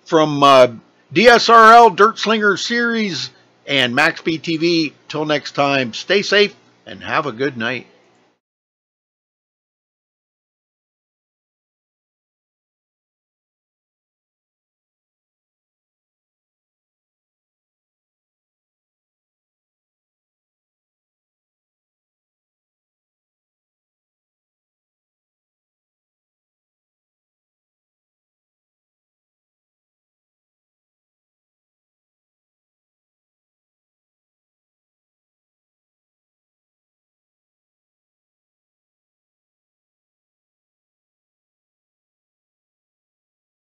from DSRL, Dirt Slinger Series, and MaxSpeedTV, till next time, stay safe and have a good night.